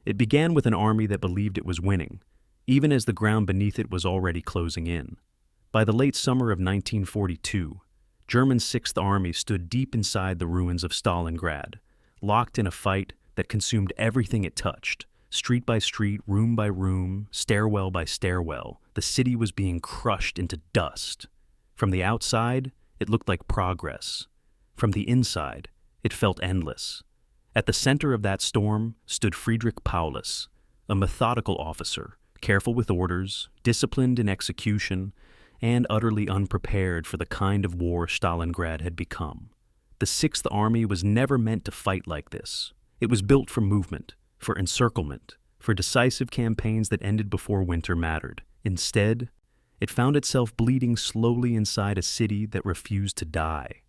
It began with an army that believed it was winning, even as the ground beneath it was already closing in. By the late summer of 1942, German Sixth Army stood deep inside the ruins of Stalingrad, locked in a fight that consumed everything it touched. Street by street, room by room, stairwell by stairwell, the city was being crushed into dust. From the outside, it looked like progress. From the inside, it felt endless. At the center of that storm stood Friedrich Paulus, a methodical officer, careful with orders, disciplined in execution, and utterly unprepared for the kind of war Stalingrad had become. The Sixth Army was never meant to fight like this. It was built for movement, for encirclement, for decisive campaigns that ended before winter mattered. Instead, it found itself bleeding slowly inside a city that refused to die.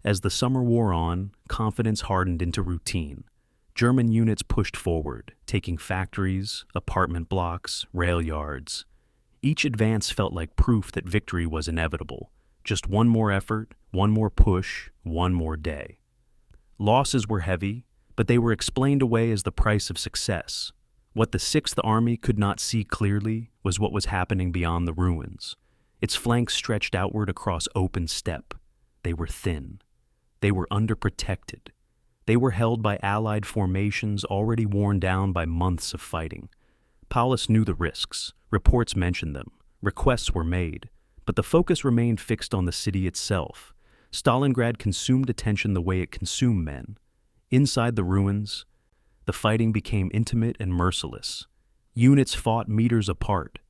As the summer wore on, confidence hardened into routine. German units pushed forward, taking factories, apartment blocks, rail yards. Each advance felt like proof that victory was inevitable. Just one more effort, one more push, one more day. Losses were heavy, but they were explained away as the price of success. What the Sixth Army could not see clearly was what was happening beyond the ruins. Its flanks stretched outward across open steppe. They were thin. They were underprotected. They were held by Allied formations already worn down by months of fighting. Paulus knew the risks. Reports mentioned them. Requests were made. But the focus remained fixed on the city itself. Stalingrad consumed attention the way it consumed men. Inside the ruins, the fighting became intimate and merciless. Units fought meters apart.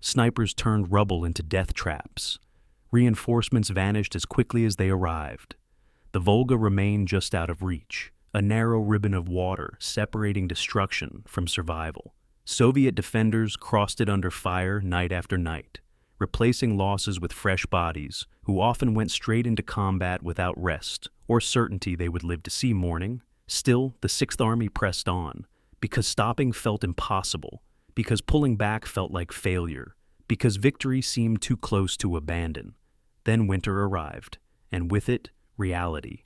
Snipers turned rubble into death traps. Reinforcements vanished as quickly as they arrived. The Volga remained just out of reach, a narrow ribbon of water separating destruction from survival. Soviet defenders crossed it under fire night after night, replacing losses with fresh bodies who often went straight into combat without rest or certainty they would live to see morning. Still, the Sixth Army pressed on, because stopping felt impossible, because pulling back felt like failure, because victory seemed too close to abandon. Then winter arrived, and with it, reality.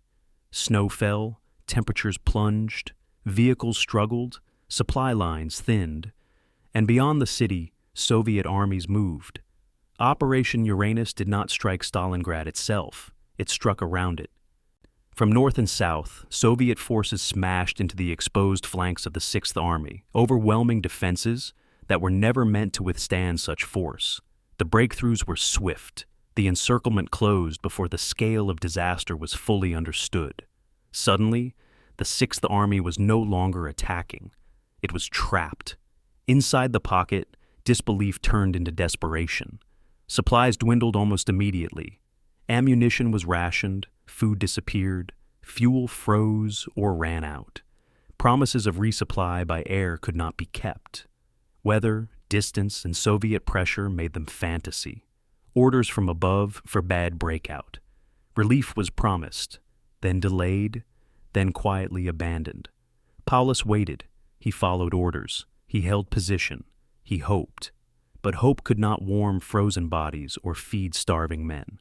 Snow fell, temperatures plunged, vehicles struggled, supply lines thinned, and beyond the city, Soviet armies moved. Operation Uranus did not strike Stalingrad itself, it struck around it. From north and south, Soviet forces smashed into the exposed flanks of the Sixth Army, overwhelming defenses that were never meant to withstand such force. The breakthroughs were swift. The encirclement closed before the scale of disaster was fully understood. Suddenly, the Sixth Army was no longer attacking. It was trapped. Inside the pocket, disbelief turned into desperation. Supplies dwindled almost immediately. Ammunition was rationed, food disappeared, fuel froze or ran out. Promises of resupply by air could not be kept. Weather, distance, and Soviet pressure made them fantasy. Orders from above forbade breakout. Relief was promised, then delayed, then quietly abandoned. Paulus waited. He followed orders. He held position. He hoped. But hope could not warm frozen bodies or feed starving men.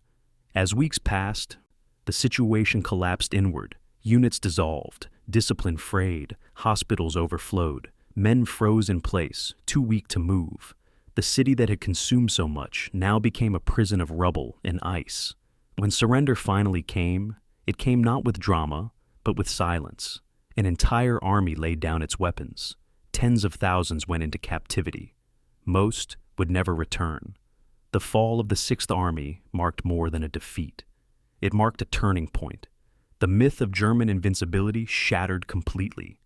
As weeks passed, the situation collapsed inward. Units dissolved, discipline frayed, hospitals overflowed. Men froze in place, too weak to move. The city that had consumed so much now became a prison of rubble and ice. When surrender finally came, it came not with drama, but with silence. An entire army laid down its weapons. Tens of thousands went into captivity. Most would never return. The fall of the Sixth Army marked more than a defeat. It marked a turning point. The myth of German invincibility shattered completely.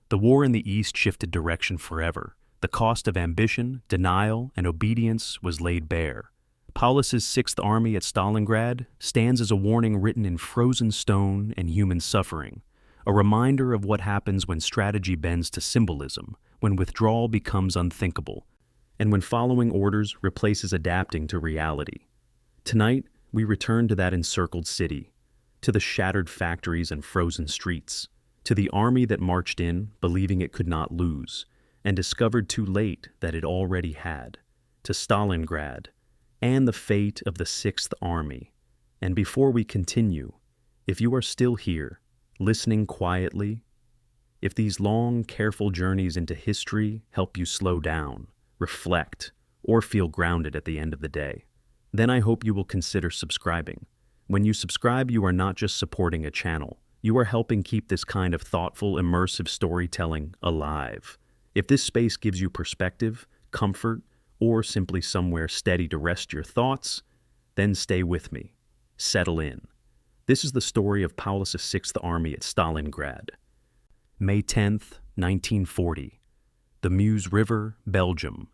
The war in the East shifted direction forever. The cost of ambition, denial, and obedience was laid bare. Paulus's Sixth Army at Stalingrad stands as a warning written in frozen stone and human suffering, a reminder of what happens when strategy bends to symbolism, when withdrawal becomes unthinkable, and when following orders replaces adapting to reality. Tonight, we return to that encircled city, to the shattered factories and frozen streets, to the army that marched in, believing it could not lose, and discovered too late that it already had, to Stalingrad, and the fate of the Sixth Army. And before we continue, if you are still here, listening quietly, If these long, careful journeys into history help you slow down, reflect, or feel grounded at the end of the day, then I hope you will consider subscribing. When you subscribe, you are not just supporting a channel, you are helping keep this kind of thoughtful, immersive storytelling alive. If this space gives you perspective, comfort, or simply somewhere steady to rest your thoughts, then stay with me. Settle in. This is the story of Paulus' Sixth Army at Stalingrad. May 10th, 1940. The Meuse River, Belgium.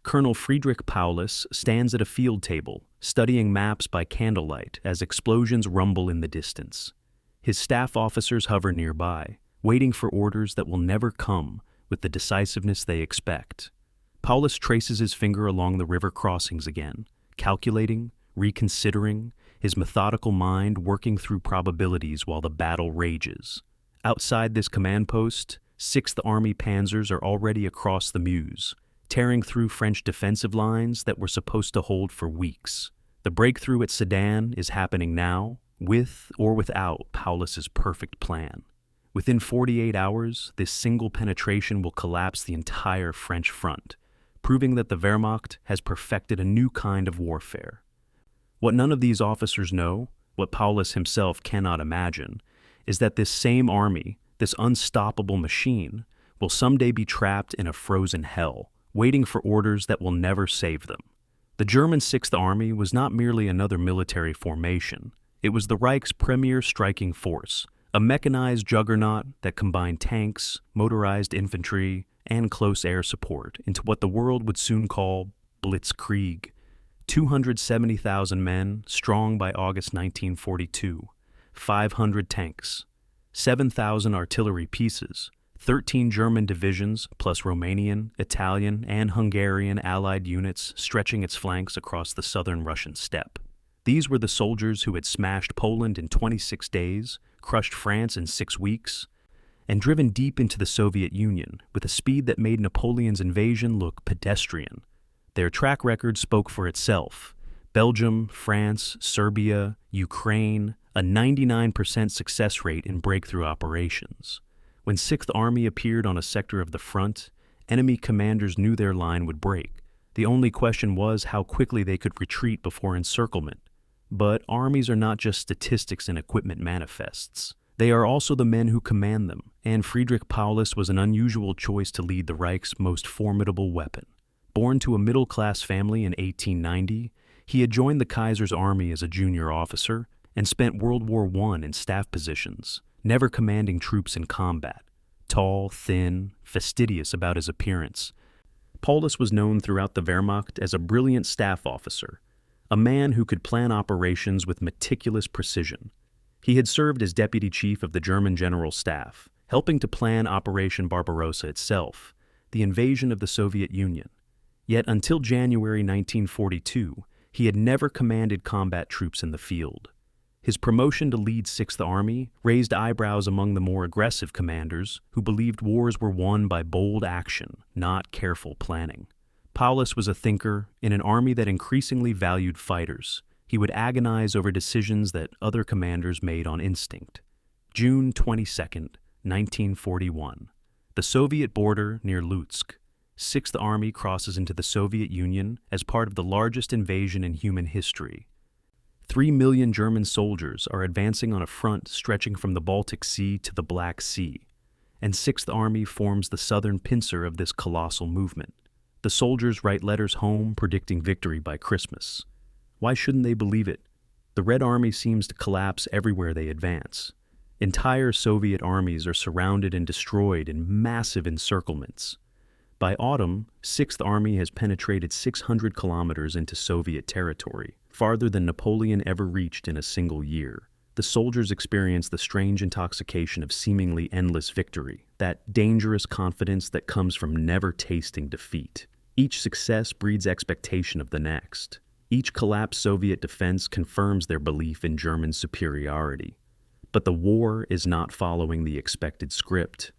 Colonel Friedrich Paulus stands at a field table, studying maps by candlelight as explosions rumble in the distance. His staff officers hover nearby, waiting for orders that will never come with the decisiveness they expect. Paulus traces his finger along the river crossings again, calculating, reconsidering, his methodical mind working through probabilities while the battle rages. Outside this command post, Sixth Army panzers are already across the Meuse, tearing through French defensive lines that were supposed to hold for weeks. The breakthrough at Sedan is happening now, with or without Paulus's perfect plan. Within 48 hours, this single penetration will collapse the entire French front, proving that the Wehrmacht has perfected a new kind of warfare. What none of these officers know, what Paulus himself cannot imagine, is that this same army, this unstoppable machine, will someday be trapped in a frozen hell, waiting for orders that will never save them. The German Sixth Army was not merely another military formation. It was the Reich's premier striking force, a mechanized juggernaut that combined tanks, motorized infantry, and close air support into what the world would soon call Blitzkrieg. 270,000 men, strong by August 1942, 500 tanks, 7,000 artillery pieces, 13 German divisions plus Romanian, Italian, and Hungarian allied units stretching its flanks across the southern Russian steppe. These were the soldiers who had smashed Poland in 26 days, crushed France in 6 weeks, and driven deep into the Soviet Union with a speed that made Napoleon's invasion look pedestrian. Their track record spoke for itself. Belgium, France, Serbia, Ukraine, a 99% success rate in breakthrough operations. When Sixth Army appeared on a sector of the front, enemy commanders knew their line would break. The only question was how quickly they could retreat before encirclement. But armies are not just statistics and equipment manifests. They are also the men who command them, and Friedrich Paulus was an unusual choice to lead the Reich's most formidable weapon. Born to a middle-class family in 1890, he had joined the Kaiser's army as a junior officer and spent World War I in staff positions, never commanding troops in combat. Tall, thin, fastidious about his appearance, Paulus was known throughout the Wehrmacht as a brilliant staff officer, a man who could plan operations with meticulous precision. He had served as deputy chief of the German General Staff, helping to plan Operation Barbarossa itself, the invasion of the Soviet Union. Yet until January 1942, he had never commanded combat troops in the field. His promotion to lead Sixth Army raised eyebrows among the more aggressive commanders who believed wars were won by bold action, not careful planning. Paulus was a thinker in an army that increasingly valued fighters. He would agonize over decisions that other commanders made on instinct. June 22nd, 1941. The Soviet border near Lutsk. Sixth Army crosses into the Soviet Union as part of the largest invasion in human history. 3 million German soldiers are advancing on a front stretching from the Baltic Sea to the Black Sea, and Sixth Army forms the southern pincer of this colossal movement. The soldiers write letters home predicting victory by Christmas. Why shouldn't they believe it? The Red Army seems to collapse everywhere they advance. Entire Soviet armies are surrounded and destroyed in massive encirclements. By autumn, Sixth Army has penetrated 600 kilometers into Soviet territory, farther than Napoleon ever reached in a single year. The soldiers experience the strange intoxication of seemingly endless victory, that dangerous confidence that comes from never tasting defeat. Each success breeds expectation of the next. Each collapsed Soviet defense confirms their belief in German superiority. But the war is not following the expected script.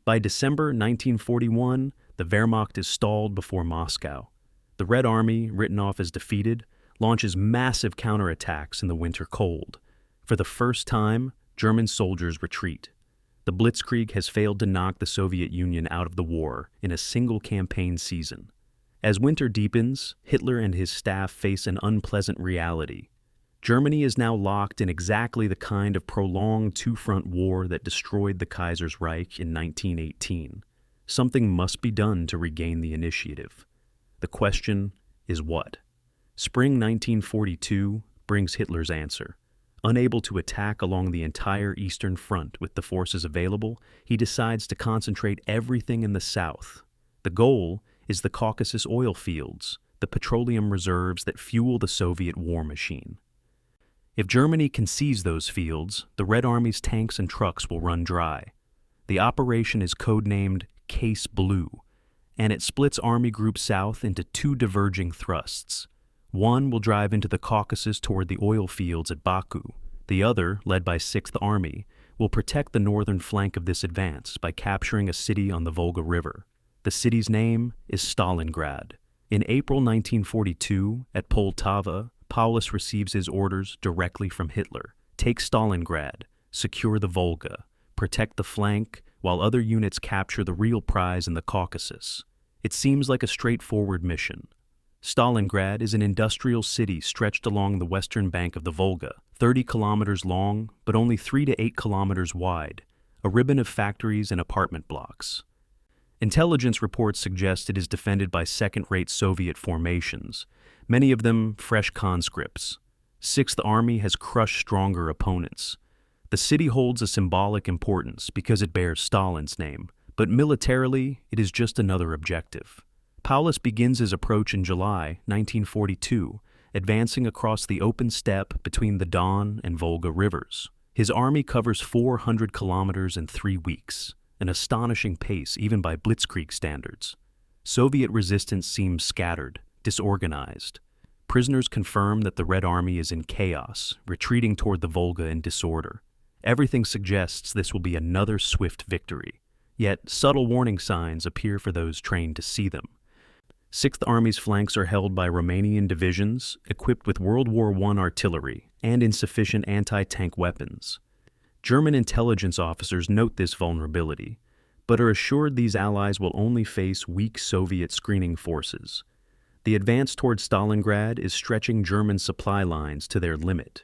By December 1941, the Wehrmacht is stalled before Moscow. The Red Army, written off as defeated, launches massive counterattacks in the winter cold. For the first time, German soldiers retreat. The Blitzkrieg has failed to knock the Soviet Union out of the war in a single campaign season. As winter deepens, Hitler and his staff face an unpleasant reality. Germany is now locked in exactly the kind of prolonged two-front war that destroyed the Kaiser's Reich in 1918. Something must be done to regain the initiative. The question is what? Spring 1942 brings Hitler's answer. Unable to attack along the entire Eastern Front with the forces available, he decides to concentrate everything in the south. The goal is the Caucasus oil fields, the petroleum reserves that fuel the Soviet war machine. If Germany can seize those fields, the Red Army's tanks and trucks will run dry. The operation is codenamed Case Blue, and it splits Army Group South into two diverging thrusts. One will drive into the Caucasus toward the oil fields at Baku. The other, led by Sixth Army, will protect the northern flank of this advance by capturing a city on the Volga River. The city's name is Stalingrad. In April 1942, at Poltava, Paulus receives his orders directly from Hitler. Take Stalingrad, secure the Volga, protect the flank, while other units capture the real prize in the Caucasus. It seems like a straightforward mission. Stalingrad is an industrial city stretched along the western bank of the Volga, 30 kilometers long, but only 3 to 8 kilometers wide, a ribbon of factories and apartment blocks. Intelligence reports suggest it is defended by second-rate Soviet formations, many of them fresh conscripts. Sixth Army has crushed stronger opponents. The city holds a symbolic importance because it bears Stalin's name, but militarily, it is just another objective. Paulus begins his approach in July 1942, advancing across the open steppe between the Don and Volga rivers. His army covers 400 kilometers in 3 weeks, an astonishing pace even by Blitzkrieg standards. Soviet resistance seems scattered, disorganized. Prisoners confirm that the Red Army is in chaos, retreating toward the Volga in disorder. Everything suggests this will be another swift victory, yet subtle warning signs appear for those trained to see them. Sixth Army's flanks are held by Romanian divisions equipped with World War I artillery and insufficient anti-tank weapons. German intelligence officers note this vulnerability, but are assured these allies will only face weak Soviet screening forces. The advance toward Stalingrad is stretching German supply lines to their limit,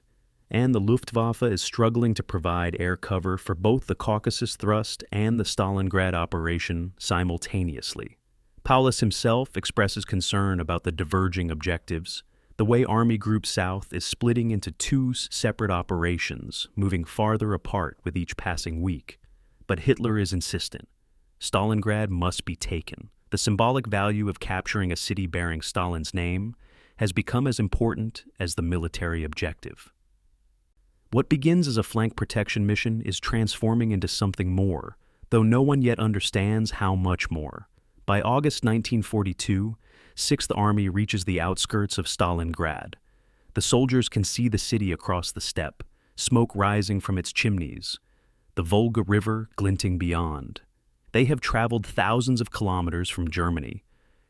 and the Luftwaffe is struggling to provide air cover for both the Caucasus thrust and the Stalingrad operation simultaneously. Paulus himself expresses concern about the diverging objectives. The way Army Group South is splitting into 2 separate operations, moving farther apart with each passing week. But Hitler is insistent. Stalingrad must be taken. The symbolic value of capturing a city bearing Stalin's name has become as important as the military objective. What begins as a flank protection mission is transforming into something more, though no one yet understands how much more. By August 1942, Sixth Army reaches the outskirts of Stalingrad. The soldiers can see the city across the steppe, smoke rising from its chimneys, the Volga River glinting beyond. They have traveled thousands of kilometers from Germany,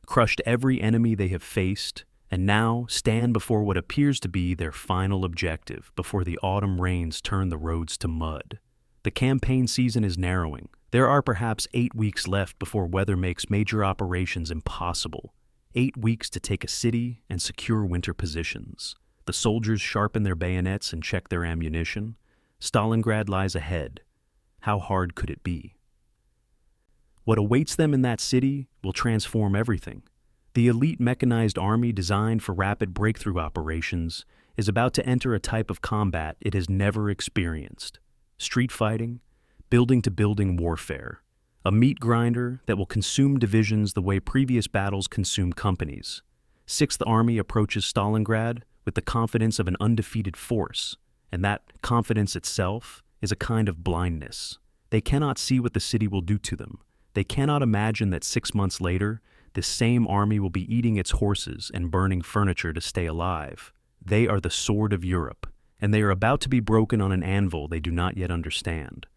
crushed every enemy they have faced, and now stand before what appears to be their final objective before the autumn rains turn the roads to mud. The campaign season is narrowing. There are perhaps 8 weeks left before weather makes major operations impossible. 8 weeks to take a city and secure winter positions. The soldiers sharpen their bayonets and check their ammunition. Stalingrad lies ahead. How hard could it be? What awaits them in that city will transform everything. The elite mechanized army designed for rapid breakthrough operations is about to enter a type of combat it has never experienced. Street fighting, building-to-building warfare, a meat grinder that will consume divisions the way previous battles consumed companies. Sixth Army approaches Stalingrad with the confidence of an undefeated force, and that confidence itself is a kind of blindness. They cannot see what the city will do to them. They cannot imagine that 6 months later, this same army will be eating its horses and burning furniture to stay alive. They are the sword of Europe, and they are about to be broken on an anvil they do not yet understand.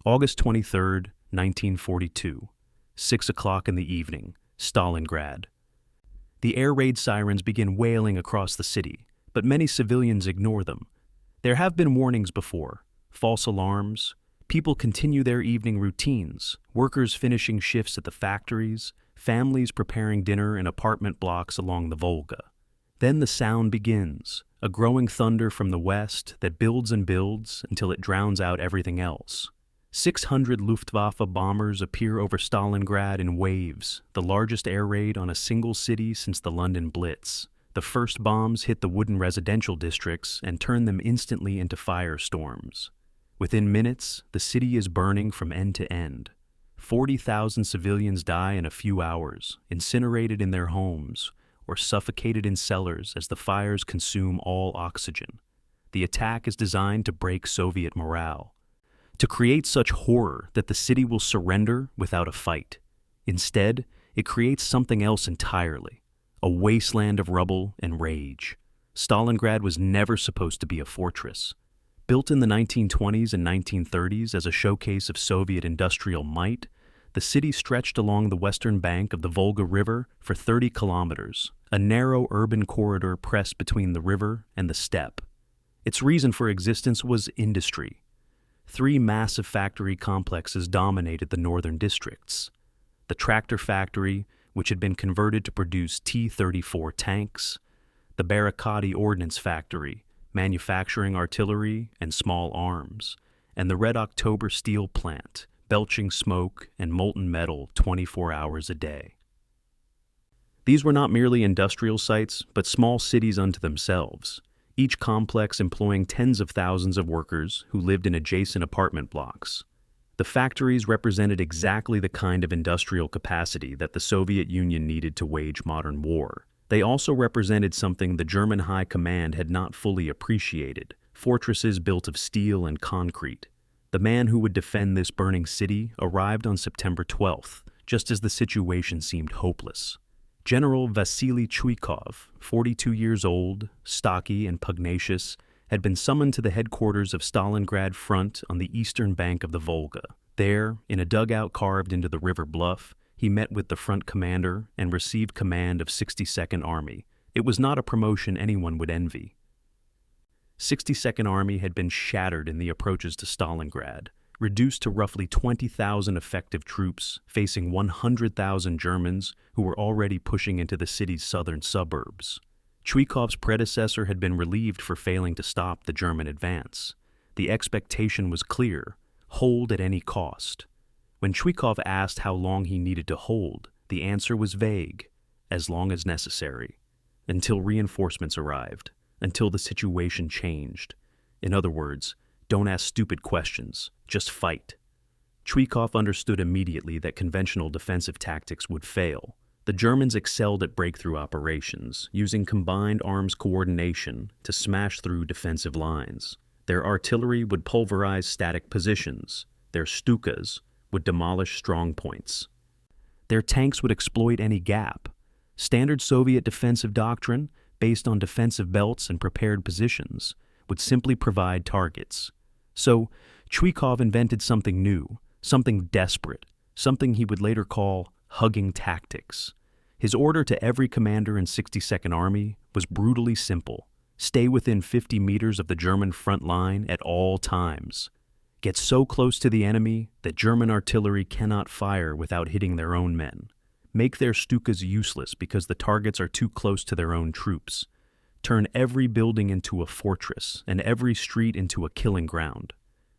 August 23rd, 1942, 6 o'clock in the evening, Stalingrad. The air raid sirens begin wailing across the city, but many civilians ignore them. There have been warnings before, false alarms, People continue their evening routines, workers finishing shifts at the factories, families preparing dinner in apartment blocks along the Volga. Then the sound begins, a growing thunder from the west that builds and builds until it drowns out everything else. 600 Luftwaffe bombers appear over Stalingrad in waves, the largest air raid on a single city since the London Blitz. The first bombs hit the wooden residential districts and turn them instantly into firestorms. Within minutes, the city is burning from end to end. 40,000 civilians die in a few hours, incinerated in their homes, or suffocated in cellars as the fires consume all oxygen. The attack is designed to break Soviet morale, to create such horror that the city will surrender without a fight. Instead, it creates something else entirely, a wasteland of rubble and rage. Stalingrad was never supposed to be a fortress. Built in the 1920s and 1930s as a showcase of Soviet industrial might, the city stretched along the western bank of the Volga River for 30 kilometers, a narrow urban corridor pressed between the river and the steppe. Its reason for existence was industry. 3 massive factory complexes dominated the northern districts. The tractor factory, which had been converted to produce T-34 tanks, the Barricadi Ordnance Factory, manufacturing artillery and small arms, and the Red October steel plant, belching smoke and molten metal 24 hours a day. These were not merely industrial sites, but small cities unto themselves, each complex employing tens of thousands of workers who lived in adjacent apartment blocks. The factories represented exactly the kind of industrial capacity that the Soviet Union needed to wage modern war. They also represented something the German High Command had not fully appreciated: fortresses built of steel and concrete. The man who would defend this burning city arrived on September 12th, just as the situation seemed hopeless. General Vasily Chuikov, 42 years old, stocky and pugnacious, had been summoned to the headquarters of Stalingrad Front on the eastern bank of the Volga. There, in a dugout carved into the river bluff, he met with the front commander and received command of 62nd Army. It was not a promotion anyone would envy. 62nd Army had been shattered in the approaches to Stalingrad, reduced to roughly 20,000 effective troops, facing 100,000 Germans who were already pushing into the city's southern suburbs. Chuikov's predecessor had been relieved for failing to stop the German advance. The expectation was clear: hold at any cost. When Chuikov asked how long he needed to hold, the answer was vague: as long as necessary, until reinforcements arrived, until the situation changed. In other words, don't ask stupid questions, just fight. Chuikov understood immediately that conventional defensive tactics would fail. The Germans excelled at breakthrough operations, using combined arms coordination to smash through defensive lines. Their artillery would pulverize static positions. Their Stukas would demolish strong points. Their tanks would exploit any gap. Standard Soviet defensive doctrine, based on defensive belts and prepared positions, would simply provide targets. So, Chuikov invented something new, something desperate, something he would later call hugging tactics. His order to every commander in 62nd Army was brutally simple: stay within 50 meters of the German front line at all times. Get so close to the enemy that German artillery cannot fire without hitting their own men. Make their Stukas useless because the targets are too close to their own troops. Turn every building into a fortress and every street into a killing ground.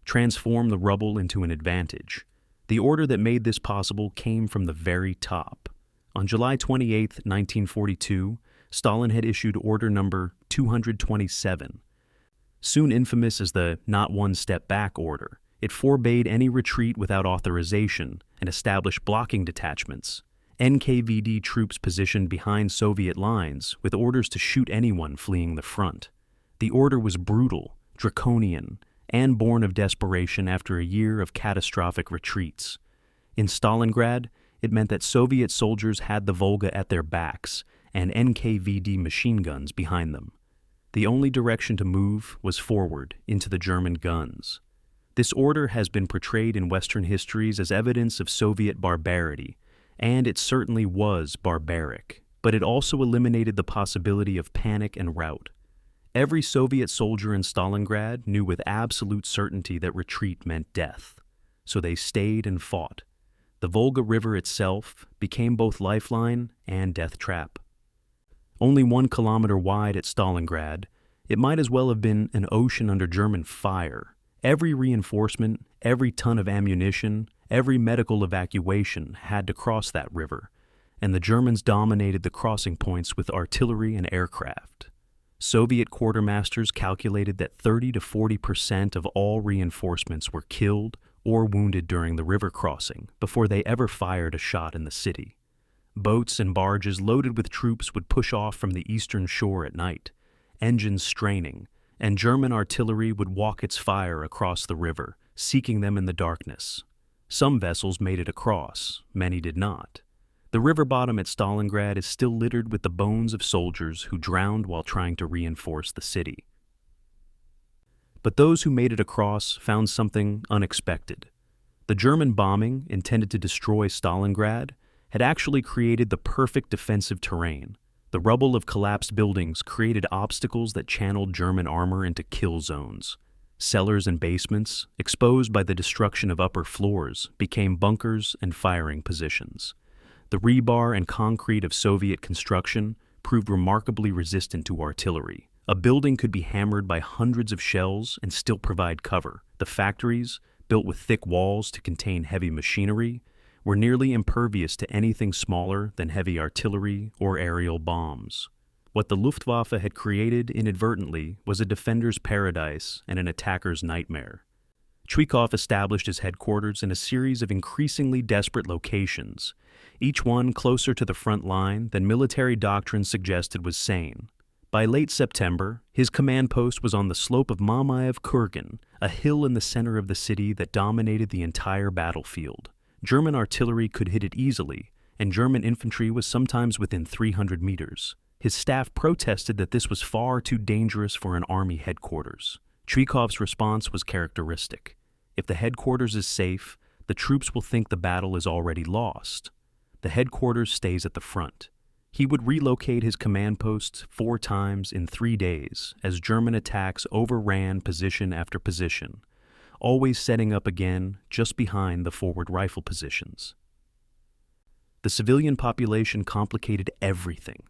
Transform the rubble into an advantage. The order that made this possible came from the very top. On July 28, 1942, Stalin had issued order number 227. Soon infamous as the "not one step back" order, it forbade any retreat without authorization and established blocking detachments, NKVD troops positioned behind Soviet lines with orders to shoot anyone fleeing the front. The order was brutal, draconian, and born of desperation after a year of catastrophic retreats. In Stalingrad, it meant that Soviet soldiers had the Volga at their backs and NKVD machine guns behind them. The only direction to move was forward into the German guns. This order has been portrayed in Western histories as evidence of Soviet barbarity, and it certainly was barbaric, but it also eliminated the possibility of panic and rout. Every Soviet soldier in Stalingrad knew with absolute certainty that retreat meant death. so they stayed and fought. The Volga River itself became both lifeline and death trap. Only 1 kilometer wide at Stalingrad, it might as well have been an ocean under German fire. Every reinforcement, every ton of ammunition, every medical evacuation had to cross that river, and the Germans dominated the crossing points with artillery and aircraft. Soviet quartermasters calculated that 30 to 40% of all reinforcements were killed or wounded during the river crossing before they ever fired a shot in the city. Boats and barges loaded with troops would push off from the eastern shore at night, engines straining, and German artillery would walk its fire across the river, seeking them in the darkness. Some vessels made it across, many did not. The river bottom at Stalingrad is still littered with the bones of soldiers who drowned while trying to reinforce the city. But those who made it across found something unexpected. The German bombing, intended to destroy Stalingrad, had actually created the perfect defensive terrain. The rubble of collapsed buildings created obstacles that channeled German armor into kill zones. Cellars and basements, exposed by the destruction of upper floors, became bunkers and firing positions. The rebar and concrete of Soviet construction proved remarkably resistant to artillery. A building could be hammered by hundreds of shells and still provide cover. The factories, built with thick walls to contain heavy machinery, were nearly impervious to anything smaller than heavy artillery or aerial bombs. What the Luftwaffe had created inadvertently was a defender's paradise and an attacker's nightmare. Zhukov established his headquarters in a series of increasingly desperate locations, each one closer to the front line than military doctrine suggested was sane. By late September, his command post was on the slope of Mamayev Kurgan, a hill in the center of the city that dominated the entire battlefield. German artillery could hit it easily, and German infantry was sometimes within 300 meters. His staff protested that this was far too dangerous for an army headquarters. Zhukov's response was characteristic. If the headquarters is safe, the troops will think the battle is already lost. The headquarters stays at the front. He would relocate his command posts 4 times in 3 days as German attacks overran position after position, always setting up again just behind the forward rifle positions. The civilian population complicated everything.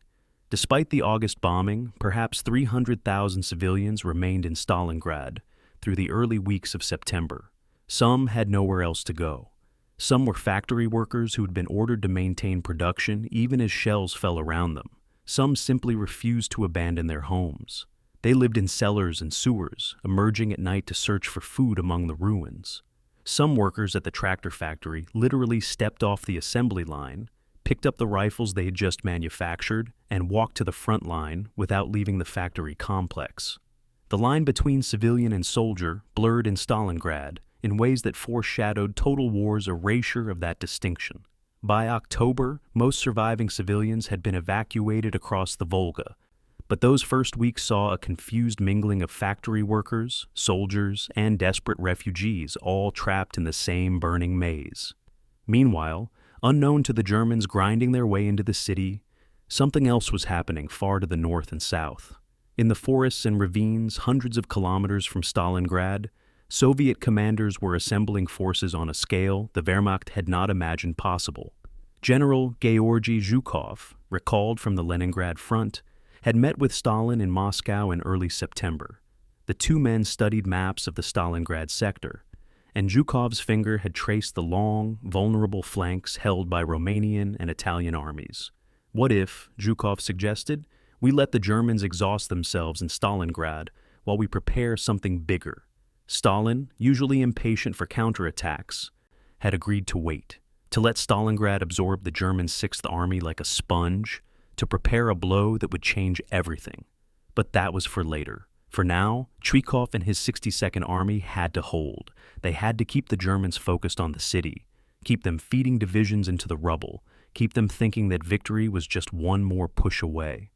Despite the August bombing, perhaps 300,000 civilians remained in Stalingrad through the early weeks of September. Some had nowhere else to go. Some were factory workers who had been ordered to maintain production even as shells fell around them. Some simply refused to abandon their homes. They lived in cellars and sewers, emerging at night to search for food among the ruins. Some workers at the tractor factory literally stepped off the assembly line, picked up the rifles they had just manufactured, and walked to the front line without leaving the factory complex. The line between civilian and soldier blurred in Stalingrad in ways that foreshadowed total war's erasure of that distinction. By October, most surviving civilians had been evacuated across the Volga, but those first weeks saw a confused mingling of factory workers, soldiers, and desperate refugees all trapped in the same burning maze. Meanwhile, unknown to the Germans grinding their way into the city, something else was happening far to the north and south. In the forests and ravines hundreds of kilometers from Stalingrad, Soviet commanders were assembling forces on a scale the Wehrmacht had not imagined possible. General Georgy Zhukov, recalled from the Leningrad front, had met with Stalin in Moscow in early September. The 2 men studied maps of the Stalingrad sector, and Zhukov's finger had traced the long, vulnerable flanks held by Romanian and Italian armies. What if, Zhukov suggested, we let the Germans exhaust themselves in Stalingrad while we prepare something bigger? Stalin, usually impatient for counterattacks, had agreed to wait, to let Stalingrad absorb the German Sixth Army like a sponge, to prepare a blow that would change everything. But that was for later. For now, Zhukov and his 62nd Army had to hold. They had to keep the Germans focused on the city, keep them feeding divisions into the rubble, keep them thinking that victory was just one more push away.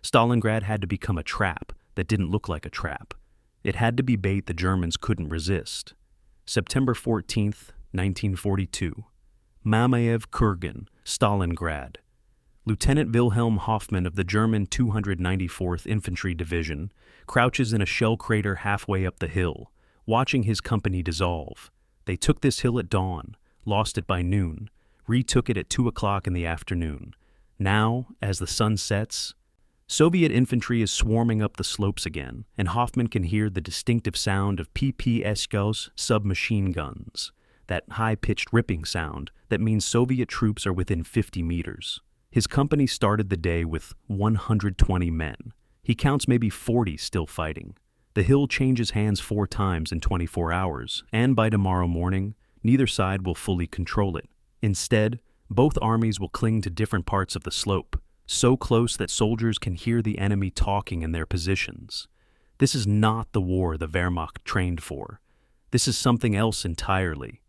Stalingrad had to become a trap that didn't look like a trap. It had to be bait the Germans couldn't resist. September 14th, 1942. Mamayev Kurgan, Stalingrad. Lieutenant Wilhelm Hoffmann of the German 294th Infantry Division crouches in a shell crater halfway up the hill, watching his company dissolve. They took this hill at dawn, lost it by noon, retook it at 2 o'clock in the afternoon. Now, as the sun sets, Soviet infantry is swarming up the slopes again, and Hoffman can hear the distinctive sound of PPSK's submachine guns, that high-pitched ripping sound that means Soviet troops are within 50 meters. His company started the day with 120 men. He counts maybe 40 still fighting. The hill changes hands 4 times in 24 hours, and by tomorrow morning, neither side will fully control it. Instead, both armies will cling to different parts of the slope, so close that soldiers can hear the enemy talking in their positions. This is not the war the Wehrmacht trained for. This is something else entirely.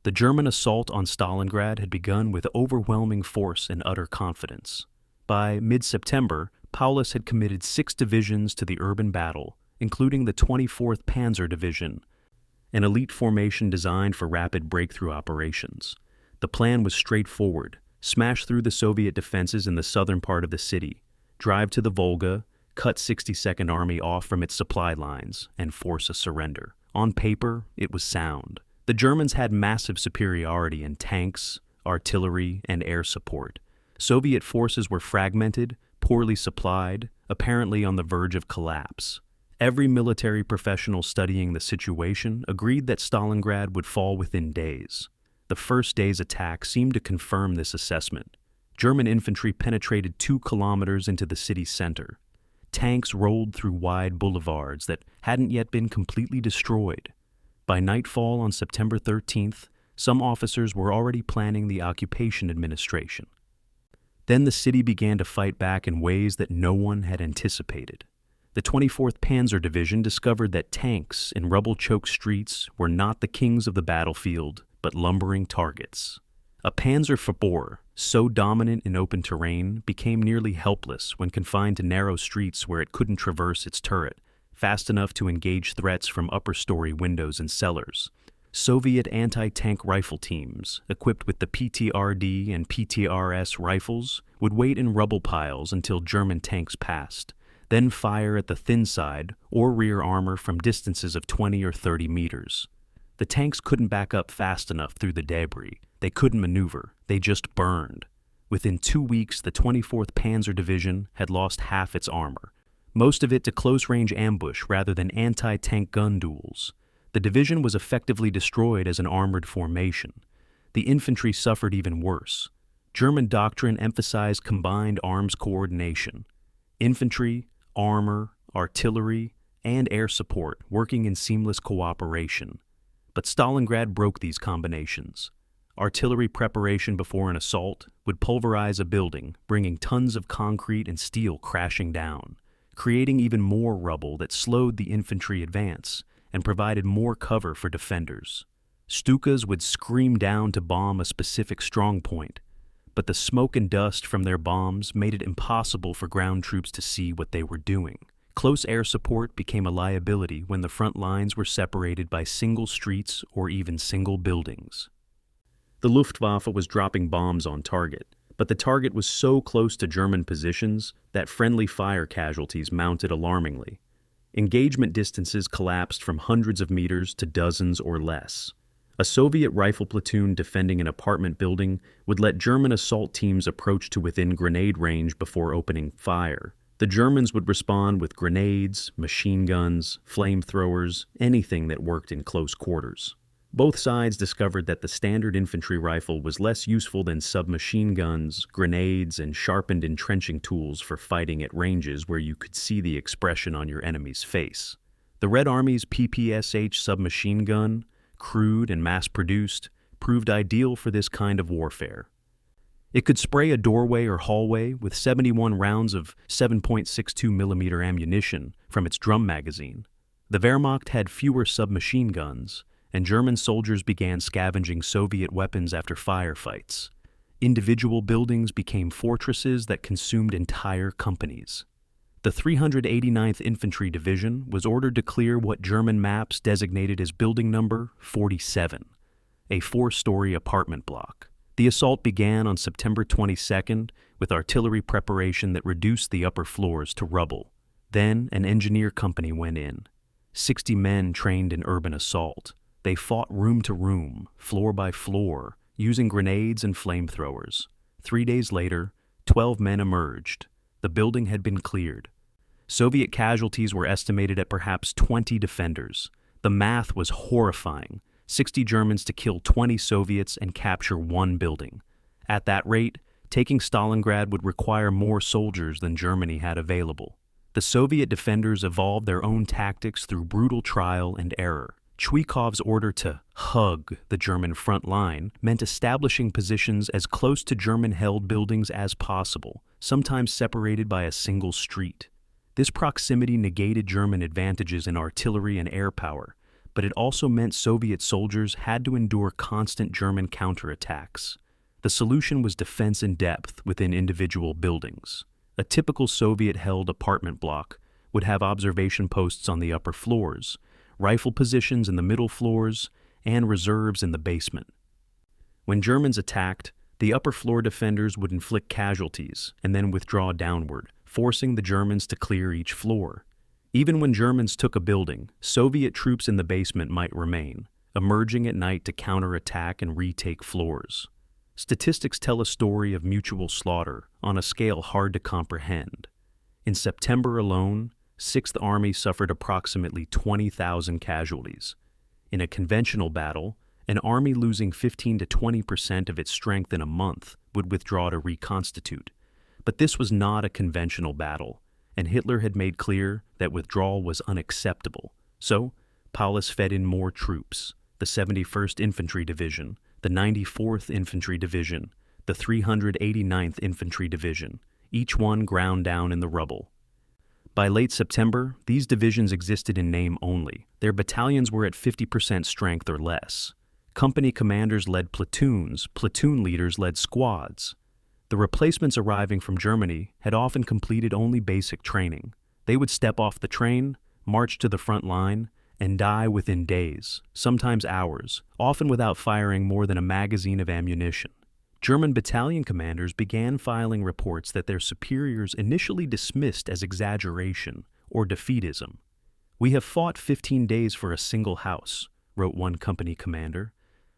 The German assault on Stalingrad had begun with overwhelming force and utter confidence. By mid-September, Paulus had committed 6 divisions to the urban battle, including the 24th Panzer Division, an elite formation designed for rapid breakthrough operations. The plan was straightforward: smash through the Soviet defenses in the southern part of the city, drive to the Volga, cut 62nd Army off from its supply lines, and force a surrender. On paper, it was sound. The Germans had massive superiority in tanks, artillery, and air support. Soviet forces were fragmented, poorly supplied, apparently on the verge of collapse. Every military professional studying the situation agreed that Stalingrad would fall within days. The first day's attack seemed to confirm this assessment. German infantry penetrated 2 kilometers into the city's center. Tanks rolled through wide boulevards that hadn't yet been completely destroyed. By nightfall on September 13th, some officers were already planning the occupation administration. Then the city began to fight back in ways that no one had anticipated. The 24th Panzer Division discovered that tanks in rubble-choked streets were not the kings of the battlefield, but lumbering targets. A Panzerverbor, so dominant in open terrain, became nearly helpless when confined to narrow streets where it couldn't traverse its turret fast enough to engage threats from upper-story windows and cellars. Soviet anti-tank rifle teams, equipped with the PTRD and PTRS rifles, would wait in rubble piles until German tanks passed, then fire at the thin side or rear armor from distances of 20 or 30 meters. The tanks couldn't back up fast enough through the debris. They couldn't maneuver. They just burned. Within 2 weeks, the 24th Panzer Division had lost half its armor, most of it to close-range ambush rather than anti-tank gun duels. The division was effectively destroyed as an armored formation. The infantry suffered even worse. German doctrine emphasized combined arms coordination. Infantry, armor, artillery, and air support working in seamless cooperation. But Stalingrad broke these combinations. Artillery preparation before an assault would pulverize a building, bringing tons of concrete and steel crashing down, creating even more rubble that slowed the infantry advance and provided more cover for defenders. Stukas would scream down to bomb a specific strongpoint, but the smoke and dust from their bombs made it impossible for ground troops to see what they were doing. Close air support became a liability when the front lines were separated by single streets or even single buildings. The Luftwaffe was dropping bombs on target, but the target was so close to German positions that friendly fire casualties mounted alarmingly. Engagement distances collapsed from hundreds of meters to dozens or less. A Soviet rifle platoon defending an apartment building would let German assault teams approach to within grenade range before opening fire. The Germans would respond with grenades, machine guns, flamethrowers, anything that worked in close quarters. Both sides discovered that the standard infantry rifle was less useful than submachine guns, grenades, and sharpened entrenching tools for fighting at ranges where you could see the expression on your enemy's face. The Red Army's PPSH submachine gun, crude and mass-produced, proved ideal for this kind of warfare. It could spray a doorway or hallway with 71 rounds of 7.62 millimeter ammunition from its drum magazine. The Wehrmacht had fewer submachine guns, and German soldiers began scavenging Soviet weapons after firefights. Individual buildings became fortresses that consumed entire companies. The 389th Infantry Division was ordered to clear what German maps designated as Building Number 47, a 4-story apartment block. The assault began on September 22nd with artillery preparation that reduced the upper floors to rubble. Then an engineer company went in. 60 men trained in urban assault. They fought room to room, floor by floor, using grenades and flamethrowers. 3 days later, 12 men emerged. The building had been cleared. Soviet casualties were estimated at perhaps 20 defenders. The math was horrifying. 60 Germans to kill 20 Soviets and capture one building. At that rate, taking Stalingrad would require more soldiers than Germany had available. The Soviet defenders evolved their own tactics through brutal trial and error. Chuikov's order to hug the German front line meant establishing positions as close to German-held buildings as possible, sometimes separated by a single street. This proximity negated German advantages in artillery and air power, but it also meant Soviet soldiers had to endure constant German counterattacks. The solution was defense in depth within individual buildings. A typical Soviet-held apartment block would have observation posts on the upper floors, rifle positions in the middle floors, and reserves in the basement. When Germans attacked, the upper floor defenders would inflict casualties and then withdraw downward, forcing the Germans to clear each floor. Even when Germans took a building, Soviet troops in the basement might remain, emerging at night to counterattack and retake floors. Statistics tell a story of mutual slaughter on a scale hard to comprehend. In September alone, Sixth Army suffered approximately 20,000 casualties. In a conventional battle, an army losing 15 to 20% of its strength in a month would withdraw to reconstitute. But this was not a conventional battle, and Hitler had made clear that withdrawal was unacceptable. So, Paulus fed in more troops, the 71st Infantry Division, the 94th Infantry Division, the 389th Infantry Division, each one ground down in the rubble. By late September, these divisions existed in name only. Their battalions were at 50% strength or less. Company commanders led platoons, platoon leaders led squads. The replacements arriving from Germany had often completed only basic training. They would step off the train, march to the front line, and die within days, sometimes hours, often without firing more than a magazine of ammunition. German battalion commanders began filing reports that their superiors initially dismissed as exaggeration or defeatism. "We have fought 15 days for a single house," wrote one company commander.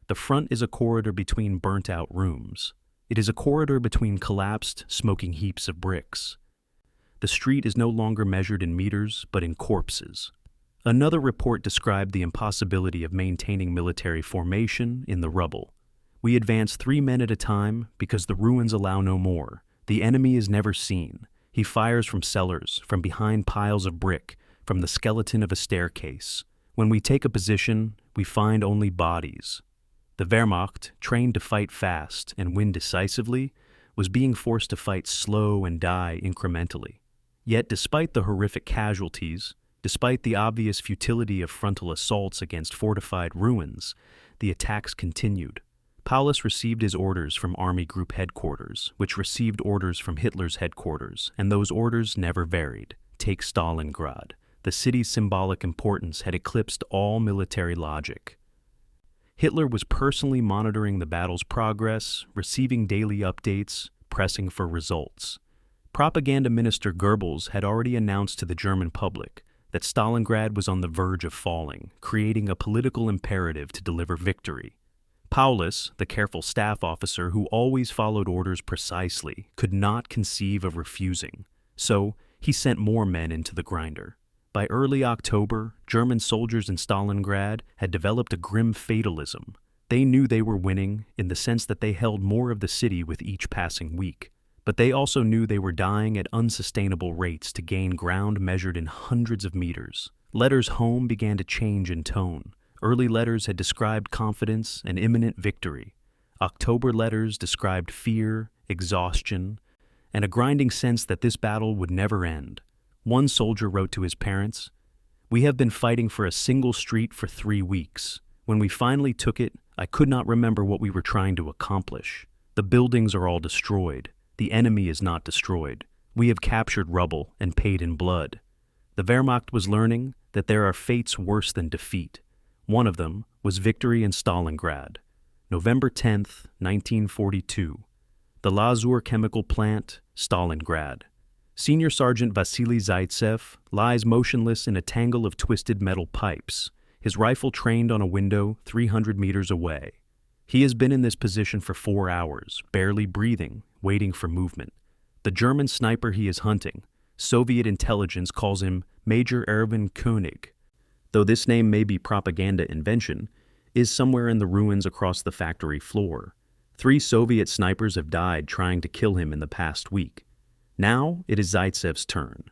"The front is a corridor between burnt-out rooms. It is a corridor between collapsed, smoking heaps of bricks. The street is no longer measured in meters, but in corpses." Another report described the impossibility of maintaining military formation in the rubble. "We advance 3 men at a time because the ruins allow no more. The enemy is never seen. He fires from cellars, from behind piles of brick, from the skeleton of a staircase. When we take a position, we find only bodies." The Wehrmacht, trained to fight fast and win decisively, was being forced to fight slow and die incrementally. Yet despite the horrific casualties, despite the obvious futility of frontal assaults against fortified ruins, the attacks continued. Paulus received his orders from Army Group Headquarters, which received orders from Hitler's headquarters, and those orders never varied. Take Stalingrad. The city's symbolic importance had eclipsed all military logic. Hitler was personally monitoring the battle's progress, receiving daily updates, pressing for results. Propaganda Minister Goebbels had already announced to the German public that Stalingrad was on the verge of falling, creating a political imperative to deliver victory. Paulus, the careful staff officer who always followed orders precisely, could not conceive of refusing, so he sent more men into the grinder. By early October, German soldiers in Stalingrad had developed a grim fatalism. They knew they were winning in the sense that they held more of the city with each passing week, but they also knew they were dying at unsustainable rates to gain ground measured in hundreds of meters. Letters home began to change in tone. Early letters had described confidence and imminent victory. October letters described fear, exhaustion, and a grinding sense that this battle would never end. One soldier wrote to his parents, "We have been fighting for a single street for 3 weeks. When we finally took it, I could not remember what we were trying to accomplish. The buildings are all destroyed. The enemy is not destroyed. We have captured Rubble and paid in blood." The Wehrmacht was learning that there are fates worse than defeat. One of them was victory in Stalingrad. November 10th, 1942. The Lazur chemical plant, Stalingrad. Senior Sergeant Vasily Zaitsev lies motionless in a tangle of twisted metal pipes. his rifle trained on a window 300 meters away. He has been in this position for 4 hours, barely breathing, waiting for movement. The German sniper he is hunting, Soviet intelligence calls him Major Erwin König. Though this name may be propaganda invention, is somewhere in the ruins across the factory floor. 3 Soviet snipers have died trying to kill him in the past week. Now it is Zaitsev's turn.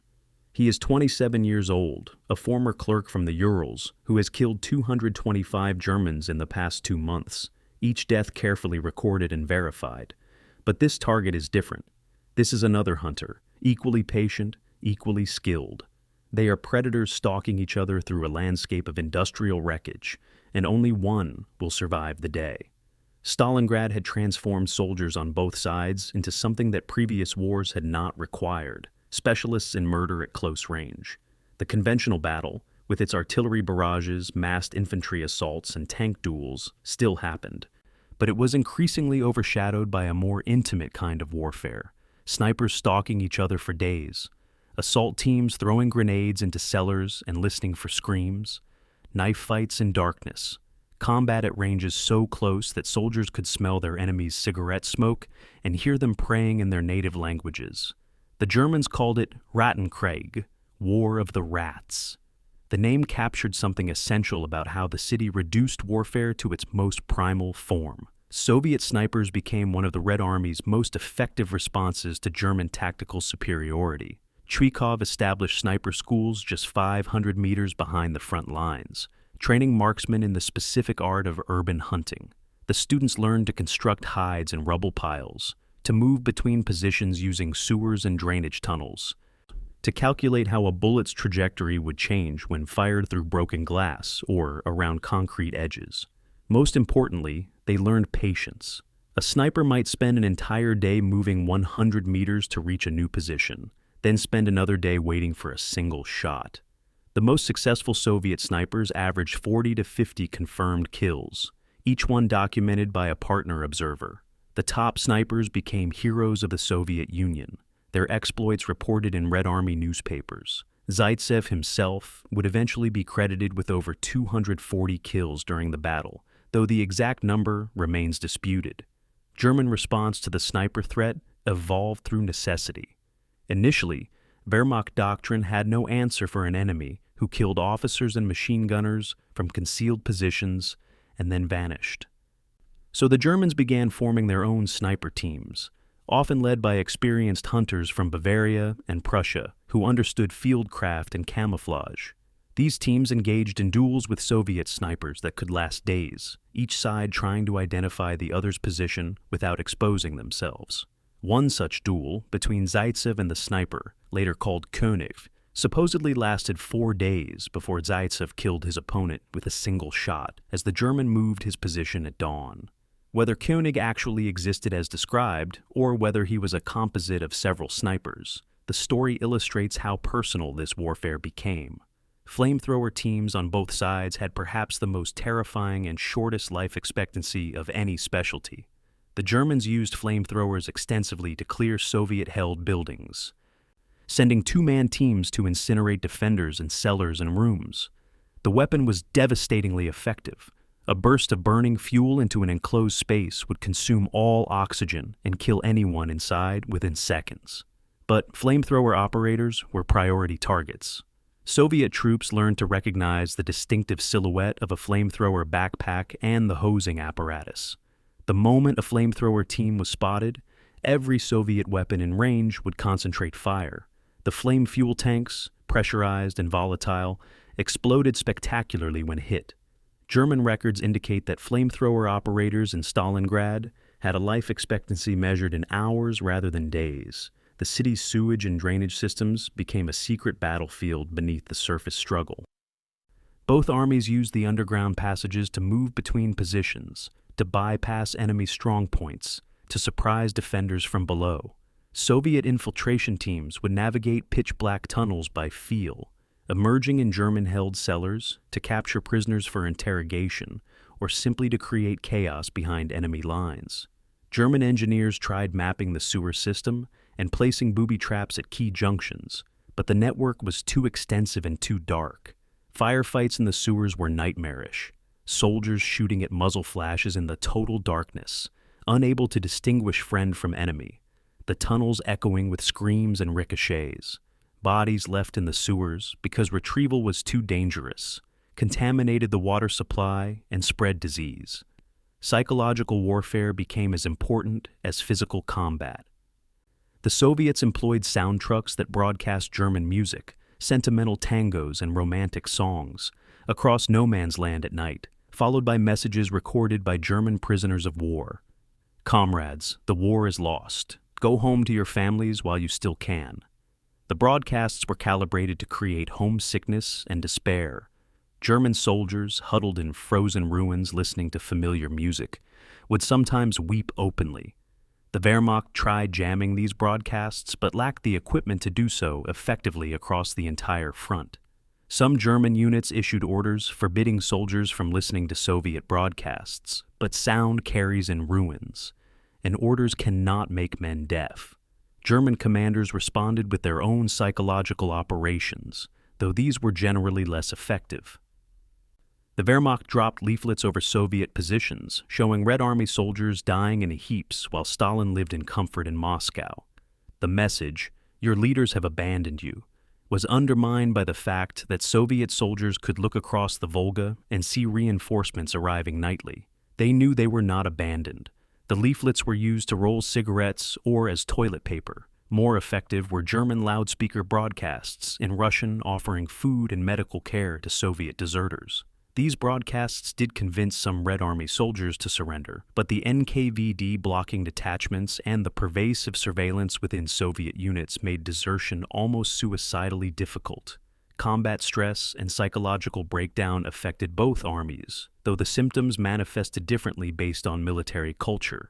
He is 27 years old, a former clerk from the Urals, who has killed 225 Germans in the past 2 months, each death carefully recorded and verified. But this target is different. This is another hunter, equally patient, equally skilled. They are predators stalking each other through a landscape of industrial wreckage, and only one will survive the day. Stalingrad had transformed soldiers on both sides into something that previous wars had not required: specialists in murder at close range. The conventional battle, with its artillery barrages, massed infantry assaults, and tank duels, still happened. But it was increasingly overshadowed by a more intimate kind of warfare: snipers stalking each other for days, assault teams throwing grenades into cellars and listening for screams, knife fights in darkness, combat at ranges so close that soldiers could smell their enemies' cigarette smoke and hear them praying in their native languages. The Germans called it Rattenkrieg, War of the Rats. The name captured something essential about how the city reduced warfare to its most primal form. Soviet snipers became one of the Red Army's most effective responses to German tactical superiority. Chuikov established sniper schools just 500 meters behind the front lines, training marksmen in the specific art of urban hunting. The students learned to construct hides and rubble piles, to move between positions using sewers and drainage tunnels, to calculate how a bullet's trajectory would change when fired through broken glass or around concrete edges. Most importantly, they learned patience. A sniper might spend an entire day moving 100 meters to reach a new position, then spend another day waiting for a single shot. The most successful Soviet snipers averaged 40 to 50 confirmed kills, each one documented by a partner observer. The top snipers became heroes of the Soviet Union, their exploits reported in Red Army newspapers. Zaitsev himself would eventually be credited with over 240 kills during the battle, though the exact number remains disputed. German response to the sniper threat evolved through necessity. Initially, Wehrmacht doctrine had no answer for an enemy who killed officers and machine gunners from concealed positions and then vanished. So the Germans began forming their own sniper teams, often led by experienced hunters from Bavaria and Prussia who understood fieldcraft and camouflage. These teams engaged in duels with Soviet snipers that could last days, each side trying to identify the other's position without exposing themselves. One such duel, between Zaitsev and the sniper, later called König, supposedly lasted 4 days before Zaitsev killed his opponent with a single shot as the German moved his position at dawn. Whether König actually existed as described, or whether he was a composite of several snipers, the story illustrates how personal this warfare became. Flamethrower teams on both sides had perhaps the most terrifying and shortest life expectancy of any specialty. The Germans used flamethrowers extensively to clear Soviet-held buildings, sending 2-man teams to incinerate defenders in cellars and rooms. The weapon was devastatingly effective. A burst of burning fuel into an enclosed space would consume all oxygen and kill anyone inside within seconds. But flamethrower operators were priority targets. Soviet troops learned to recognize the distinctive silhouette of a flamethrower backpack and the hosing apparatus. The moment a flamethrower team was spotted, every Soviet weapon in range would concentrate fire. The flame fuel tanks, pressurized and volatile, exploded spectacularly when hit. German records indicate that flamethrower operators in Stalingrad had a life expectancy measured in hours rather than days. The city's sewage and drainage systems became a secret battlefield beneath the surface struggle. Both armies used the underground passages to move between positions, to bypass enemy strongpoints, to surprise defenders from below. Soviet infiltration teams would navigate pitch-black tunnels by feel, emerging in German-held cellars to capture prisoners for interrogation or simply to create chaos behind enemy lines. German engineers tried mapping the sewer system and placing booby traps at key junctions, but the network was too extensive and too dark. Firefights in the sewers were nightmarish, soldiers shooting at muzzle flashes in the total darkness, unable to distinguish friend from enemy, the tunnels echoing with screams and ricochets, bodies left in the sewers because retrieval was too dangerous, contaminated the water supply, and spread disease. Psychological warfare became as important as physical combat. The Soviets employed sound trucks that broadcast German music, sentimental tangos and romantic songs, across no man's land at night, followed by messages recorded by German prisoners of war. "Comrades, the war is lost. Go home to your families while you still can." The broadcasts were calibrated to create homesickness and despair. German soldiers, huddled in frozen ruins listening to familiar music, would sometimes weep openly. The Wehrmacht tried jamming these broadcasts but lacked the equipment to do so effectively across the entire front. Some German units issued orders forbidding soldiers from listening to Soviet broadcasts, but sound carries in ruins, and orders cannot make men deaf. German commanders responded with their own psychological operations, though these were generally less effective. The Wehrmacht dropped leaflets over Soviet positions, showing Red Army soldiers dying in heaps while Stalin lived in comfort in Moscow. The message, "Your leaders have abandoned you," was undermined by the fact that Soviet soldiers could look across the Volga and see reinforcements arriving nightly. They knew they were not abandoned. The leaflets were used to roll cigarettes or as toilet paper. More effective were German loudspeaker broadcasts in Russian offering food and medical care to Soviet deserters. These broadcasts did convince some Red Army soldiers to surrender, but the NKVD blocking detachments and the pervasive surveillance within Soviet units made desertion almost suicidally difficult. Combat stress and psychological breakdown affected both armies, though the symptoms manifested differently based on military culture.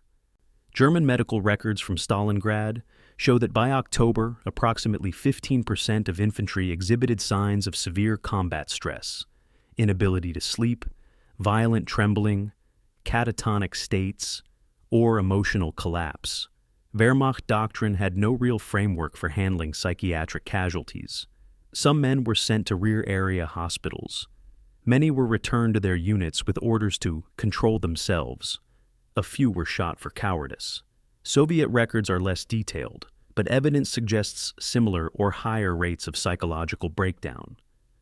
German medical records from Stalingrad show that by October, approximately 15% of infantry exhibited signs of severe combat stress. Inability to sleep, violent trembling, catatonic states, or emotional collapse. Wehrmacht doctrine had no real framework for handling psychiatric casualties. Some men were sent to rear area hospitals. Many were returned to their units with orders to control themselves. A few were shot for cowardice. Soviet records are less detailed, but evidence suggests similar or higher rates of psychological breakdown.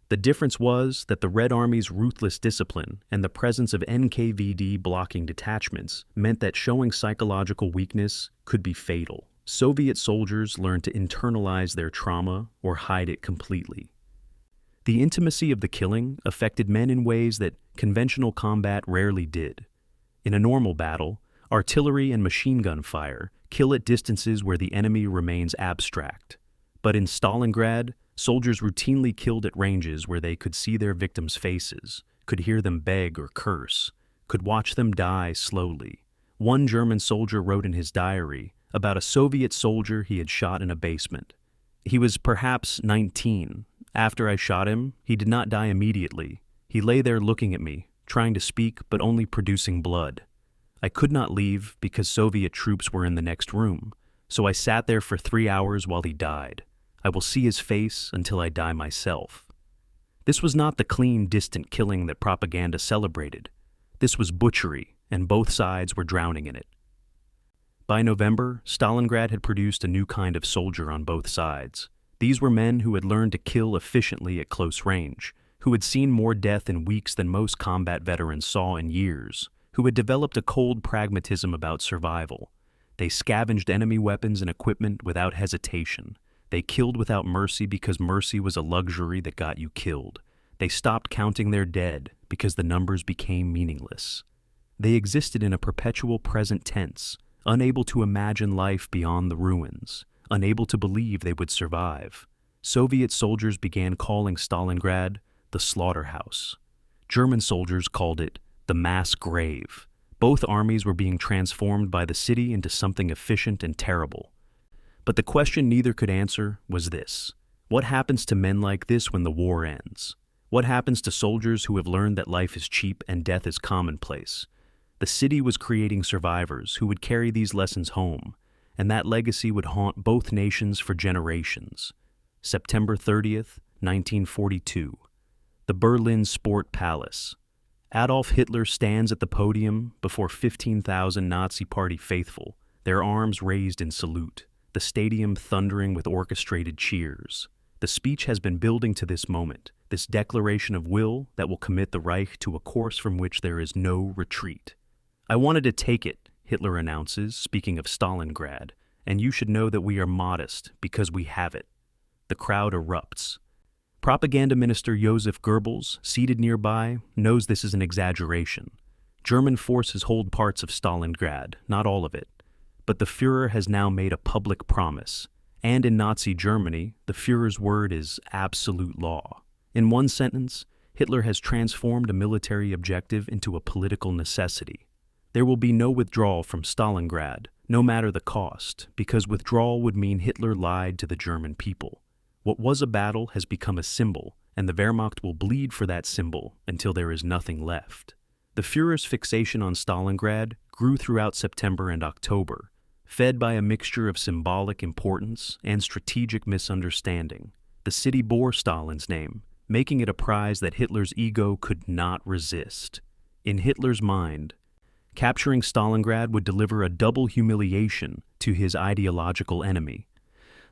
The difference was that the Red Army's ruthless discipline and the presence of NKVD blocking detachments meant that showing psychological weakness could be fatal. Soviet soldiers learned to internalize their trauma or hide it completely. The intimacy of the killing affected men in ways that conventional combat rarely did. In a normal battle, artillery and machine gun fire kill at distances where the enemy remains abstract. But in Stalingrad, soldiers routinely killed at ranges where they could see their victims' faces, could hear them beg or curse, could watch them die slowly. One German soldier wrote in his diary about a Soviet soldier he had shot in a basement. He was perhaps 19. After I shot him, he did not die immediately. He lay there looking at me, trying to speak but only producing blood. I could not leave because Soviet troops were in the next room, so I sat there for 3 hours while he died. I will see his face until I die myself. This was not the clean, distant killing that propaganda celebrated. This was butchery, and both sides were drowning in it. By November, Stalingrad had produced a new kind of soldier on both sides. These were men who had learned to kill efficiently at close range, who had seen more death in weeks than most combat veterans saw in years, who had developed a cold pragmatism about survival. They scavenged enemy weapons and equipment without hesitation. They killed without mercy because mercy was a luxury that got you killed. They stopped counting their dead because the numbers became meaningless. They existed in a perpetual present tense, unable to imagine life beyond the ruins, unable to believe they would survive. Soviet soldiers began calling Stalingrad the slaughterhouse. German soldiers called it the mass grave. Both armies were being transformed by the city into something efficient and terrible. But the question neither could answer was this: what happens to men like this when the war ends? What happens to soldiers who have learned that life is cheap and death is commonplace? The city was creating survivors who would carry these lessons home, and that legacy would haunt both nations for generations. September 30th, 1942. The Berlin Sport Palace. Adolf Hitler stands at the podium before 15,000 Nazi Party faithful, their arms raised in salute, the stadium thundering with orchestrated cheers. The speech has been building to this moment, this declaration of will that will commit the Reich to a course from which there is no retreat. "I wanted to take it," Hitler announces, speaking of Stalingrad, "and you should know that we are modest because we have it." The crowd erupts. Propaganda Minister Joseph Goebbels, seated nearby, knows this is an exaggeration. German forces hold parts of Stalingrad, not all of it. But the Führer has now made a public promise. And in Nazi Germany, the Führer's word is absolute law. In one sentence, Hitler has transformed a military objective into a political necessity. There will be no withdrawal from Stalingrad, no matter the cost, because withdrawal would mean Hitler lied to the German people. What was a battle has become a symbol, and the Wehrmacht will bleed for that symbol until there is nothing left. The Führer's fixation on Stalingrad grew throughout September and October, fed by a mixture of symbolic importance and strategic misunderstanding. The city bore Stalin's name, making it a prize that Hitler's ego could not resist. In Hitler's mind, capturing Stalingrad would deliver a double humiliation to his ideological enemy: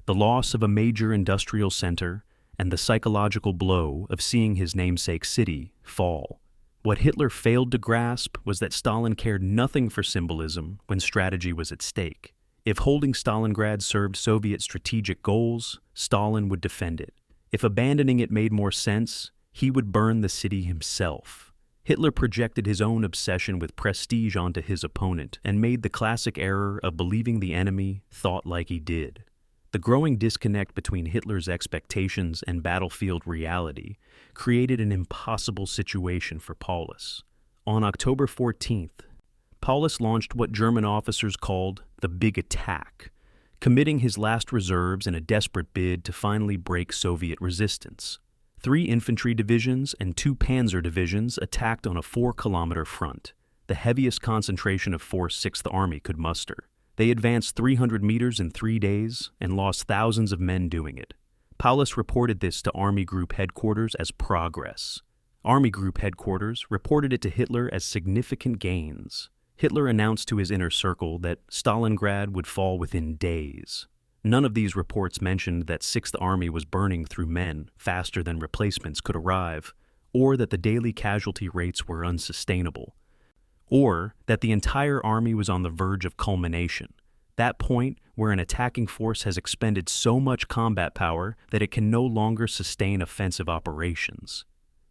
the loss of a major industrial center and the psychological blow of seeing his namesake city fall. What Hitler failed to grasp was that Stalin cared nothing for symbolism when strategy was at stake. If holding Stalingrad served Soviet strategic goals, Stalin would defend it. If abandoning it made more sense, he would burn the city himself. Hitler projected his own obsession with prestige onto his opponent and made the classic error of believing the enemy thought like he did. The growing disconnect between Hitler's expectations and battlefield reality created an impossible situation for Paulus. On October 14th, Paulus launched what German officers called the Big Attack, committing his last reserves in a desperate bid to finally break Soviet resistance. 3 infantry divisions and 2 panzer divisions attacked on a 4-kilometer front, the heaviest concentration of force Sixth Army could muster. They advanced 300 meters in 3 days and lost thousands of men doing it. Paulus reported this to Army Group Headquarters as progress. Army Group Headquarters reported it to Hitler as significant gains. Hitler announced to his inner circle that Stalingrad would fall within days. None of these reports mentioned that Sixth Army was burning through men faster than replacements could arrive, or that the daily casualty rates were unsustainable, or that the entire army was on the verge of culmination, that point where an attacking force has expended so much combat power that it can no longer sustain offensive operations.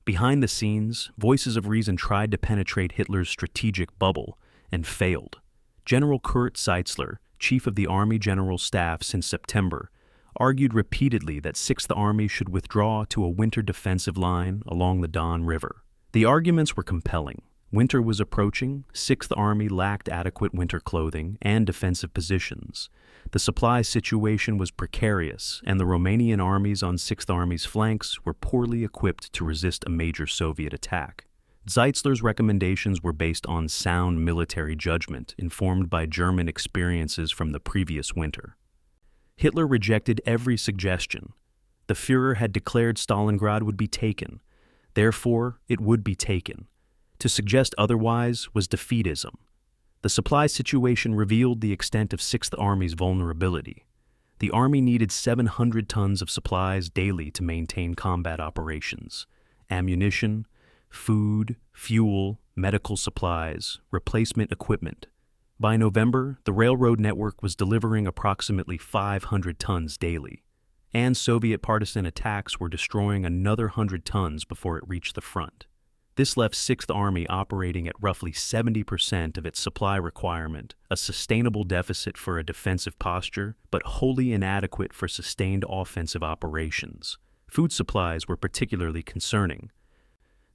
Behind the scenes, voices of reason tried to penetrate Hitler's strategic bubble and failed. General Kurt Zeitzler, chief of the Army General Staff since September, argued repeatedly that Sixth Army should withdraw to a winter defensive line along the Don River. The arguments were compelling. Winter was approaching, Sixth Army lacked adequate winter clothing and defensive positions. The supply situation was precarious, and the Romanian armies on Sixth Army's flanks were poorly equipped to resist a major Soviet attack. Zeitzler's recommendations were based on sound military judgment, informed by German experiences from the previous winter. Hitler rejected every suggestion. The Führer had declared Stalingrad would be taken. Therefore, it would be taken. To suggest otherwise was defeatism. The supply situation revealed the extent of Sixth Army's vulnerability. The Army needed 700 tons of supplies daily to maintain combat operations: ammunition, food, fuel, medical supplies, replacement equipment. By November, the railroad network was delivering approximately 500 tons daily, and Soviet partisan attacks were destroying another 100 tons before it reached the front. This left Sixth Army operating at roughly 70% of its supply requirement, a sustainable deficit for a defensive posture, but wholly inadequate for sustained offensive operations. Food supplies were particularly concerning.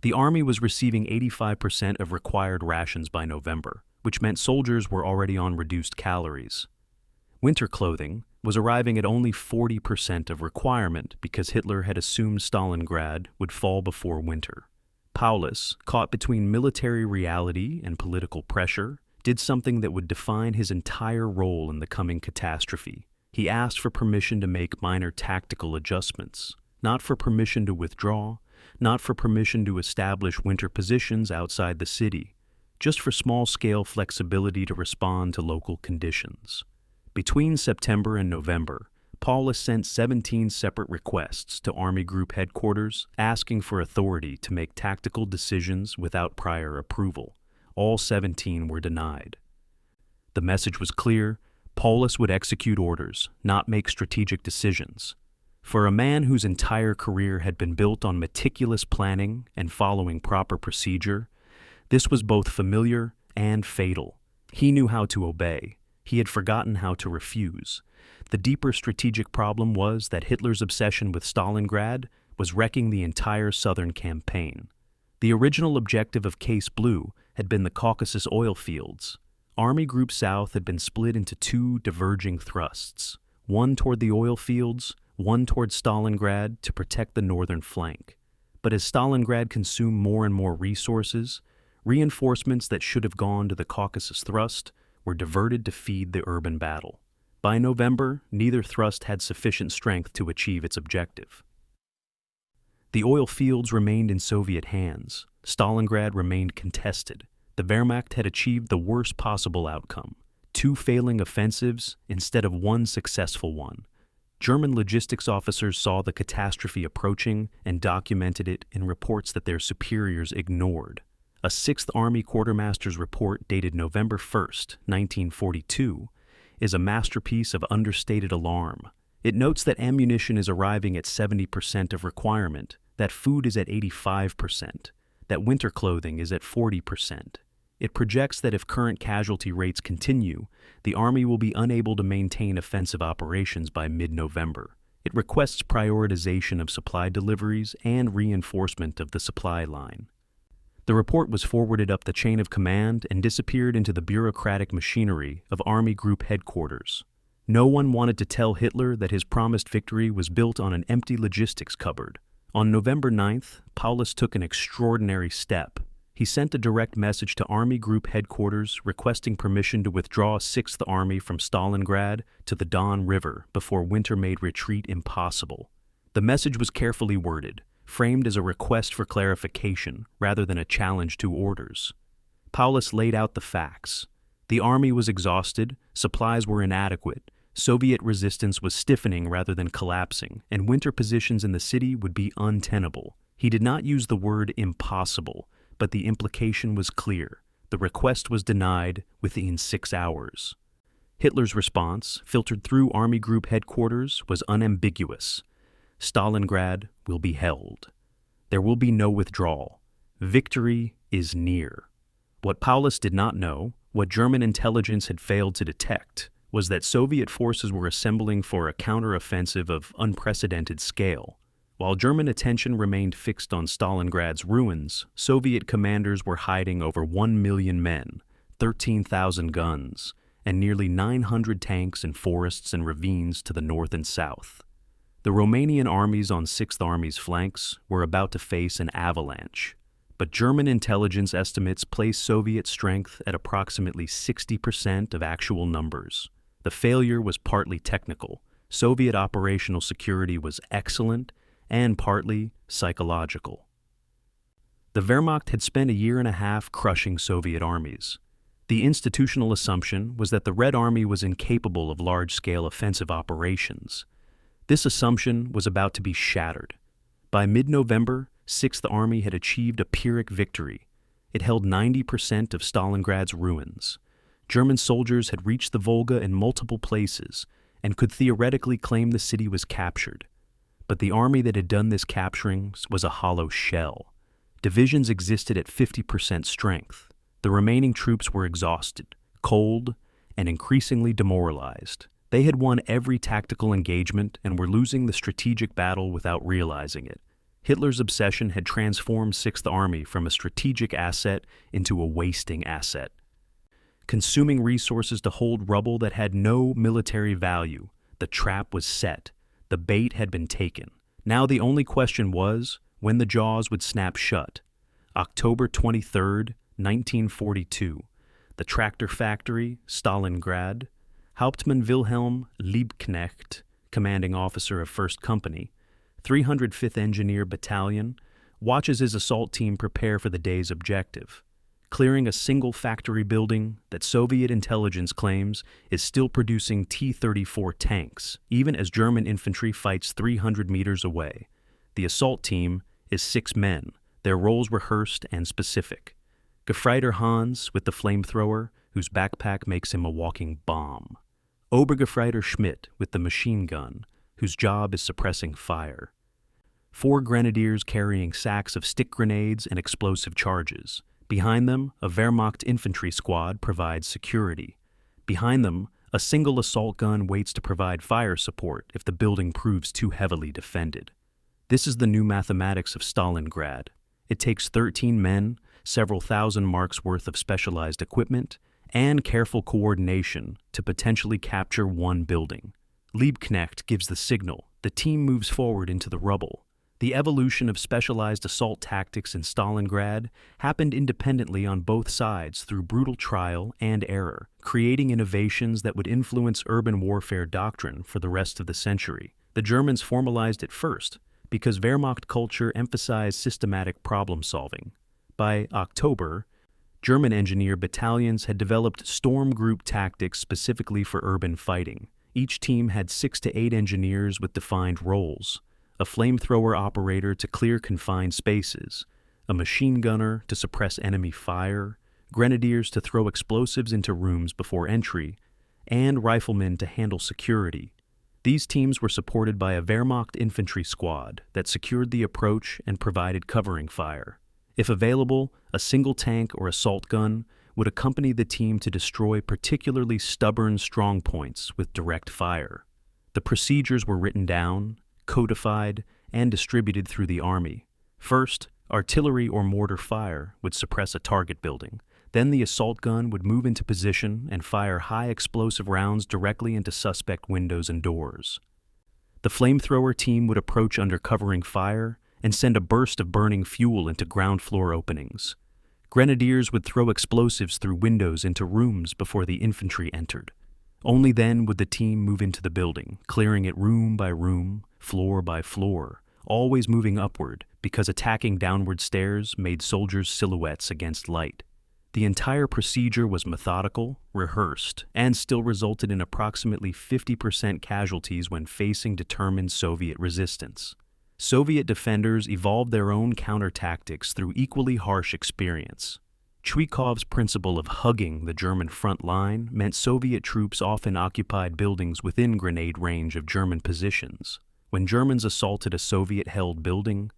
The Army was receiving 85% of required rations by November, which meant soldiers were already on reduced calories. Winter clothing was arriving at only 40% of requirement because Hitler had assumed Stalingrad would fall before winter. Paulus, caught between military reality and political pressure, did something that would define his entire role in the coming catastrophe. He asked for permission to make minor tactical adjustments, not for permission to withdraw, not for permission to establish winter positions outside the city, just for small-scale flexibility to respond to local conditions. Between September and November, Paulus sent 17 separate requests to Army Group headquarters asking for authority to make tactical decisions without prior approval. All 17 were denied. The message was clear: Paulus would execute orders, not make strategic decisions. For a man whose entire career had been built on meticulous planning and following proper procedure, this was both familiar and fatal. He knew how to obey. He had forgotten how to refuse. The deeper strategic problem was that Hitler's obsession with Stalingrad was wrecking the entire southern campaign. The original objective of Case Blue had been the Caucasus oil fields. Army Group South had been split into two diverging thrusts, one toward the oil fields, one toward Stalingrad to protect the northern flank. But as Stalingrad consumed more and more resources, reinforcements that should have gone to the Caucasus thrust were diverted to feed the urban battle. By November, neither thrust had sufficient strength to achieve its objective. The oil fields remained in Soviet hands. Stalingrad remained contested. The Wehrmacht had achieved the worst possible outcome: two failing offensives instead of one successful one. German logistics officers saw the catastrophe approaching and documented it in reports that their superiors ignored. A Sixth Army quartermaster's report dated November 1st, 1942, is a masterpiece of understated alarm. It notes that ammunition is arriving at 70% of requirement, that food is at 85%, that winter clothing is at 40%. It projects that if current casualty rates continue, the Army will be unable to maintain offensive operations by mid-November. It requests prioritization of supply deliveries and reinforcement of the supply line. The report was forwarded up the chain of command and disappeared into the bureaucratic machinery of Army Group headquarters. No one wanted to tell Hitler that his promised victory was built on an empty logistics cupboard. On November 9th, Paulus took an extraordinary step. He sent a direct message to Army Group headquarters requesting permission to withdraw Sixth Army from Stalingrad to the Don River before winter made retreat impossible. The message was carefully worded, framed as a request for clarification rather than a challenge to orders. Paulus laid out the facts. The army was exhausted, supplies were inadequate, Soviet resistance was stiffening rather than collapsing, and winter positions in the city would be untenable. He did not use the word impossible, but the implication was clear. The request was denied within 6 hours. Hitler's response, filtered through Army Group headquarters, was unambiguous. Stalingrad will be held. There will be no withdrawal. Victory is near. What Paulus did not know, what German intelligence had failed to detect, was that Soviet forces were assembling for a counteroffensive of unprecedented scale. While German attention remained fixed on Stalingrad's ruins, Soviet commanders were hiding over 1 million men, 13,000 guns, and nearly 900 tanks in forests and ravines to the north and south. The Romanian armies on Sixth Army's flanks were about to face an avalanche, but German intelligence estimates place Soviet strength at approximately 60% of actual numbers. The failure was partly technical. Soviet operational security was excellent and partly psychological. The Wehrmacht had spent a year and a half crushing Soviet armies. The institutional assumption was that the Red Army was incapable of large-scale offensive operations. This assumption was about to be shattered. By mid-November, Sixth Army had achieved a Pyrrhic victory. It held 90% of Stalingrad's ruins. German soldiers had reached the Volga in multiple places and could theoretically claim the city was captured. But the army that had done this capturing was a hollow shell. Divisions existed at 50% strength. The remaining troops were exhausted, cold, and increasingly demoralized. They had won every tactical engagement and were losing the strategic battle without realizing it. Hitler's obsession had transformed Sixth Army from a strategic asset into a wasting asset. Consuming resources to hold rubble that had no military value, the trap was set. The bait had been taken. Now the only question was when the jaws would snap shut. October 23rd, 1942. The tractor factory, Stalingrad. Hauptmann Wilhelm Liebknecht, commanding officer of 1st Company, 305th Engineer Battalion, watches his assault team prepare for the day's objective, clearing a single factory building that Soviet intelligence claims is still producing T-34 tanks, even as German infantry fights 300 meters away. The assault team is 6 men, their roles rehearsed and specific. Gefreiter Hans with the flamethrower, whose backpack makes him a walking bomb. Obergefreiter Schmidt with the machine gun, whose job is suppressing fire. 4 grenadiers carrying sacks of stick grenades and explosive charges. Behind them, a Wehrmacht infantry squad provides security. Behind them, a single assault gun waits to provide fire support if the building proves too heavily defended. This is the new mathematics of Stalingrad. It takes 13 men, several thousand marks worth of specialized equipment, and careful coordination to potentially capture one building. Liebknecht gives the signal. The team moves forward into the rubble. The evolution of specialized assault tactics in Stalingrad happened independently on both sides through brutal trial and error, creating innovations that would influence urban warfare doctrine for the rest of the century. The Germans formalized it first, because Wehrmacht culture emphasized systematic problem-solving. By October, German engineer battalions had developed storm group tactics specifically for urban fighting. Each team had 6 to 8 engineers with defined roles: a flamethrower operator to clear confined spaces, a machine gunner to suppress enemy fire, grenadiers to throw explosives into rooms before entry, and riflemen to handle security. These teams were supported by a Wehrmacht infantry squad that secured the approach and provided covering fire. If available, a single tank or assault gun would accompany the team to destroy particularly stubborn strongpoints with direct fire. The procedures were written down, codified, and distributed through the army. First, artillery or mortar fire would suppress a target building. Then the assault gun would move into position and fire high explosive rounds directly into suspect windows and doors. The flamethrower team would approach under covering fire and send a burst of burning fuel into ground floor openings. Grenadiers would throw explosives through windows into rooms before the infantry entered. Only then would the team move into the building, clearing it room by room, floor by floor, always moving upward because attacking downward stairs made soldiers' silhouettes against light. The entire procedure was methodical, rehearsed, and still resulted in approximately 50% casualties when facing determined Soviet resistance. Soviet defenders evolved their own counter-tactics through equally harsh experience. Chuikov's principle of hugging the German front line meant Soviet troops often occupied buildings within grenade range of German positions. When Germans assaulted a Soviet-held building,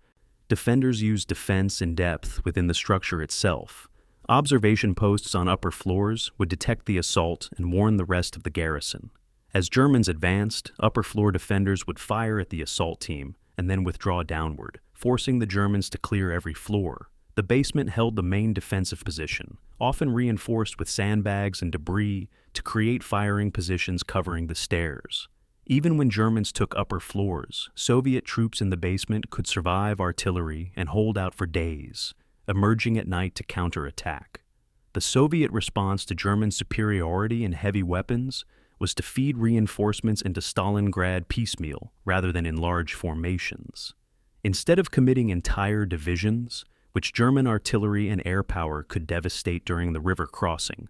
defenders used defense in depth within the structure itself. Observation posts on upper floors would detect the assault and warn the rest of the garrison. As Germans advanced, upper-floor defenders would fire at the assault team and then withdraw downward, forcing the Germans to clear every floor. The basement held the main defensive position, often reinforced with sandbags and debris to create firing positions covering the stairs. Even when Germans took upper floors, Soviet troops in the basement could survive artillery and hold out for days, emerging at night to counterattack. The Soviet response to German superiority in heavy weapons was to feed reinforcements into Stalingrad piecemeal rather than in large formations. Instead of committing entire divisions, which German artillery and air power could devastate during the river crossing,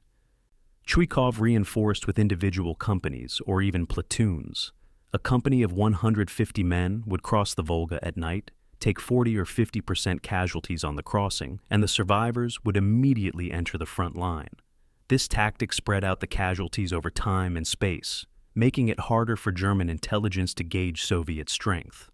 Chuikov reinforced with individual companies or even platoons. A company of 150 men would cross the Volga at night, take 40 or 50% casualties on the crossing, and the survivors would immediately enter the front line. This tactic spread out the casualties over time and space, making it harder for German intelligence to gauge Soviet strength.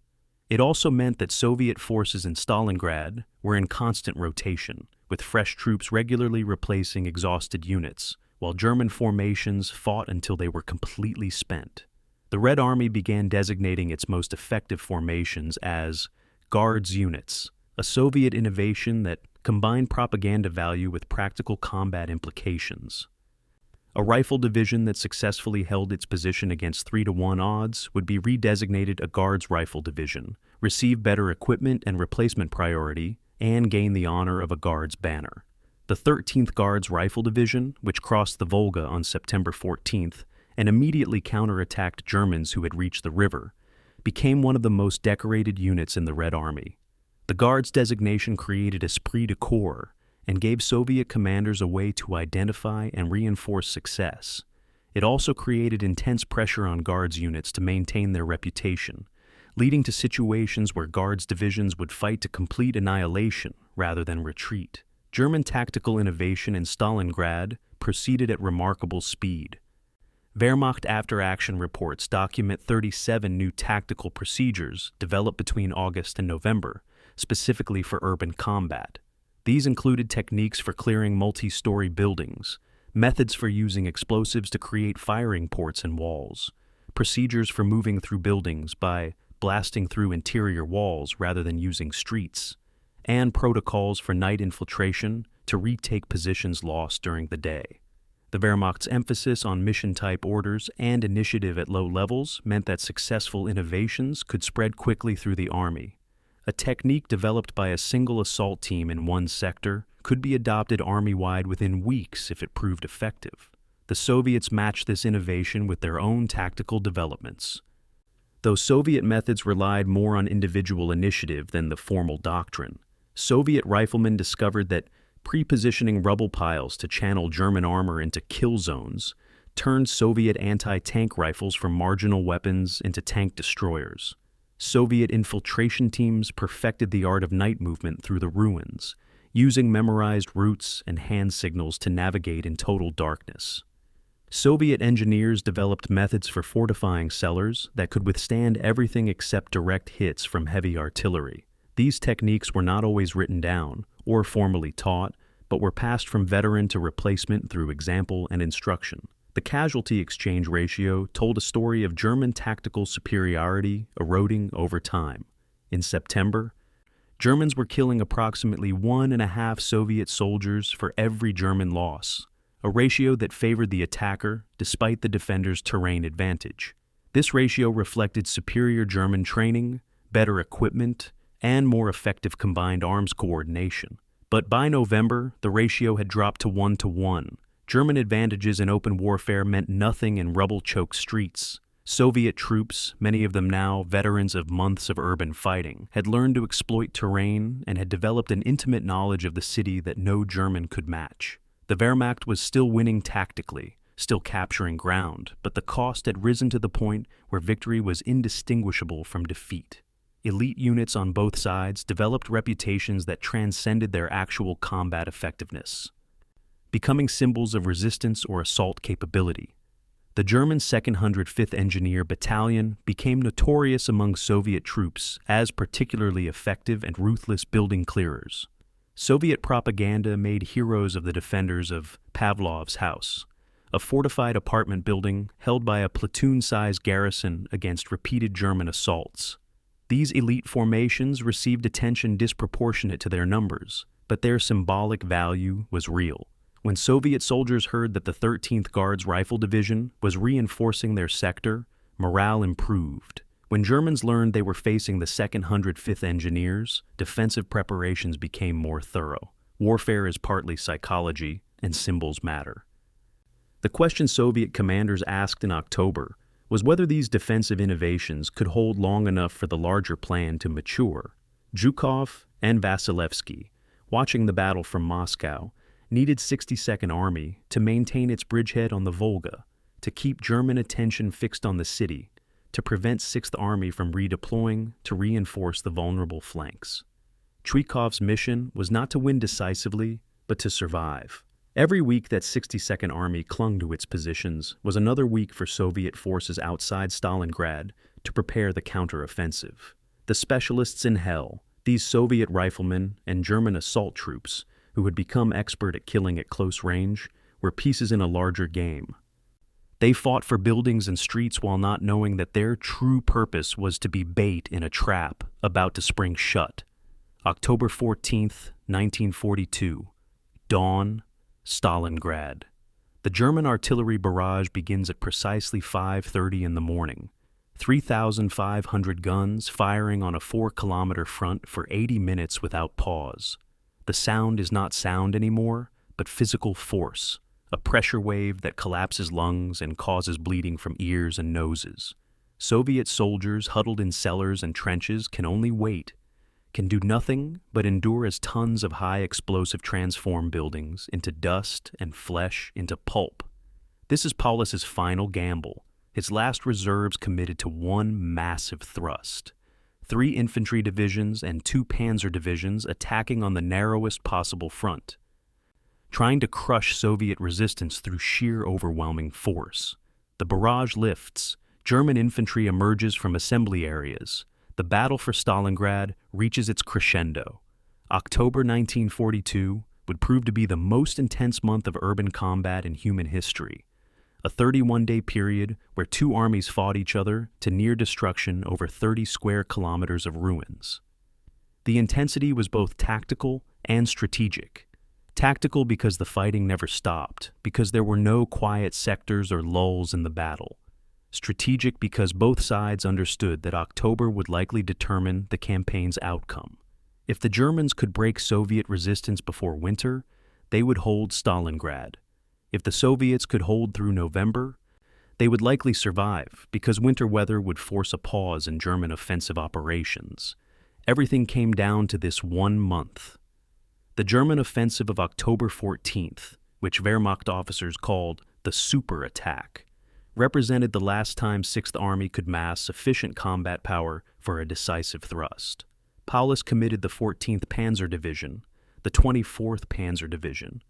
It also meant that Soviet forces in Stalingrad were in constant rotation, with fresh troops regularly replacing exhausted units, while German formations fought until they were completely spent. The Red Army began designating its most effective formations as Guards units, a Soviet innovation that combined propaganda value with practical combat implications. A rifle division that successfully held its position against 3-to-1 odds would be redesignated a Guards Rifle Division, receive better equipment and replacement priority, and gain the honor of a Guards banner. The 13th Guards Rifle Division, which crossed the Volga on September 14th and immediately counterattacked Germans who had reached the river, became one of the most decorated units in the Red Army. The Guards designation created esprit de corps and gave Soviet commanders a way to identify and reinforce success. It also created intense pressure on Guards units to maintain their reputation, leading to situations where Guards divisions would fight to complete annihilation rather than retreat. German tactical innovation in Stalingrad proceeded at remarkable speed. Wehrmacht after-action reports document 37 new tactical procedures developed between August and November, specifically for urban combat. These included techniques for clearing multi-story buildings, methods for using explosives to create firing ports and walls, procedures for moving through buildings by blasting through interior walls rather than using streets, and protocols for night infiltration to retake positions lost during the day. The Wehrmacht's emphasis on mission-type orders and initiative at low levels meant that successful innovations could spread quickly through the army. A technique developed by a single assault team in one sector could be adopted army-wide within weeks if it proved effective. The Soviets matched this innovation with their own tactical developments. Though Soviet methods relied more on individual initiative than the formal doctrine, Soviet riflemen discovered that pre-positioning rubble piles to channel German armor into kill zones turned Soviet anti-tank rifles from marginal weapons into tank destroyers. Soviet infiltration teams perfected the art of night movement through the ruins, using memorized routes and hand signals to navigate in total darkness. Soviet engineers developed methods for fortifying cellars that could withstand everything except direct hits from heavy artillery. These techniques were not always written down or formally taught, but were passed from veteran to replacement through example and instruction. The casualty exchange ratio told a story of German tactical superiority eroding over time. In September, Germans were killing approximately 1.5 Soviet soldiers for every German loss, a ratio that favored the attacker despite the defender's terrain advantage. This ratio reflected superior German training, better equipment, and more effective combined arms coordination. But by November, the ratio had dropped to 1-to-1. German advantages in open warfare meant nothing in rubble-choked streets. Soviet troops, many of them now veterans of months of urban fighting, had learned to exploit terrain and had developed an intimate knowledge of the city that no German could match. The Wehrmacht was still winning tactically, still capturing ground, but the cost had risen to the point where victory was indistinguishable from defeat. Elite units on both sides developed reputations that transcended their actual combat effectiveness, becoming symbols of resistance or assault capability. The German 205th Engineer Battalion became notorious among Soviet troops as particularly effective and ruthless building clearers. Soviet propaganda made heroes of the defenders of Pavlov's house, a fortified apartment building held by a platoon-sized garrison against repeated German assaults. These elite formations received attention disproportionate to their numbers, but their symbolic value was real. When Soviet soldiers heard that the 13th Guards Rifle Division was reinforcing their sector, morale improved. When Germans learned they were facing the 205th Engineers, defensive preparations became more thorough. Warfare is partly psychology, and symbols matter. The question Soviet commanders asked in October was whether these defensive innovations could hold long enough for the larger plan to mature. Zhukov and Vasilevsky, watching the battle from Moscow, needed 62nd Army to maintain its bridgehead on the Volga, to keep German attention fixed on the city, to prevent 6th Army from redeploying to reinforce the vulnerable flanks. Chuikov's mission was not to win decisively, but to survive. Every week that 62nd Army clung to its positions was another week for Soviet forces outside Stalingrad to prepare the counteroffensive. The specialists in hell, these Soviet riflemen and German assault troops, who had become expert at killing at close range, were pieces in a larger game. They fought for buildings and streets while not knowing that their true purpose was to be bait in a trap about to spring shut. October 14th, 1942. Dawn, Stalingrad. The German artillery barrage begins at precisely 5:30 in the morning. 3,500 guns firing on a 4-kilometer front for 80 minutes without pause. The sound is not sound anymore, but physical force, a pressure wave that collapses lungs and causes bleeding from ears and noses. Soviet soldiers huddled in cellars and trenches can only wait, can do nothing but endure as tons of high explosive transform buildings into dust and flesh into pulp. This is Paulus's final gamble, his last reserves committed to one massive thrust. 3 infantry divisions and 2 panzer divisions attacking on the narrowest possible front, trying to crush Soviet resistance through sheer overwhelming force. The barrage lifts, German infantry emerges from assembly areas. The battle for Stalingrad reaches its crescendo. October 1942 would prove to be the most intense month of urban combat in human history, a 31-day period where 2 armies fought each other to near destruction over 30 square kilometers of ruins. The intensity was both tactical and strategic. Tactical because the fighting never stopped, because there were no quiet sectors or lulls in the battle. Strategic because both sides understood that October would likely determine the campaign's outcome. If the Germans could break Soviet resistance before winter, they would hold Stalingrad. If the Soviets could hold through November, they would likely survive because winter weather would force a pause in German offensive operations. Everything came down to this one month. The German offensive of October 14th, which Wehrmacht officers called the super attack, represented the last time Sixth Army could mass sufficient combat power for a decisive thrust. Paulus committed the 14th Panzer Division, the 24th Panzer Division,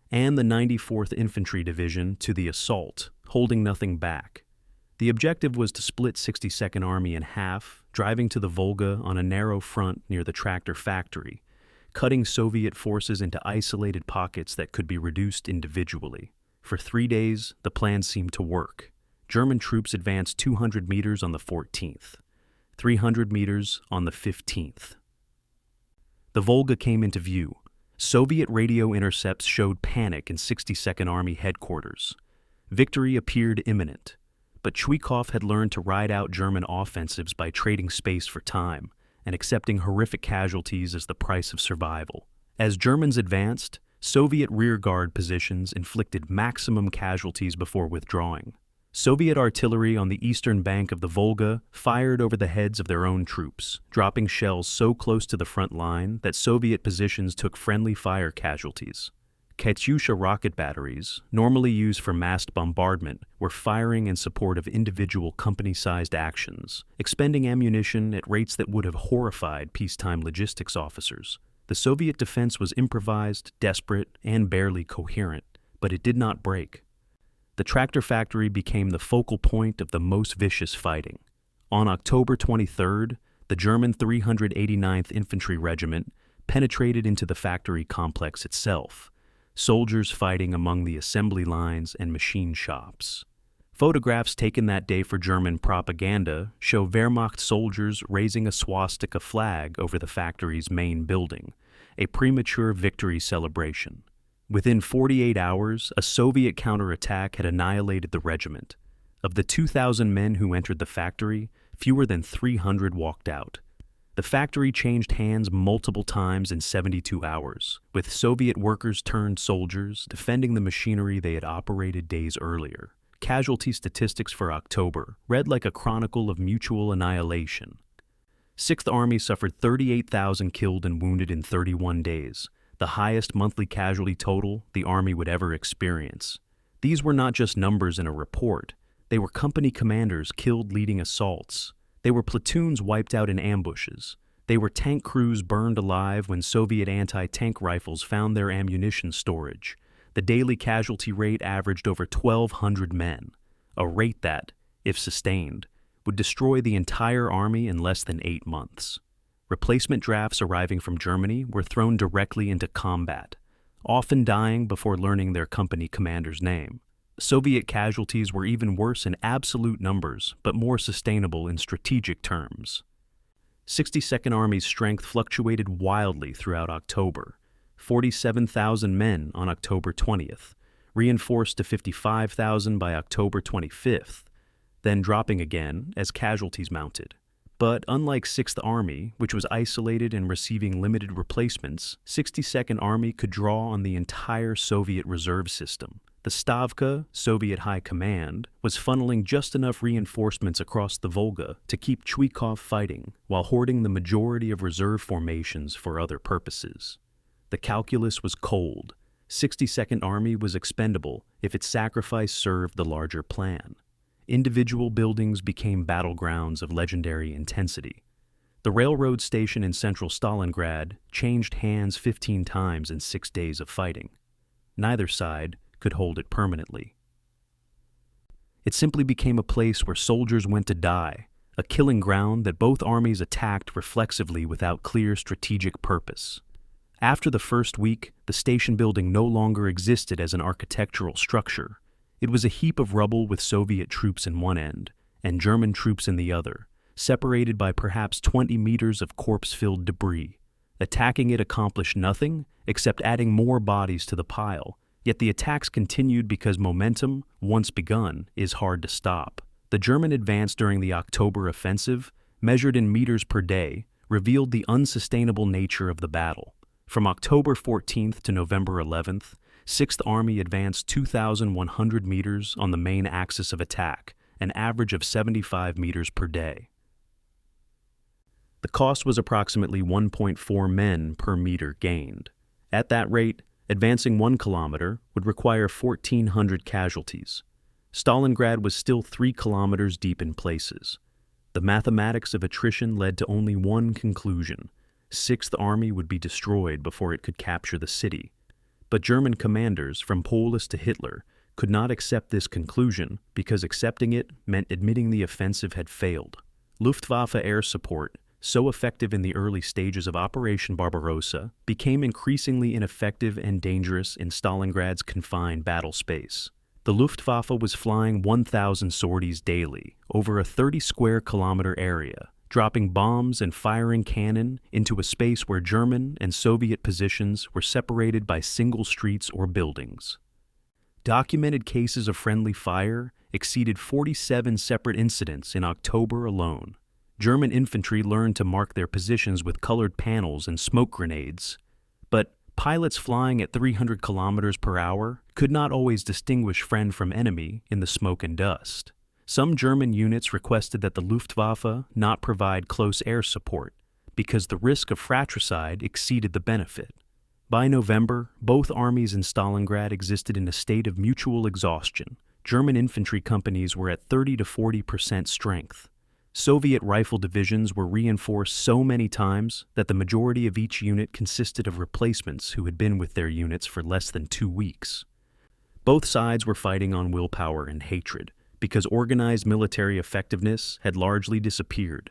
and the 94th Infantry Division to the assault, holding nothing back. The objective was to split 62nd Army in half, driving to the Volga on a narrow front near the tractor factory, cutting Soviet forces into isolated pockets that could be reduced individually. For 3 days, the plan seemed to work. German troops advanced 200 meters on the 14th, 300 meters on the 15th. The Volga came into view. Soviet radio intercepts showed panic in 62nd Army headquarters. Victory appeared imminent, but Zhukov had learned to ride out German offensives by trading space for time and accepting horrific casualties as the price of survival. As Germans advanced, Soviet rearguard positions inflicted maximum casualties before withdrawing. Soviet artillery on the eastern bank of the Volga fired over the heads of their own troops, dropping shells so close to the front line that Soviet positions took friendly fire casualties. Katyusha rocket batteries, normally used for massed bombardment, were firing in support of individual company-sized actions, expending ammunition at rates that would have horrified peacetime logistics officers. The Soviet defense was improvised, desperate, and barely coherent, but it did not break. The tractor factory became the focal point of the most vicious fighting. On October 23rd, the German 389th Infantry Regiment penetrated into the factory complex itself, soldiers fighting among the assembly lines and machine shops. Photographs taken that day for German propaganda show Wehrmacht soldiers raising a swastika flag over the factory's main building, a premature victory celebration. Within 48 hours, a Soviet counterattack had annihilated the regiment. Of the 2,000 men who entered the factory, fewer than 300 walked out. The factory changed hands multiple times in 72 hours, with Soviet workers turned soldiers defending the machinery they had operated days earlier. Casualty statistics for October read like a chronicle of mutual annihilation. Sixth Army suffered 38,000 killed and wounded in 31 days, the highest monthly casualty total the Army would ever experience. These were not just numbers in a report. They were company commanders killed leading assaults. They were platoons wiped out in ambushes. They were tank crews burned alive when Soviet anti-tank rifles found their ammunition storage. The daily casualty rate averaged over 1,200 men, a rate that, if sustained, would destroy the entire army in less than 8 months. Replacement drafts arriving from Germany were thrown directly into combat, often dying before learning their company commander's name. Soviet casualties were even worse in absolute numbers, but more sustainable in strategic terms. 62nd Army's strength fluctuated wildly throughout October. 47,000 men on October 20th, reinforced to 55,000 by October 25th, then dropping again as casualties mounted. But unlike 6th Army, which was isolated and receiving limited replacements, 62nd Army could draw on the entire Soviet reserve system. The Stavka, Soviet High Command, was funneling just enough reinforcements across the Volga to keep Chuikov fighting while hoarding the majority of reserve formations for other purposes. The calculus was cold. 62nd Army was expendable if its sacrifice served the larger plan. Individual buildings became battlegrounds of legendary intensity. The railroad station in central Stalingrad changed hands 15 times in 6 days of fighting. Neither side could hold it permanently. It simply became a place where soldiers went to die, a killing ground that both armies attacked reflexively without clear strategic purpose. After the first week, the station building no longer existed as an architectural structure. It was a heap of rubble with Soviet troops in one end and German troops in the other, separated by perhaps 20 meters of corpse-filled debris. Attacking it accomplished nothing except adding more bodies to the pile, yet the attacks continued because momentum, once begun, is hard to stop. The German advance during the October offensive, measured in meters per day, revealed the unsustainable nature of the battle. From October 14th to November 11th, 6th Army advanced 2,100 meters on the main axis of attack, an average of 75 meters per day. The cost was approximately 1.4 men per meter gained. At that rate, advancing 1 kilometer would require 1,400 casualties. Stalingrad was still 3 kilometers deep in places. The mathematics of attrition led to only one conclusion: 6th Army would be destroyed before it could capture the city. But German commanders, from Paulus to Hitler, could not accept this conclusion because accepting it meant admitting the offensive had failed. Luftwaffe air support, so effective in the early stages of Operation Barbarossa, became increasingly ineffective and dangerous in Stalingrad's confined battle space. The Luftwaffe was flying 1,000 sorties daily over a 30-square-kilometer area, dropping bombs and firing cannon into a space where German and Soviet positions were separated by single streets or buildings. Documented cases of friendly fire exceeded 47 separate incidents in October alone. German infantry learned to mark their positions with colored panels and smoke grenades, but pilots flying at 300 kilometers per hour could not always distinguish friend from enemy in the smoke and dust. Some German units requested that the Luftwaffe not provide close air support because the risk of fratricide exceeded the benefit. By November, both armies in Stalingrad existed in a state of mutual exhaustion. German infantry companies were at 30 to 40% strength. Soviet rifle divisions were reinforced so many times that the majority of each unit consisted of replacements who had been with their units for less than 2 weeks. Both sides were fighting on willpower and hatred, because organized military effectiveness had largely disappeared.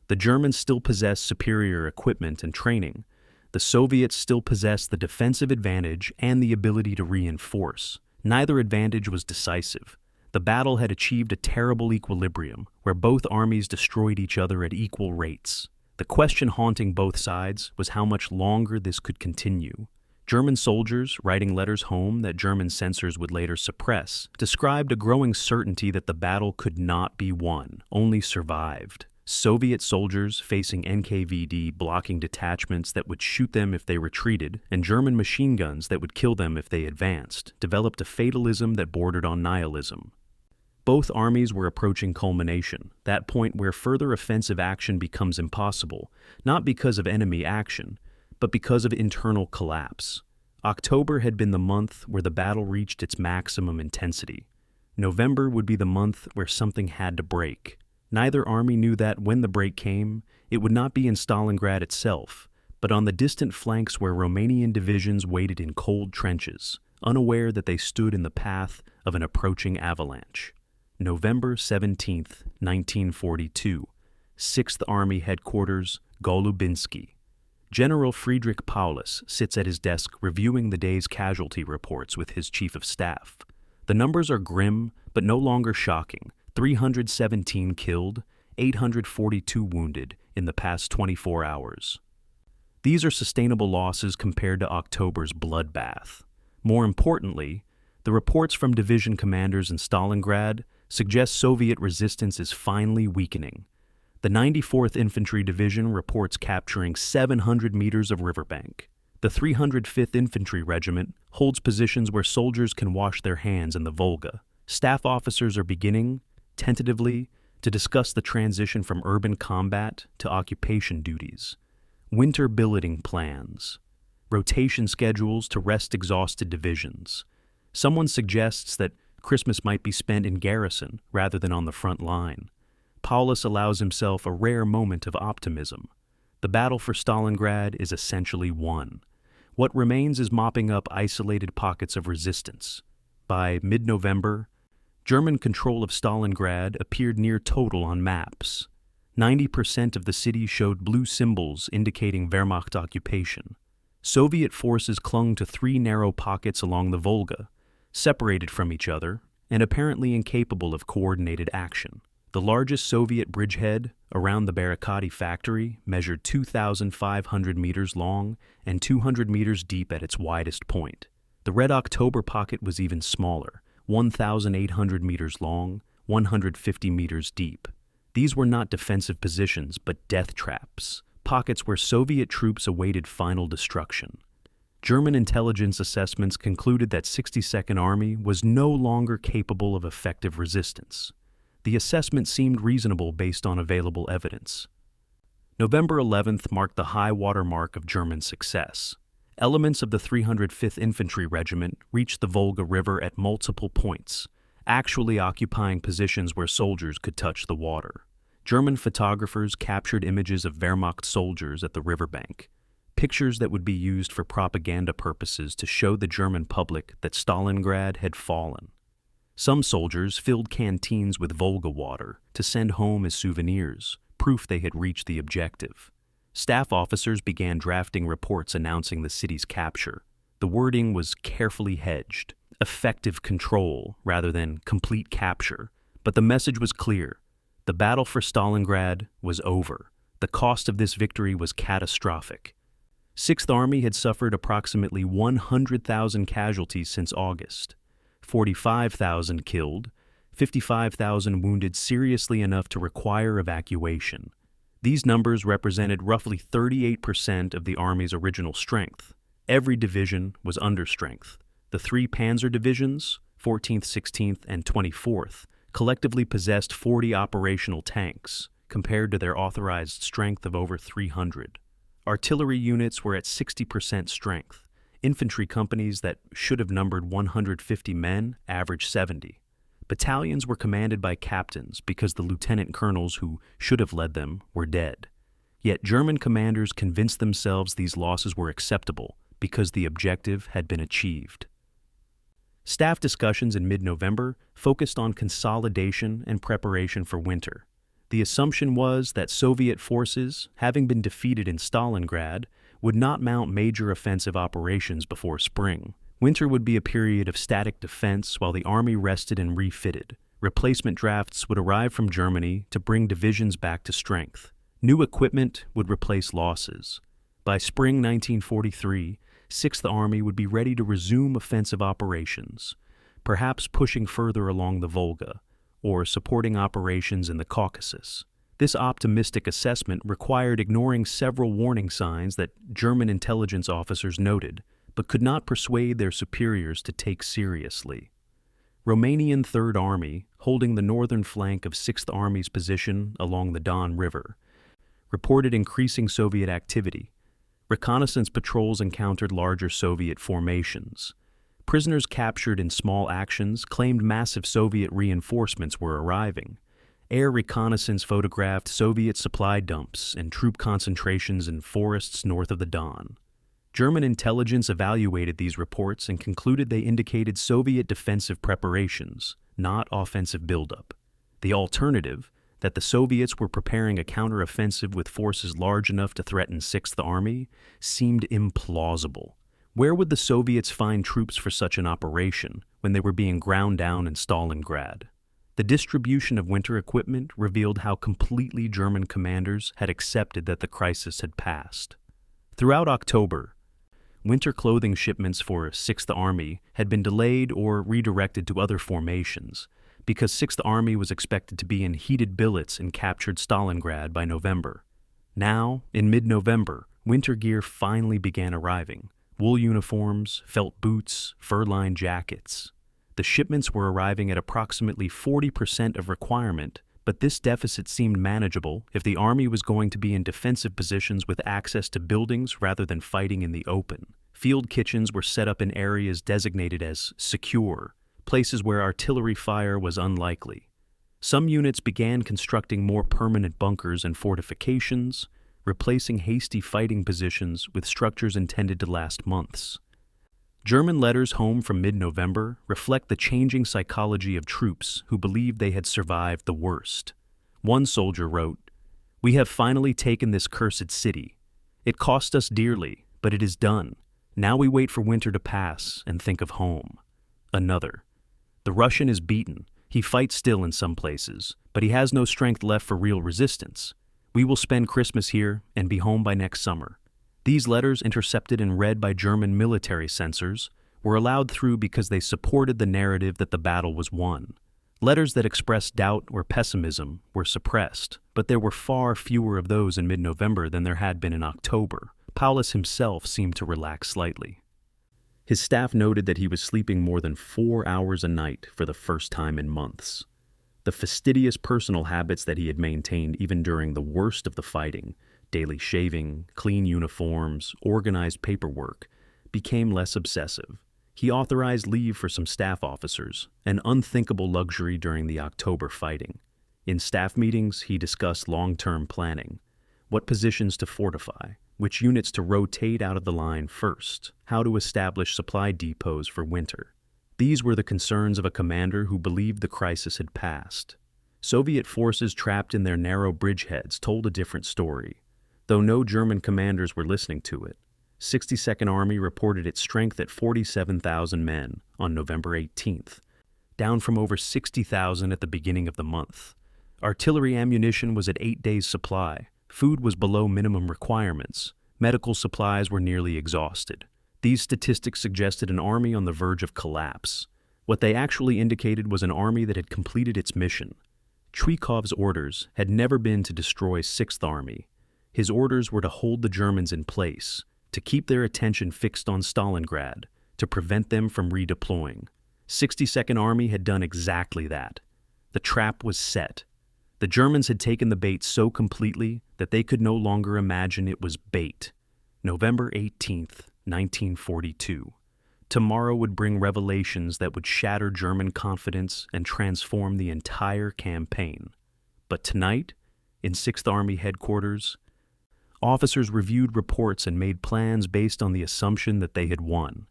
The Germans still possessed superior equipment and training. The Soviets still possessed the defensive advantage and the ability to reinforce. Neither advantage was decisive. The battle had achieved a terrible equilibrium, where both armies destroyed each other at equal rates. The question haunting both sides was how much longer this could continue. German soldiers, writing letters home that German censors would later suppress, described a growing certainty that the battle could not be won, only survived. Soviet soldiers facing NKVD blocking detachments that would shoot them if they retreated, and German machine guns that would kill them if they advanced, developed a fatalism that bordered on nihilism. Both armies were approaching culmination, that point where further offensive action becomes impossible, not because of enemy action, but because of internal collapse. October had been the month where the battle reached its maximum intensity. November would be the month where something had to break. Neither army knew that when the break came, it would not be in Stalingrad itself, but on the distant flanks where Romanian divisions waited in cold trenches, unaware that they stood in the path of an approaching avalanche. November 17, 1942, 6th Army Headquarters, Golubinski. General Friedrich Paulus sits at his desk reviewing the day's casualty reports with his chief of staff. The numbers are grim, but no longer shocking. 317 killed, 842 wounded in the past 24 hours. These are sustainable losses compared to October's bloodbath. More importantly, the reports from division commanders in Stalingrad suggest Soviet resistance is finally weakening. The 94th Infantry Division reports capturing 700 meters of riverbank. The 305th Infantry Regiment holds positions where soldiers can wash their hands in the Volga. Staff officers are beginning, tentatively, to discuss the transition from urban combat to occupation duties. Winter billeting plans. Rotation schedules to rest exhausted divisions. Someone suggests that Christmas might be spent in garrison rather than on the front line. Paulus allows himself a rare moment of optimism. The battle for Stalingrad is essentially won. What remains is mopping up isolated pockets of resistance. By mid-November, German control of Stalingrad appeared near total on maps. 90% of the city showed blue symbols indicating Wehrmacht occupation. Soviet forces clung to 3 narrow pockets along the Volga, separated from each other and apparently incapable of coordinated action. The largest Soviet bridgehead, around the Barricadi factory, measured 2,500 meters long and 200 meters deep at its widest point. The Red October pocket was even smaller, 1,800 meters long, 150 meters deep. These were not defensive positions, but death traps, pockets where Soviet troops awaited final destruction. German intelligence assessments concluded that 62nd Army was no longer capable of effective resistance. The assessment seemed reasonable based on available evidence. November 11th marked the high water mark of German success. Elements of the 305th Infantry Regiment reached the Volga River at multiple points, actually occupying positions where soldiers could touch the water. German photographers captured images of Wehrmacht soldiers at the riverbank, pictures that would be used for propaganda purposes to show the German public that Stalingrad had fallen. Some soldiers filled canteens with Volga water to send home as souvenirs, proof they had reached the objective. Staff officers began drafting reports announcing the city's capture. The wording was carefully hedged, effective control rather than complete capture, but the message was clear. The battle for Stalingrad was over. The cost of this victory was catastrophic. Sixth Army had suffered approximately 100,000 casualties since August. 45,000 killed, 55,000 wounded seriously enough to require evacuation. These numbers represented roughly 38% of the Army's original strength. Every division was under strength. The 3 panzer divisions, 14th, 16th, and 24th, collectively possessed 40 operational tanks, compared to their authorized strength of over 300. Artillery units were at 60% strength. Infantry companies that should have numbered 150 men averaged 70. Battalions were commanded by captains because the lieutenant colonels who should have led them were dead. Yet German commanders convinced themselves these losses were acceptable because the objective had been achieved. Staff discussions in mid-November focused on consolidation and preparation for winter. The assumption was that Soviet forces, having been defeated in Stalingrad, would not mount major offensive operations before spring. Winter would be a period of static defense while the Army rested and refitted. Replacement drafts would arrive from Germany to bring divisions back to strength. New equipment would replace losses. By spring 1943, Sixth Army would be ready to resume offensive operations, perhaps pushing further along the Volga, or supporting operations in the Caucasus. This optimistic assessment required ignoring several warning signs that German intelligence officers noted, but could not persuade their superiors to take seriously. Romanian Third Army, holding the northern flank of Sixth Army's position along the Don River, reported increasing Soviet activity. Reconnaissance patrols encountered larger Soviet formations. Prisoners captured in small actions claimed massive Soviet reinforcements were arriving. Air reconnaissance photographed Soviet supply dumps and troop concentrations in forests north of the Don. German intelligence evaluated these reports and concluded they indicated Soviet defensive preparations, not offensive buildup. The alternative, that the Soviets were preparing a counteroffensive with forces large enough to threaten Sixth Army, seemed implausible. Where would the Soviets find troops for such an operation when they were being ground down in Stalingrad? The distribution of winter equipment revealed how completely German commanders had accepted that the crisis had passed. Throughout October, winter clothing shipments for Sixth Army had been delayed or redirected to other formations, because Sixth Army was expected to be in heated billets and captured Stalingrad by November. Now, in mid-November, Winter gear finally began arriving: wool uniforms, felt boots, fur-lined jackets. The shipments were arriving at approximately 40% of requirement, but this deficit seemed manageable if the army was going to be in defensive positions with access to buildings rather than fighting in the open. Field kitchens were set up in areas designated as secure, places where artillery fire was unlikely. Some units began constructing more permanent bunkers and fortifications, replacing hasty fighting positions with structures intended to last months. German letters home from mid-November reflect the changing psychology of troops who believed they had survived the worst. One soldier wrote, "We have finally taken this cursed city. It cost us dearly, but it is done. Now we wait for winter to pass and think of home." Another, "The Russian is beaten. He fights still in some places, but he has no strength left for real resistance. We will spend Christmas here and be home by next summer." These letters, intercepted and read by German military censors, were allowed through because they supported the narrative that the battle was won. Letters that expressed doubt or pessimism were suppressed, but there were far fewer of those in mid-November than there had been in October. Paulus himself seemed to relax slightly. His staff noted that he was sleeping more than 4 hours a night for the first time in months. The fastidious personal habits that he had maintained even during the worst of the fighting, daily shaving, clean uniforms, organized paperwork, became less obsessive. He authorized leave for some staff officers, an unthinkable luxury during the October fighting. In staff meetings, he discussed long-term planning, what positions to fortify, which units to rotate out of the line first, how to establish supply depots for winter. These were the concerns of a commander who believed the crisis had passed. Soviet forces trapped in their narrow bridgeheads told a different story, though no German commanders were listening to it. 62nd Army reported its strength at 47,000 men on November 18th, down from over 60,000 at the beginning of the month. Artillery ammunition was at 8 days' supply. Food was below minimum requirements. Medical supplies were nearly exhausted. These statistics suggested an army on the verge of collapse. What they actually indicated was an army that had completed its mission. Chuikov's orders had never been to destroy Sixth Army. His orders were to hold the Germans in place, to keep their attention fixed on Stalingrad, to prevent them from redeploying. 62nd Army had done exactly that. The trap was set. The Germans had taken the bait so completely that they could no longer imagine it was bait. November 18th, 1942. Tomorrow would bring revelations that would shatter German confidence and transform the entire campaign. But tonight, in 6th Army headquarters, officers reviewed reports and made plans based on the assumption that they had won.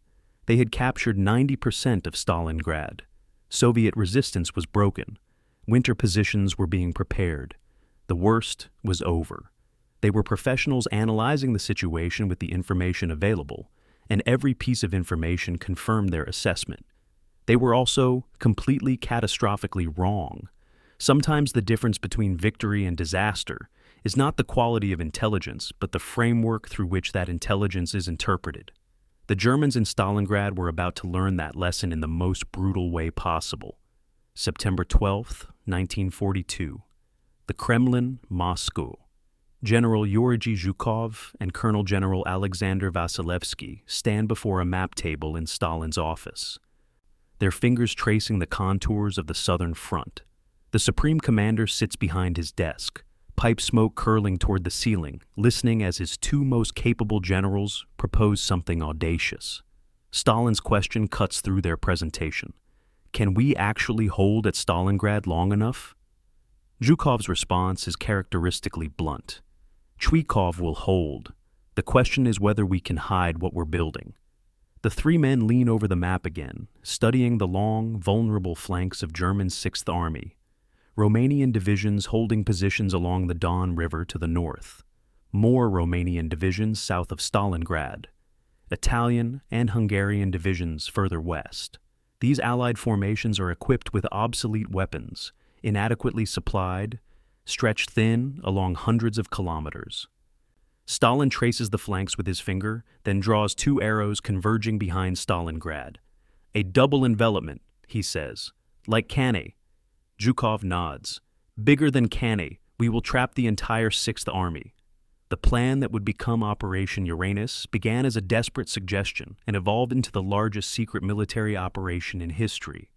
They had captured 90% of Stalingrad. Soviet resistance was broken. Winter positions were being prepared. The worst was over. They were professionals analyzing the situation with the information available, and every piece of information confirmed their assessment. They were also completely catastrophically wrong. Sometimes the difference between victory and disaster is not the quality of intelligence, but the framework through which that intelligence is interpreted. The Germans in Stalingrad were about to learn that lesson in the most brutal way possible. September 12th, 1942. The Kremlin, Moscow. General Yuri Zhukov and Colonel General Alexander Vasilevsky stand before a map table in Stalin's office, their fingers tracing the contours of the southern front. The Supreme Commander sits behind his desk, pipe smoke curling toward the ceiling, listening as his two most capable generals propose something audacious. Stalin's question cuts through their presentation. Can we actually hold at Stalingrad long enough? Zhukov's response is characteristically blunt. Chuikov will hold. The question is whether we can hide what we're building. The three men lean over the map again, studying the long, vulnerable flanks of German Sixth Army. Romanian divisions holding positions along the Don River to the north. More Romanian divisions south of Stalingrad. Italian and Hungarian divisions further west. These Allied formations are equipped with obsolete weapons, inadequately supplied, stretched thin along hundreds of kilometers. Stalin traces the flanks with his finger, then draws two arrows converging behind Stalingrad. A double envelopment, he says, like Cannae. Zhukov nods. Bigger than Cannae, we will trap the entire Sixth Army. The plan that would become Operation Uranus began as a desperate suggestion and evolved into the largest secret military operation in history.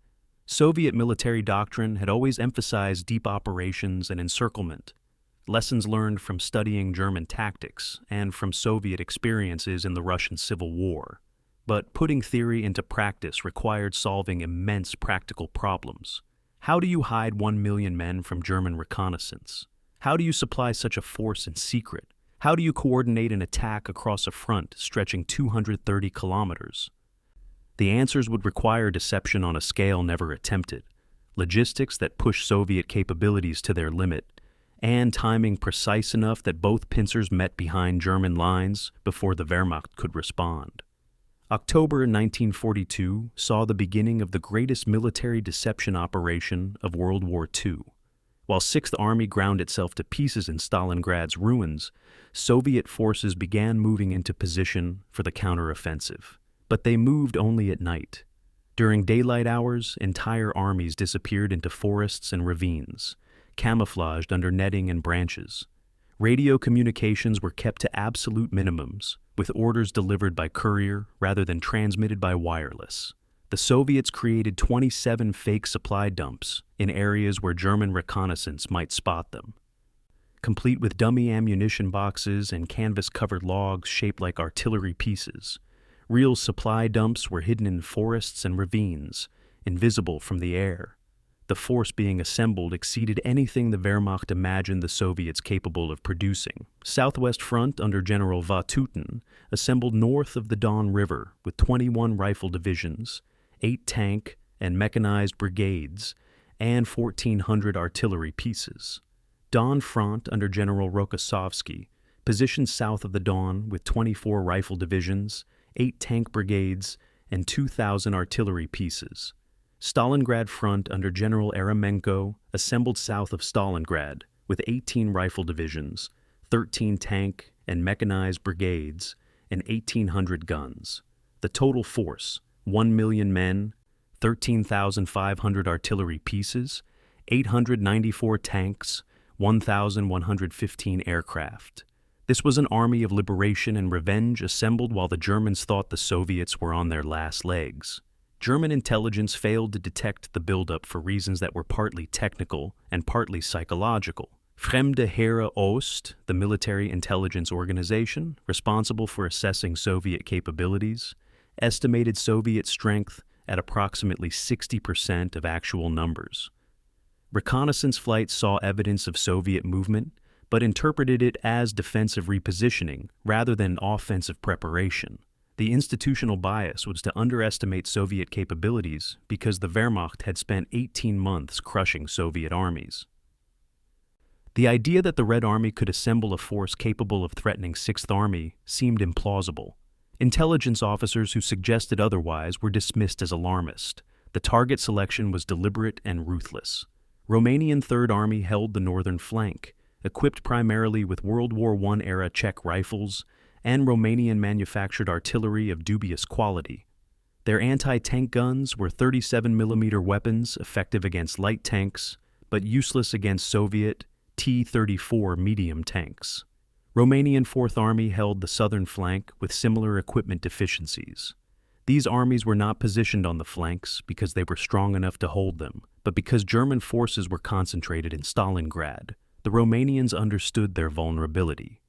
Soviet military doctrine had always emphasized deep operations and encirclement, lessons learned from studying German tactics and from Soviet experiences in the Russian Civil War. But putting theory into practice required solving immense practical problems. How do you hide 1 million men from German reconnaissance? How do you supply such a force in secret? How do you coordinate an attack across a front stretching 230 kilometers? The answers would require deception on a scale never attempted, logistics that push Soviet capabilities to their limit, and timing precise enough that both pincers met behind German lines before the Wehrmacht could respond. October 1942 saw the beginning of the greatest military deception operation of World War II. While Sixth Army ground itself to pieces in Stalingrad's ruins, Soviet forces began moving into position for the counteroffensive. But they moved only at night. During daylight hours, entire armies disappeared into forests and ravines, camouflaged under netting and branches. Radio communications were kept to absolute minimums, with orders delivered by courier rather than transmitted by wireless. The Soviets created 27 fake supply dumps in areas where German reconnaissance might spot them, complete with dummy ammunition boxes and canvas-covered logs shaped like artillery pieces. Real supply dumps were hidden in forests and ravines, invisible from the air. The force being assembled exceeded anything the Wehrmacht imagined the Soviets capable of producing. Southwest Front under General Vatutin assembled north of the Don River with 21 rifle divisions, 8 tank and mechanized brigades, and 1,400 artillery pieces. Don Front under General Rokossovsky positioned south of the Don with 24 rifle divisions, 8 tank brigades, and 2,000 artillery pieces. Stalingrad Front under General Eremenko assembled south of Stalingrad with 18 rifle divisions, 13 tank and mechanized brigades, and 1,800 guns. The total force, 1 million men, 13,500 artillery pieces, 894 tanks, 1,115 aircraft. This was an army of liberation and revenge assembled while the Germans thought the Soviets were on their last legs. German intelligence failed to detect the buildup for reasons that were partly technical and partly psychological. Fremde Heere Ost, the military intelligence organization responsible for assessing Soviet capabilities, estimated Soviet strength at approximately 60% of actual numbers. Reconnaissance flights saw evidence of Soviet movement, but interpreted it as defensive repositioning rather than offensive preparation. The institutional bias was to underestimate Soviet capabilities because the Wehrmacht had spent 18 months crushing Soviet armies. The idea that the Red Army could assemble a force capable of threatening Sixth Army seemed implausible. Intelligence officers who suggested otherwise were dismissed as alarmist. The target selection was deliberate and ruthless. Romanian Third Army held the northern flank, equipped primarily with World War I-era Czech rifles and Romanian-manufactured artillery of dubious quality. Their anti-tank guns were 37mm weapons effective against light tanks, but useless against Soviet T-34 medium tanks. Romanian Fourth Army held the southern flank with similar equipment deficiencies. These armies were not positioned on the flanks because they were strong enough to hold them, but because German forces were concentrated in Stalingrad. The Romanians understood their vulnerability.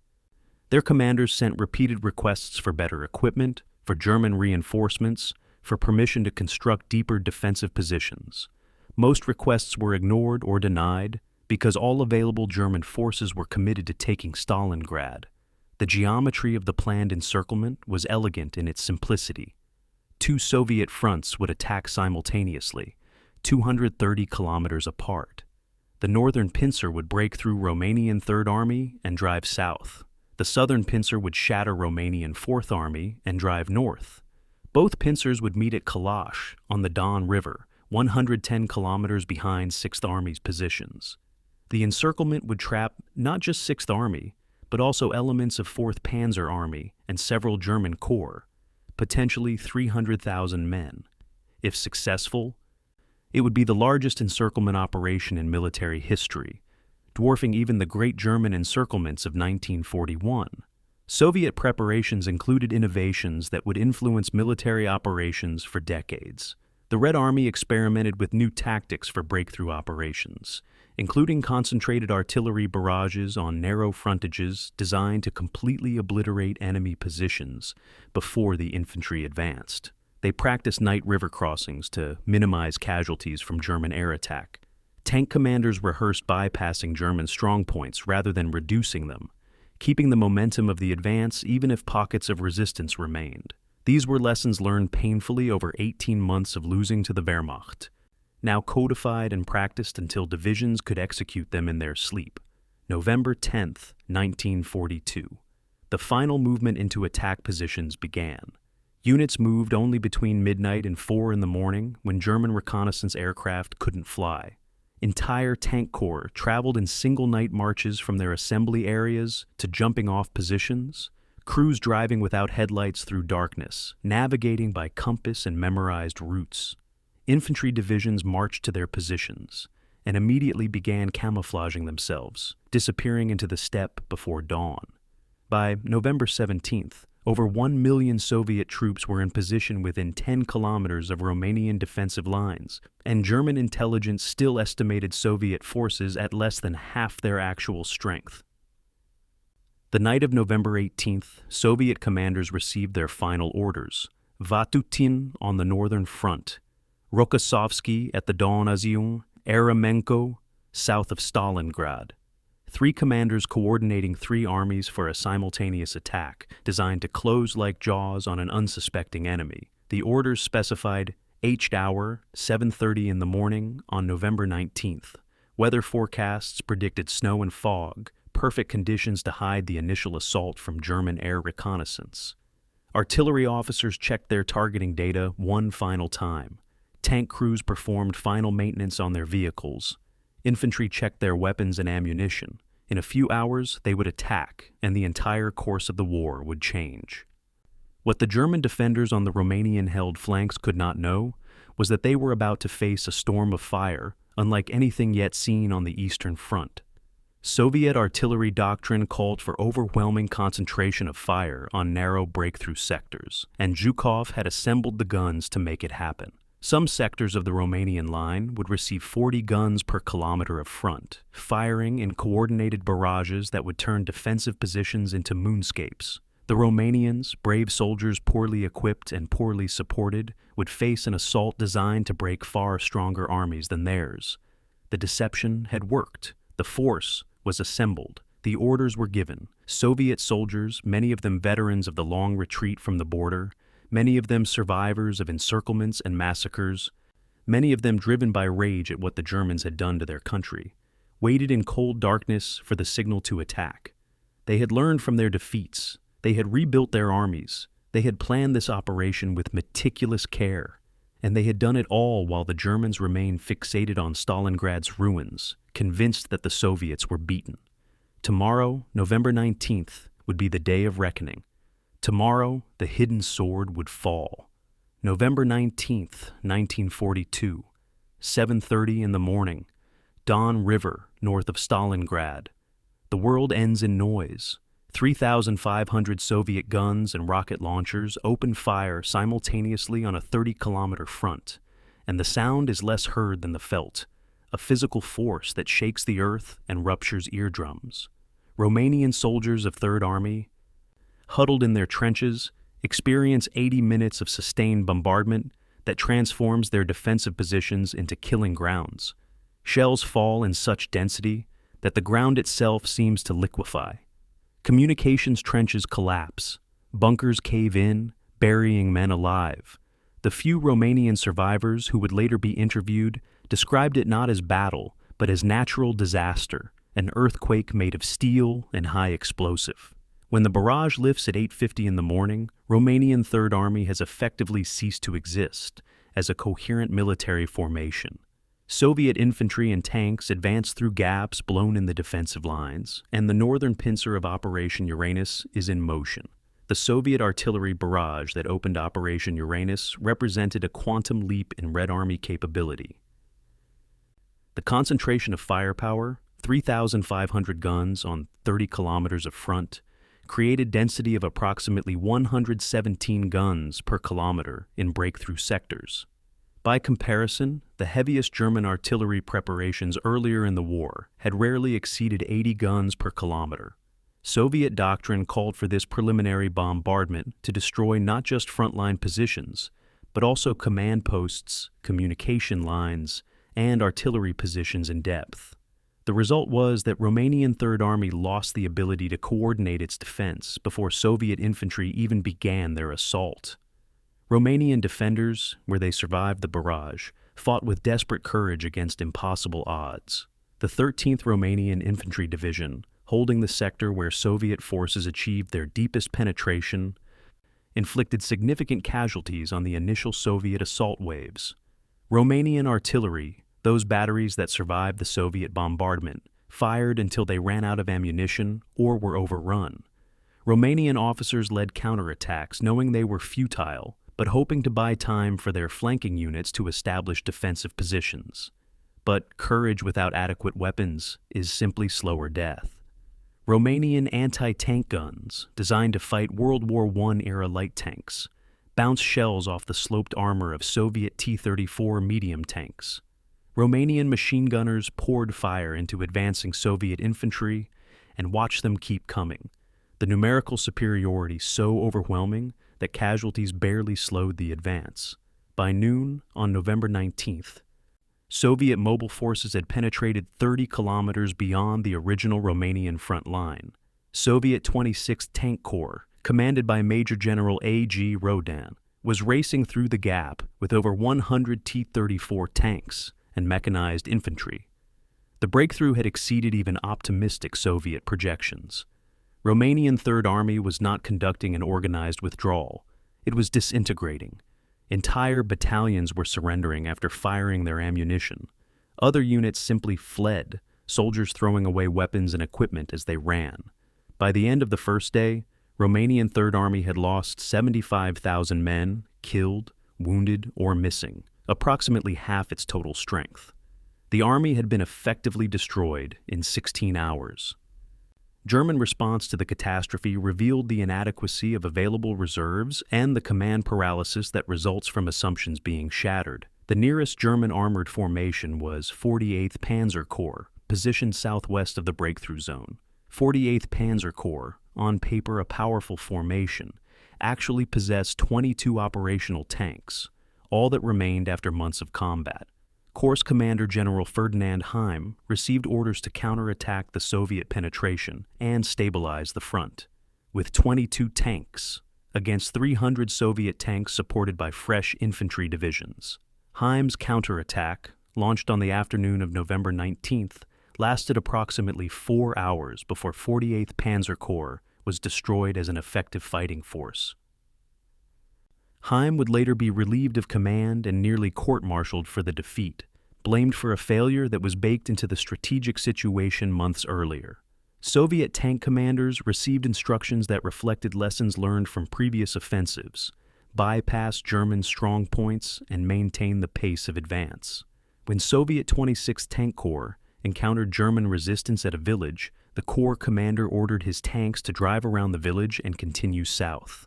Their commanders sent repeated requests for better equipment, for German reinforcements, for permission to construct deeper defensive positions. Most requests were ignored or denied because all available German forces were committed to taking Stalingrad. The geometry of the planned encirclement was elegant in its simplicity. 2 Soviet fronts would attack simultaneously, 230 kilometers apart. The northern pincer would break through Romanian Third Army and drive south. The southern pincer would shatter Romanian Fourth Army and drive north. Both pincers would meet at Kalash on the Don River, 110 kilometers behind Sixth Army's positions. The encirclement would trap not just Sixth Army, but also elements of 4th Panzer Army and several German corps, potentially 300,000 men. If successful, it would be the largest encirclement operation in military history, dwarfing even the great German encirclements of 1941. Soviet preparations included innovations that would influence military operations for decades. The Red Army experimented with new tactics for breakthrough operations, including concentrated artillery barrages on narrow frontages designed to completely obliterate enemy positions before the infantry advanced. They practiced night river crossings to minimize casualties from German air attack. Tank commanders rehearsed bypassing German strongpoints rather than reducing them, keeping the momentum of the advance even if pockets of resistance remained. These were lessons learned painfully over 18 months of losing to the Wehrmacht, now codified and practiced until divisions could execute them in their sleep. November 10, 1942. The final movement into attack positions began. Units moved only between midnight and 4 in the morning when German reconnaissance aircraft couldn't fly. Entire tank corps traveled in single-night marches from their assembly areas to jumping-off positions, crews driving without headlights through darkness, navigating by compass and memorized routes. Infantry divisions marched to their positions and immediately began camouflaging themselves, disappearing into the steppe before dawn. By November 17th, over 1 million Soviet troops were in position within 10 kilometers of Romanian defensive lines, and German intelligence still estimated Soviet forces at less than half their actual strength. The night of November 18th, Soviet commanders received their final orders. Vatutin on the northern front, Rokossovsky at the Don-Azion, Eremenko south of Stalingrad. 3 commanders coordinating 3 armies for a simultaneous attack, designed to close like jaws on an unsuspecting enemy. The orders specified H hour, 7:30 in the morning on November 19th. Weather forecasts predicted snow and fog, perfect conditions to hide the initial assault from German air reconnaissance. Artillery officers checked their targeting data one final time. Tank crews performed final maintenance on their vehicles. Infantry checked their weapons and ammunition. In a few hours, they would attack, and the entire course of the war would change. What the German defenders on the Romanian-held flanks could not know was that they were about to face a storm of fire, unlike anything yet seen on the Eastern Front. Soviet artillery doctrine called for overwhelming concentration of fire on narrow breakthrough sectors, and Zhukov had assembled the guns to make it happen. Some sectors of the Romanian line would receive 40 guns per kilometer of front, firing in coordinated barrages that would turn defensive positions into moonscapes. The Romanians, brave soldiers poorly equipped and poorly supported, would face an assault designed to break far stronger armies than theirs. The deception had worked. The force was assembled. The orders were given. Soviet soldiers, many of them veterans of the long retreat from the border, many of them survivors of encirclements and massacres, many of them driven by rage at what the Germans had done to their country, waited in cold darkness for the signal to attack. They had learned from their defeats. They had rebuilt their armies. They had planned this operation with meticulous care, and they had done it all while the Germans remained fixated on Stalingrad's ruins, convinced that the Soviets were beaten. Tomorrow, November 19th, would be the day of reckoning. Tomorrow, the hidden sword would fall. November 19th, 1942, 7:30 in the morning, Don River, north of Stalingrad. The world ends in noise. 3,500 Soviet guns and rocket launchers open fire simultaneously on a 30-kilometer front, and the sound is less heard than the felt, a physical force that shakes the earth and ruptures eardrums. Romanian soldiers of Third Army, huddled in their trenches, experience 80 minutes of sustained bombardment that transforms their defensive positions into killing grounds. Shells fall in such density that the ground itself seems to liquefy. Communications trenches collapse. Bunkers cave in, burying men alive. The few Romanian survivors who would later be interviewed described it not as battle, but as natural disaster, an earthquake made of steel and high explosive. When the barrage lifts at 8:50 in the morning, Romanian Third Army has effectively ceased to exist as a coherent military formation. Soviet infantry and tanks advance through gaps blown in the defensive lines, and the northern pincer of Operation Uranus is in motion. The Soviet artillery barrage that opened Operation Uranus represented a quantum leap in Red Army capability. The concentration of firepower, 3,500 guns on 30 kilometers of front, created density of approximately 117 guns per kilometer in breakthrough sectors. By comparison, the heaviest German artillery preparations earlier in the war had rarely exceeded 80 guns per kilometer. Soviet doctrine called for this preliminary bombardment to destroy not just frontline positions, but also command posts, communication lines, and artillery positions in depth. The result was that Romanian Third Army lost the ability to coordinate its defense before Soviet infantry even began their assault. Romanian defenders, where they survived the barrage, fought with desperate courage against impossible odds. The 13th Romanian Infantry Division, holding the sector where Soviet forces achieved their deepest penetration, inflicted significant casualties on the initial Soviet assault waves. Romanian artillery, those batteries that survived the Soviet bombardment, fired until they ran out of ammunition or were overrun. Romanian officers led counterattacks knowing they were futile, but hoping to buy time for their flanking units to establish defensive positions. But courage without adequate weapons is simply slower death. Romanian anti-tank guns, designed to fight World War I-era light tanks, bounced shells off the sloped armor of Soviet T-34 medium tanks. Romanian machine gunners poured fire into advancing Soviet infantry and watched them keep coming, the numerical superiority so overwhelming that casualties barely slowed the advance. By noon, on November 19th, Soviet mobile forces had penetrated 30 kilometers beyond the original Romanian front line. Soviet 26th Tank Corps, commanded by Major General A.G. Rodan, was racing through the gap with over 100 T-34 tanks and mechanized infantry. The breakthrough had exceeded even optimistic Soviet projections. Romanian Third Army was not conducting an organized withdrawal. It was disintegrating. Entire battalions were surrendering after firing their ammunition. Other units simply fled, soldiers throwing away weapons and equipment as they ran. By the end of the first day, Romanian Third Army had lost 75,000 men, killed, wounded, or missing, approximately half its total strength. The army had been effectively destroyed in 16 hours. German response to the catastrophe revealed the inadequacy of available reserves and the command paralysis that results from assumptions being shattered. The nearest German armored formation was 48th Panzer Corps, positioned southwest of the breakthrough zone. 48th Panzer Corps, on paper a powerful formation, actually possessed 22 operational tanks, all that remained after months of combat. Corps Commander General Ferdinand Heim received orders to counterattack the Soviet penetration and stabilize the front. With 22 tanks, against 300 Soviet tanks supported by fresh infantry divisions. Heim's counterattack, launched on the afternoon of November 19th, lasted approximately 4 hours before 48th Panzer Corps was destroyed as an effective fighting force. Heim would later be relieved of command and nearly court-martialed for the defeat, blamed for a failure that was baked into the strategic situation months earlier. Soviet tank commanders received instructions that reflected lessons learned from previous offensives, bypass German strong points, and maintain the pace of advance. When Soviet 26th Tank Corps encountered German resistance at a village, the Corps commander ordered his tanks to drive around the village and continue south.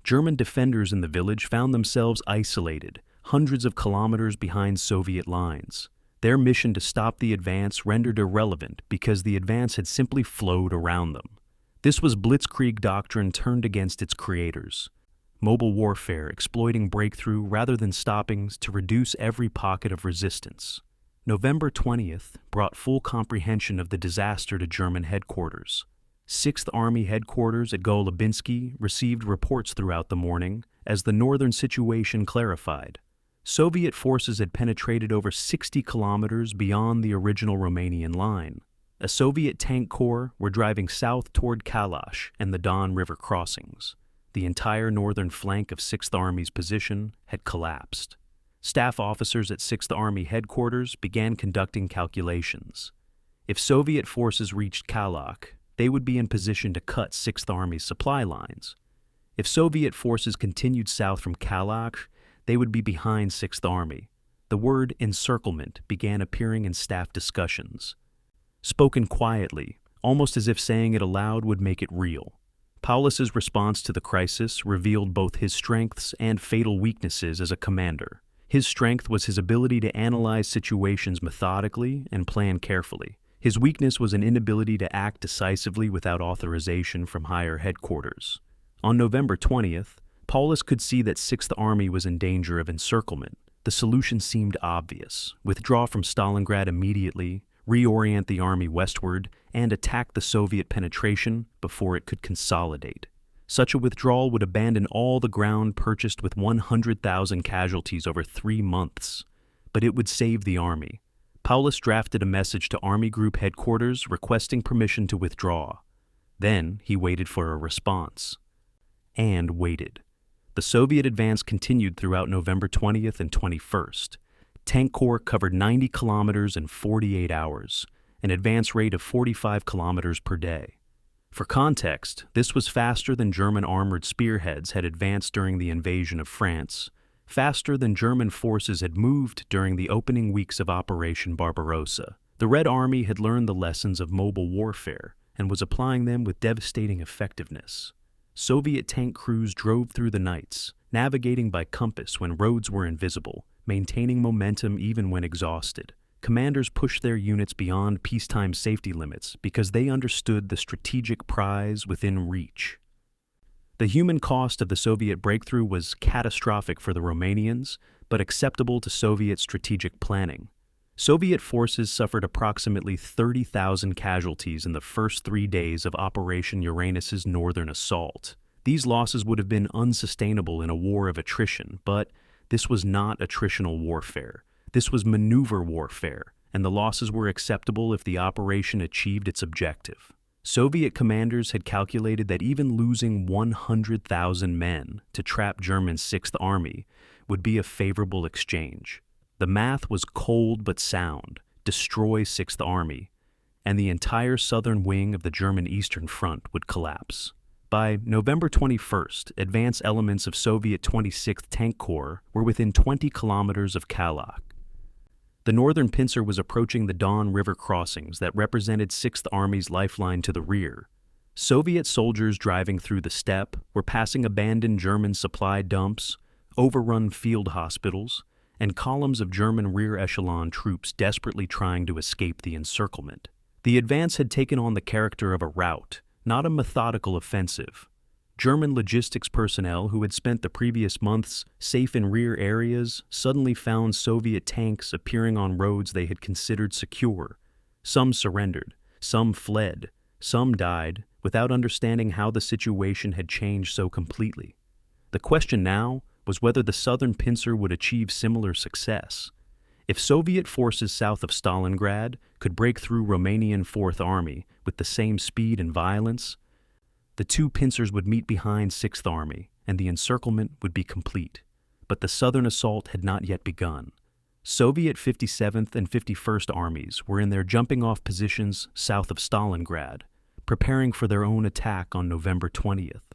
German defenders in the village found themselves isolated, hundreds of kilometers behind Soviet lines. Their mission to stop the advance rendered irrelevant because the advance had simply flowed around them. This was blitzkrieg doctrine turned against its creators. Mobile warfare exploiting breakthrough rather than stopping to reduce every pocket of resistance. November 20th brought full comprehension of the disaster to German headquarters. 6th Army headquarters at Golubinsky received reports throughout the morning as the northern situation clarified. Soviet forces had penetrated over 60 kilometers beyond the original Romanian line. A Soviet tank corps were driving south toward Kalash and the Don River crossings. The entire northern flank of 6th Army's position had collapsed. Staff officers at 6th Army headquarters began conducting calculations. If Soviet forces reached Kalach, they would be in position to cut 6th Army's supply lines. If Soviet forces continued south from Kalach, they would be behind 6th Army. The word encirclement began appearing in staff discussions. spoken quietly, almost as if saying it aloud would make it real. Paulus's response to the crisis revealed both his strengths and fatal weaknesses as a commander. His strength was his ability to analyze situations methodically and plan carefully. His weakness was an inability to act decisively without authorization from higher headquarters. On November 20th, Paulus could see that Sixth Army was in danger of encirclement. The solution seemed obvious: withdraw from Stalingrad immediately, reorient the army westward, and attack the Soviet penetration before it could consolidate. Such a withdrawal would abandon all the ground purchased with 100,000 casualties over 3 months, but it would save the army. Paulus drafted a message to Army Group headquarters requesting permission to withdraw. Then he waited for a response. And waited. The Soviet advance continued throughout November 20th and 21st. Tank Corps covered 90 kilometers in 48 hours, an advance rate of 45 kilometers per day. For context, this was faster than German armored spearheads had advanced during the invasion of France, faster than German forces had moved during the opening weeks of Operation Barbarossa. The Red Army had learned the lessons of mobile warfare and was applying them with devastating effectiveness. Soviet tank crews drove through the nights, navigating by compass when roads were invisible, maintaining momentum even when exhausted. Commanders pushed their units beyond peacetime safety limits because they understood the strategic prize within reach. The human cost of the Soviet breakthrough was catastrophic for the Romanians, but acceptable to Soviet strategic planning. Soviet forces suffered approximately 30,000 casualties in the first 3 days of Operation Uranus's northern assault. These losses would have been unsustainable in a war of attrition, but this was not attritional warfare. This was maneuver warfare, and the losses were acceptable if the operation achieved its objective. Soviet commanders had calculated that even losing 100,000 men to trap German Sixth Army would be a favorable exchange. The math was cold but sound: destroy Sixth Army, and the entire southern wing of the German Eastern Front would collapse. By November 21st, advance elements of Soviet 26th Tank Corps were within 20 kilometers of Kalach. The northern pincer was approaching the Don River crossings that represented Sixth Army's lifeline to the rear. Soviet soldiers driving through the steppe were passing abandoned German supply dumps, overrun field hospitals, and columns of German rear echelon troops desperately trying to escape the encirclement. The advance had taken on the character of a rout, not a methodical offensive. German logistics personnel who had spent the previous months safe in rear areas suddenly found Soviet tanks appearing on roads they had considered secure. Some surrendered, some fled, some died, without understanding how the situation had changed so completely. The question now was whether the southern pincer would achieve similar success. If Soviet forces south of Stalingrad could break through Romanian Fourth Army with the same speed and violence, the two pincers would meet behind Sixth Army, and the encirclement would be complete. But the southern assault had not yet begun. Soviet 57th and 51st Armies were in their jumping-off positions south of Stalingrad, preparing for their own attack on November 20th.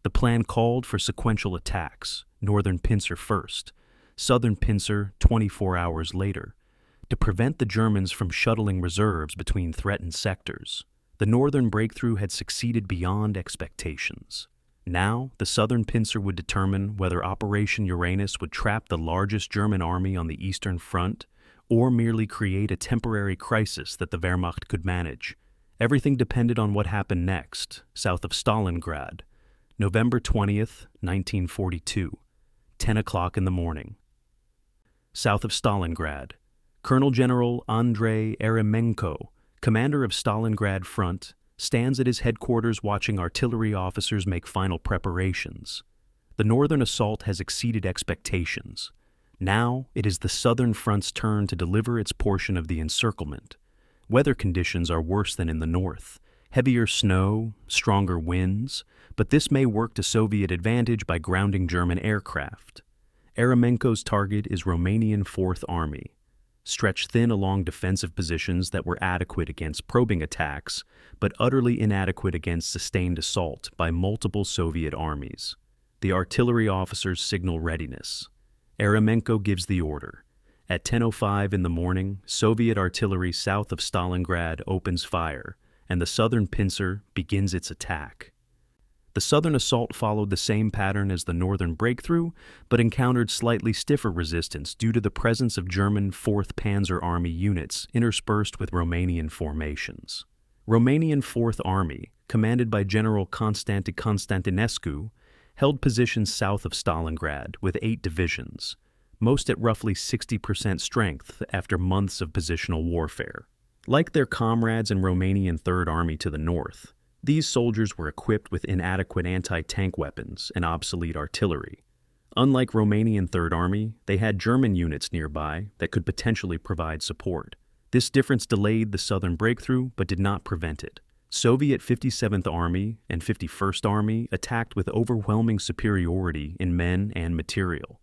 The plan called for sequential attacks, northern pincer first, southern pincer 24 hours later, to prevent the Germans from shuttling reserves between threatened sectors. The northern breakthrough had succeeded beyond expectations. Now, the southern pincer would determine whether Operation Uranus would trap the largest German army on the Eastern Front or merely create a temporary crisis that the Wehrmacht could manage. Everything depended on what happened next, south of Stalingrad, November 20th, 1942, 10 o'clock in the morning. South of Stalingrad, Colonel General Andrei Eremenko, commander of Stalingrad Front, stands at his headquarters watching artillery officers make final preparations. The northern assault has exceeded expectations. Now it is the southern front's turn to deliver its portion of the encirclement. Weather conditions are worse than in the north. Heavier snow, stronger winds, but this may work to Soviet advantage by grounding German aircraft. Eremenko's target is Romanian Fourth Army. Stretched thin along defensive positions that were adequate against probing attacks, but utterly inadequate against sustained assault by multiple Soviet armies. The artillery officers signal readiness. Eremenko gives the order, At 10:05 in the morning, Soviet artillery south of Stalingrad opens fire, and the southern pincer begins its attack. The southern assault followed the same pattern as the northern breakthrough, but encountered slightly stiffer resistance due to the presence of German 4th Panzer Army units interspersed with Romanian formations. Romanian 4th Army, commanded by General Constantinescu, held positions south of Stalingrad with 8 divisions, most at roughly 60% strength after months of positional warfare. Like their comrades in Romanian 3rd Army to the north, these soldiers were equipped with inadequate anti-tank weapons and obsolete artillery. Unlike Romanian 3rd Army, they had German units nearby that could potentially provide support. This difference delayed the southern breakthrough but did not prevent it. Soviet 57th Army and 51st Army attacked with overwhelming superiority in men and material.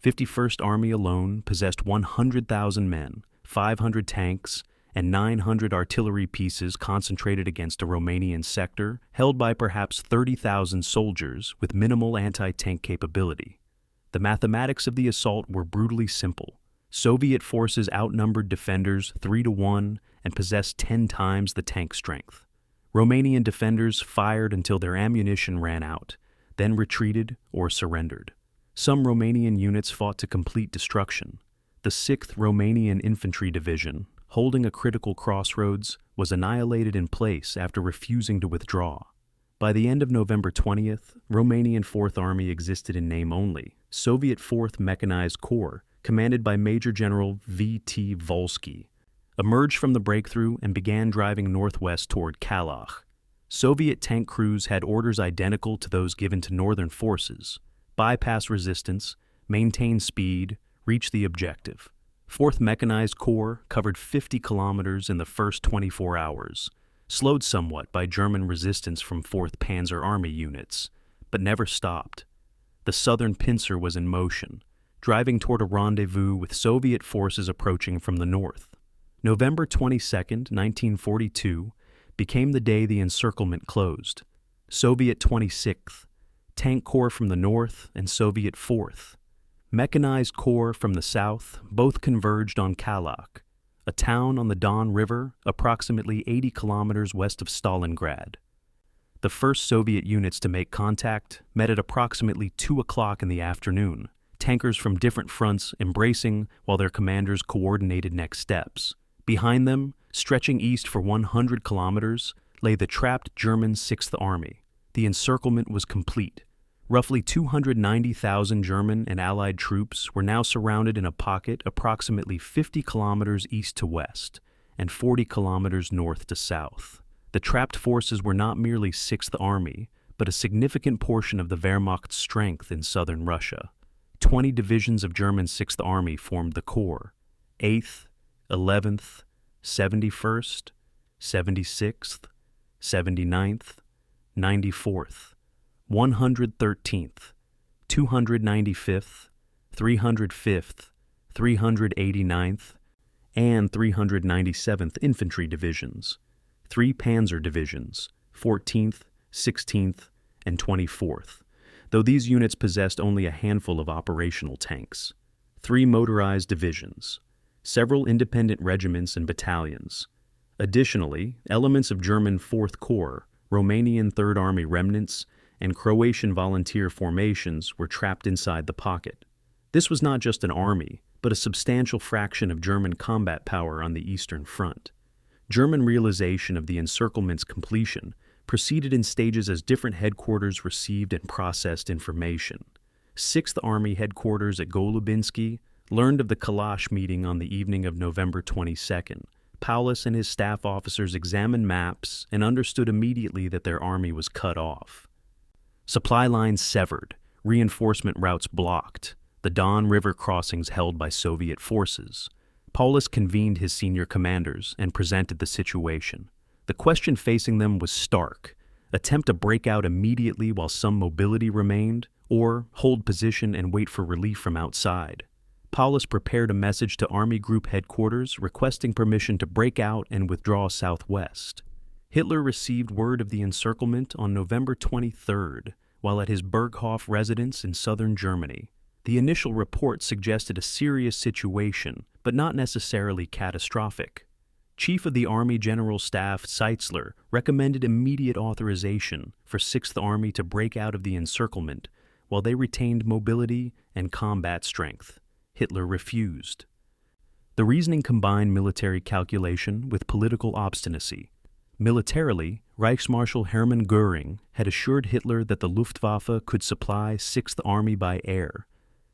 51st Army alone possessed 100,000 men, 500 tanks, and 900 artillery pieces concentrated against a Romanian sector held by perhaps 30,000 soldiers with minimal anti-tank capability. The mathematics of the assault were brutally simple. Soviet forces outnumbered defenders 3-1 and possessed 10 times the tank strength. Romanian defenders fired until their ammunition ran out, then retreated or surrendered. Some Romanian units fought to complete destruction. The 6th Romanian Infantry Division, holding a critical crossroads, was annihilated in place after refusing to withdraw. By the end of November 20th, Romanian 4th Army existed in name only. Soviet 4th Mechanized Corps, commanded by Major General V.T. Volsky, emerged from the breakthrough and began driving northwest toward Kalach. Soviet tank crews had orders identical to those given to northern forces: bypass resistance, maintain speed, reach the objective. 4th Mechanized Corps covered 50 kilometers in the first 24 hours, slowed somewhat by German resistance from 4th Panzer Army units, but never stopped. The southern pincer was in motion, driving toward a rendezvous with Soviet forces approaching from the north. November 22, 1942, became the day the encirclement closed. Soviet 26th, Tank Corps from the north, and Soviet 4th, Mechanized Corps from the south, both converged on Kalach, a town on the Don River approximately 80 kilometers west of Stalingrad. The first Soviet units to make contact met at approximately 2 o'clock in the afternoon, tankers from different fronts embracing while their commanders coordinated next steps. Behind them, stretching east for 100 kilometers, lay the trapped German 6th Army. The encirclement was complete. Roughly 290,000 German and Allied troops were now surrounded in a pocket approximately 50 kilometers east to west and 40 kilometers north to south. The trapped forces were not merely 6th Army, but a significant portion of the Wehrmacht's strength in southern Russia. 20 divisions of German 6th Army formed the corps: 8th, 11th, 71st, 76th, 79th, 94th, 113th, 295th, 305th, 389th, and 397th Infantry Divisions, 3 Panzer Divisions, 14th, 16th, and 24th, though these units possessed only a handful of operational tanks, 3 motorized divisions, several independent regiments and battalions. Additionally, elements of German 4th Corps, Romanian 3rd Army remnants, and Croatian volunteer formations were trapped inside the pocket. This was not just an army, but a substantial fraction of German combat power on the Eastern Front. German realization of the encirclement's completion proceeded in stages as different headquarters received and processed information. 6th Army headquarters at Golubinsky learned of the Kalach meeting on the evening of November 22nd. Paulus and his staff officers examined maps and understood immediately that their army was cut off. Supply lines severed, reinforcement routes blocked, the Don River crossings held by Soviet forces. Paulus convened his senior commanders and presented the situation. The question facing them was stark: attempt to break out immediately while some mobility remained, or hold position and wait for relief from outside. Paulus prepared a message to Army Group headquarters requesting permission to break out and withdraw southwest. Hitler received word of the encirclement on November 23rd, while at his Berghof residence in southern Germany. The initial report suggested a serious situation, but not necessarily catastrophic. Chief of the Army General Staff Seitzler recommended immediate authorization for Sixth Army to break out of the encirclement while they retained mobility and combat strength. Hitler refused. The reasoning combined military calculation with political obstinacy. Militarily, Reichsmarschall Hermann Göring had assured Hitler that the Luftwaffe could supply Sixth Army by air,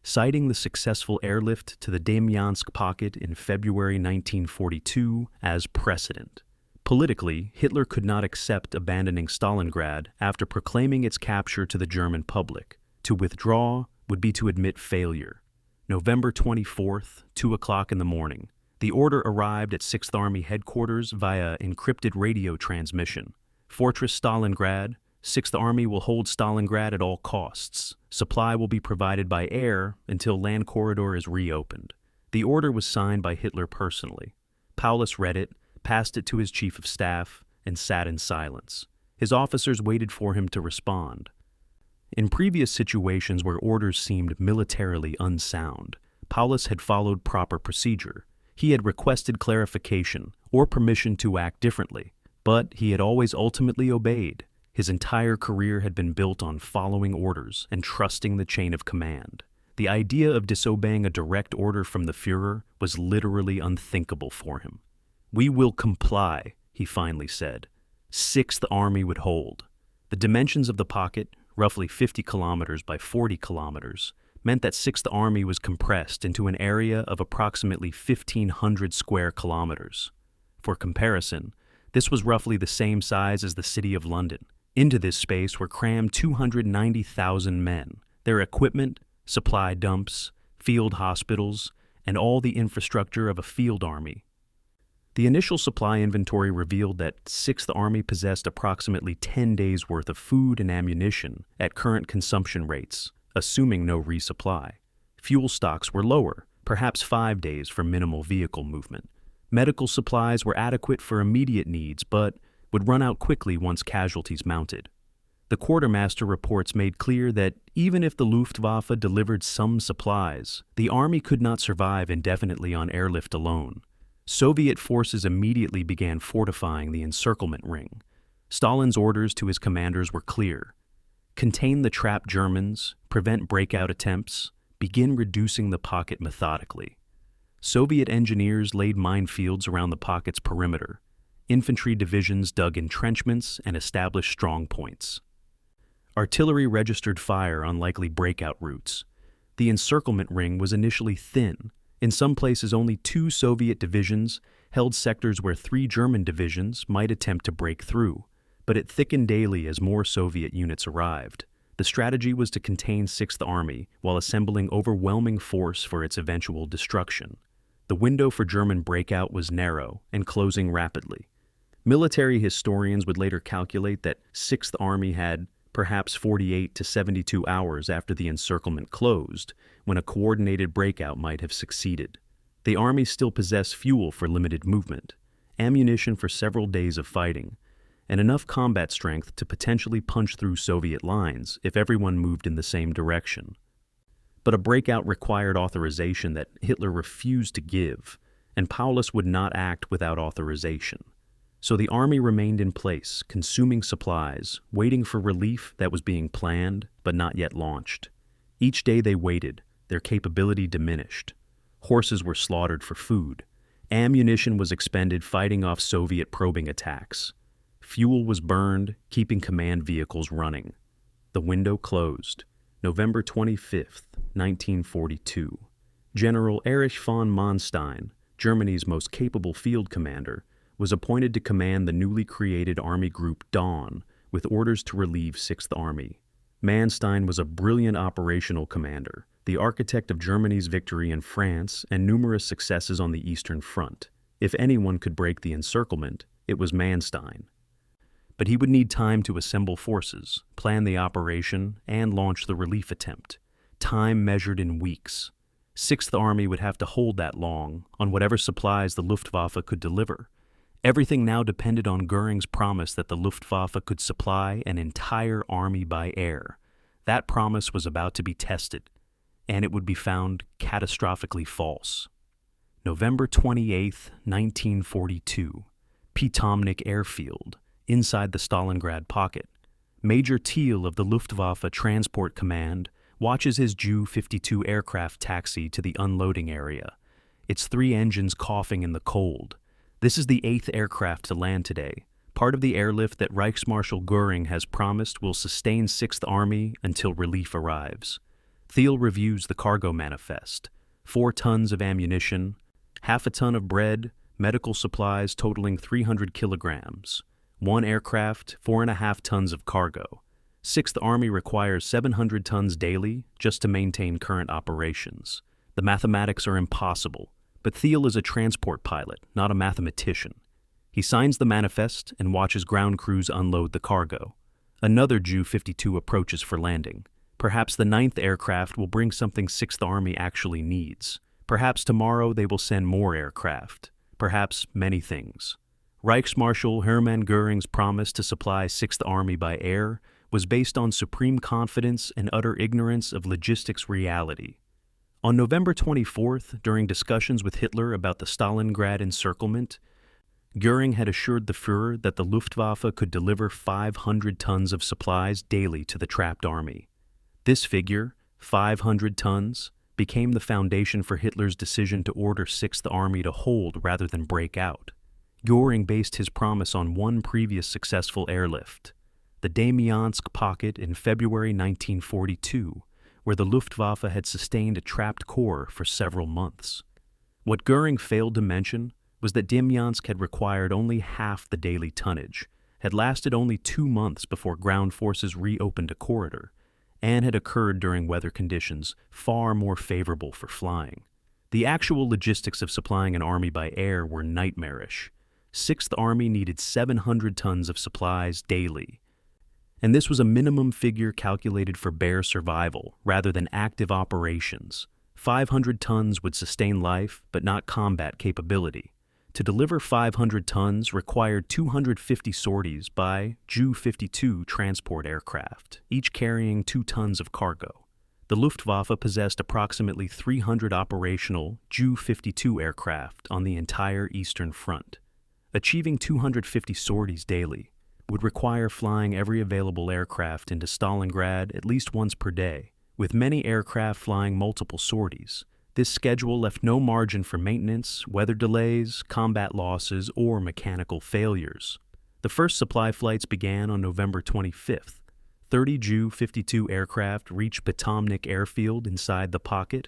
citing the successful airlift to the Demyansk pocket in February 1942 as precedent. Politically, Hitler could not accept abandoning Stalingrad after proclaiming its capture to the German public. To withdraw would be to admit failure. November 24th, 2 o'clock in the morning. The order arrived at Sixth Army headquarters via encrypted radio transmission. Fortress Stalingrad. Sixth Army will hold Stalingrad at all costs. Supply will be provided by air until land corridor is reopened. The order was signed by Hitler personally. Paulus read it, passed it to his chief of staff, and sat in silence. His officers waited for him to respond. In previous situations where orders seemed militarily unsound, Paulus had followed proper procedure. He had requested clarification or permission to act differently, but he had always ultimately obeyed. His entire career had been built on following orders and trusting the chain of command. The idea of disobeying a direct order from the Führer was literally unthinkable for him. "We will comply," he finally said. Sixth Army would hold. The dimensions of the pocket, roughly 50 kilometers by 40 kilometers, meant that Sixth Army was compressed into an area of approximately 1,500 square kilometers. For comparison, this was roughly the same size as the city of London. Into this space were crammed 290,000 men, their equipment, supply dumps, field hospitals, and all the infrastructure of a field army. The initial supply inventory revealed that Sixth Army possessed approximately 10 days' worth of food and ammunition at current consumption rates, assuming no resupply. Fuel stocks were lower, perhaps 5 days for minimal vehicle movement. Medical supplies were adequate for immediate needs, but would run out quickly once casualties mounted. The quartermaster reports made clear that even if the Luftwaffe delivered some supplies, the army could not survive indefinitely on airlift alone. Soviet forces immediately began fortifying the encirclement ring. Stalin's orders to his commanders were clear: contain the trapped Germans, prevent breakout attempts, begin reducing the pocket methodically. Soviet engineers laid minefields around the pocket's perimeter. Infantry divisions dug entrenchments and established strong points. Artillery registered fire on likely breakout routes. The encirclement ring was initially thin. In some places, only 2 Soviet divisions held sectors where 3 German divisions might attempt to break through, but it thickened daily as more Soviet units arrived. The strategy was to contain Sixth Army while assembling overwhelming force for its eventual destruction. The window for German breakout was narrow and closing rapidly. Military historians would later calculate that Sixth Army had perhaps 48 to 72 hours after the encirclement closed, when a coordinated breakout might have succeeded. The army still possessed fuel for limited movement, ammunition for several days of fighting, and enough combat strength to potentially punch through Soviet lines if everyone moved in the same direction. But a breakout required authorization that Hitler refused to give, and Paulus would not act without authorization. So the army remained in place, consuming supplies, waiting for relief that was being planned but not yet launched. Each day they waited, their capability diminished. Horses were slaughtered for food. Ammunition was expended fighting off Soviet probing attacks. Fuel was burned, keeping command vehicles running. The window closed. November 25th, 1942. General Erich von Manstein, Germany's most capable field commander, was appointed to command the newly created Army Group Dawn, with orders to relieve Sixth Army. Manstein was a brilliant operational commander, the architect of Germany's victory in France and numerous successes on the Eastern Front. If anyone could break the encirclement, it was Manstein. But he would need time to assemble forces, plan the operation, and launch the relief attempt. Time measured in weeks. Sixth Army would have to hold that long on whatever supplies the Luftwaffe could deliver. Everything now depended on Göring's promise that the Luftwaffe could supply an entire army by air. That promise was about to be tested. and it would be found catastrophically false. November 28, 1942, Potomnik Airfield, inside the Stalingrad pocket. Major Thiel of the Luftwaffe Transport Command watches his Ju-52 aircraft taxi to the unloading area, its 3 engines coughing in the cold. This is the 8th aircraft to land today, part of the airlift that Reichsmarshal Göring has promised will sustain 6th Army until relief arrives. Thiel reviews the cargo manifest: 4 tons of ammunition, half a ton of bread, medical supplies totaling 300 kilograms, 1 aircraft, 4.5 tons of cargo. 6th Army requires 700 tons daily just to maintain current operations. The mathematics are impossible, but Thiel is a transport pilot, not a mathematician. He signs the manifest and watches ground crews unload the cargo. Another Ju-52 approaches for landing. Perhaps the 9th aircraft will bring something 6th Army actually needs. Perhaps tomorrow they will send more aircraft. Perhaps many things. Reichsmarshal Hermann Göring's promise to supply 6th Army by air was based on supreme confidence and utter ignorance of logistics reality. On November 24th, during discussions with Hitler about the Stalingrad encirclement, Göring had assured the Führer that the Luftwaffe could deliver 500 tons of supplies daily to the trapped army. This figure, 500 tons, became the foundation for Hitler's decision to order 6th Army to hold rather than break out. Göring based his promise on one previous successful airlift, the Damiansk pocket in February 1942, where the Luftwaffe had sustained a trapped corps for several months. What Göring failed to mention was that Damiansk had required only half the daily tonnage, had lasted only 2 months before ground forces reopened a corridor, and had occurred during weather conditions far more favorable for flying. The actual logistics of supplying an army by air were nightmarish. 6th Army needed 700 tons of supplies daily, and this was a minimum figure calculated for bare survival rather than active operations. 500 tons would sustain life, but not combat capability. To deliver 500 tons required 250 sorties by Ju-52 transport aircraft, each carrying 2 tons of cargo. The Luftwaffe possessed approximately 300 operational Ju-52 aircraft on the entire Eastern Front. Achieving 250 sorties daily would require flying every available aircraft into Stalingrad at least once per day, with many aircraft flying multiple sorties. This schedule left no margin for maintenance, weather delays, combat losses, or mechanical failures. The first supply flights began on November 25th. 30 Ju-52 aircraft reached Potomnik Airfield inside the pocket,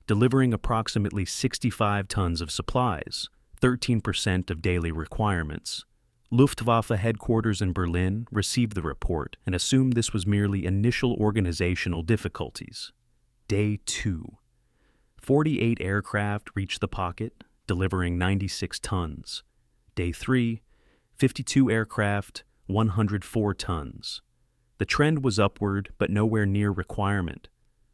delivering approximately 65 tons of supplies, 13% of daily requirements. Luftwaffe headquarters in Berlin received the report and assumed this was merely initial organizational difficulties. Day 2. 48 aircraft reached the pocket, delivering 96 tons. Day 3, 52 aircraft, 104 tons. The trend was upward, but nowhere near requirement.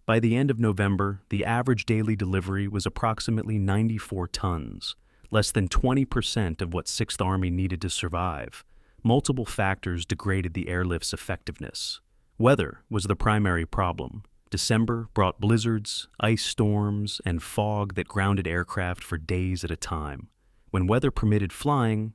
By the end of November, the average daily delivery was approximately 94 tons, less than 20% of what 6th Army needed to survive. Multiple factors degraded the airlift's effectiveness. Weather was the primary problem. December brought blizzards, ice storms, and fog that grounded aircraft for days at a time. When weather permitted flying,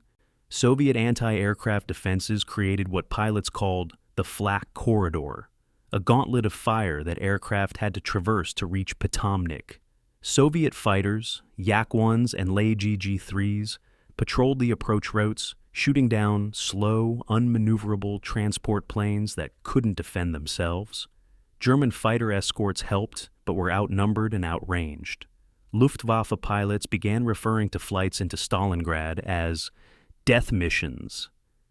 Soviet anti-aircraft defenses created what pilots called the Flak Corridor, a gauntlet of fire that aircraft had to traverse to reach Potomnik. Soviet fighters, Yak-1s and Leg-GG-3s, patrolled the approach routes, shooting down slow, unmaneuverable transport planes that couldn't defend themselves. German fighter escorts helped, but were outnumbered and outranged. Luftwaffe pilots began referring to flights into Stalingrad as death missions,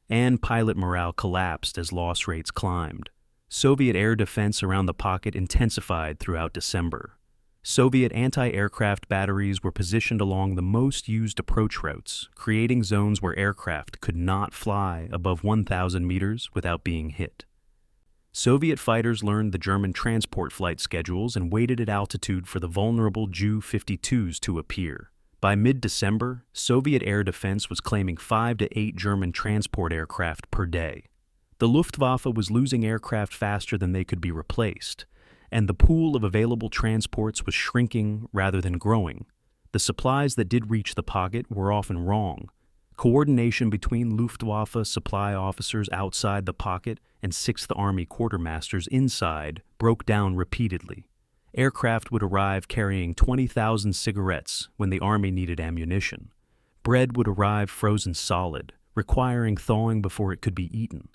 and pilot morale collapsed as loss rates climbed. Soviet air defense around the pocket intensified throughout December. Soviet anti-aircraft batteries were positioned along the most used approach routes, creating zones where aircraft could not fly above 1,000 meters without being hit. Soviet fighters learned the German transport flight schedules and waited at altitude for the vulnerable Ju-52s to appear. By mid-December, Soviet air defense was claiming 5 to 8 German transport aircraft per day. The Luftwaffe was losing aircraft faster than they could be replaced, and the pool of available transports was shrinking rather than growing. The supplies that did reach the pocket were often wrong. Coordination between Luftwaffe supply officers outside the pocket and Sixth Army quartermasters inside broke down repeatedly. Aircraft would arrive carrying 20,000 cigarettes when the Army needed ammunition. Bread would arrive frozen solid, requiring thawing before it could be eaten.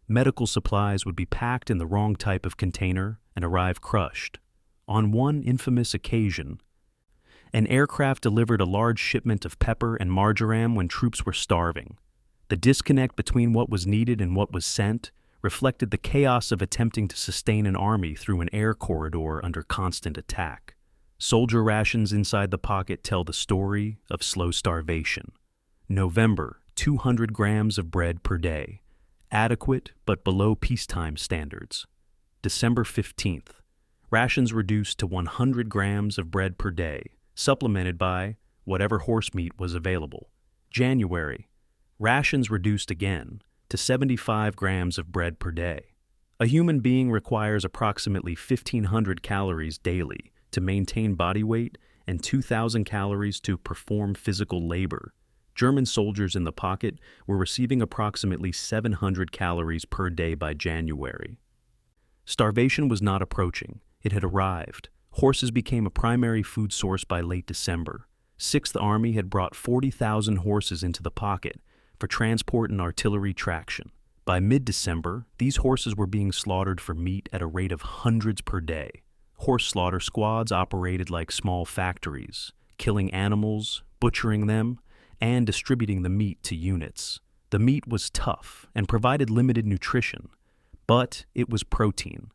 Medical supplies would be packed in the wrong type of container and arrive crushed. On one infamous occasion, an aircraft delivered a large shipment of pepper and marjoram when troops were starving. The disconnect between what was needed and what was sent reflected the chaos of attempting to sustain an army through an air corridor under constant attack. Soldier rations inside the pocket tell the story of slow starvation. November, 200 grams of bread per day. Adequate, but below peacetime standards. December 15th. Rations reduced to 100 grams of bread per day, supplemented by whatever horse meat was available. January. Rations reduced again to 75 grams of bread per day. A human being requires approximately 1,500 calories daily to maintain body weight and 2,000 calories to perform physical labor. German soldiers in the pocket were receiving approximately 700 calories per day by January. Starvation was not approaching. It had arrived. Horses became a primary food source by late December. Sixth Army had brought 40,000 horses into the pocket for transport and artillery traction. By mid-December, these horses were being slaughtered for meat at a rate of hundreds per day. Horse slaughter squads operated like small factories, killing animals, butchering them, and distributing the meat to units. The meat was tough and provided limited nutrition, but it was protein.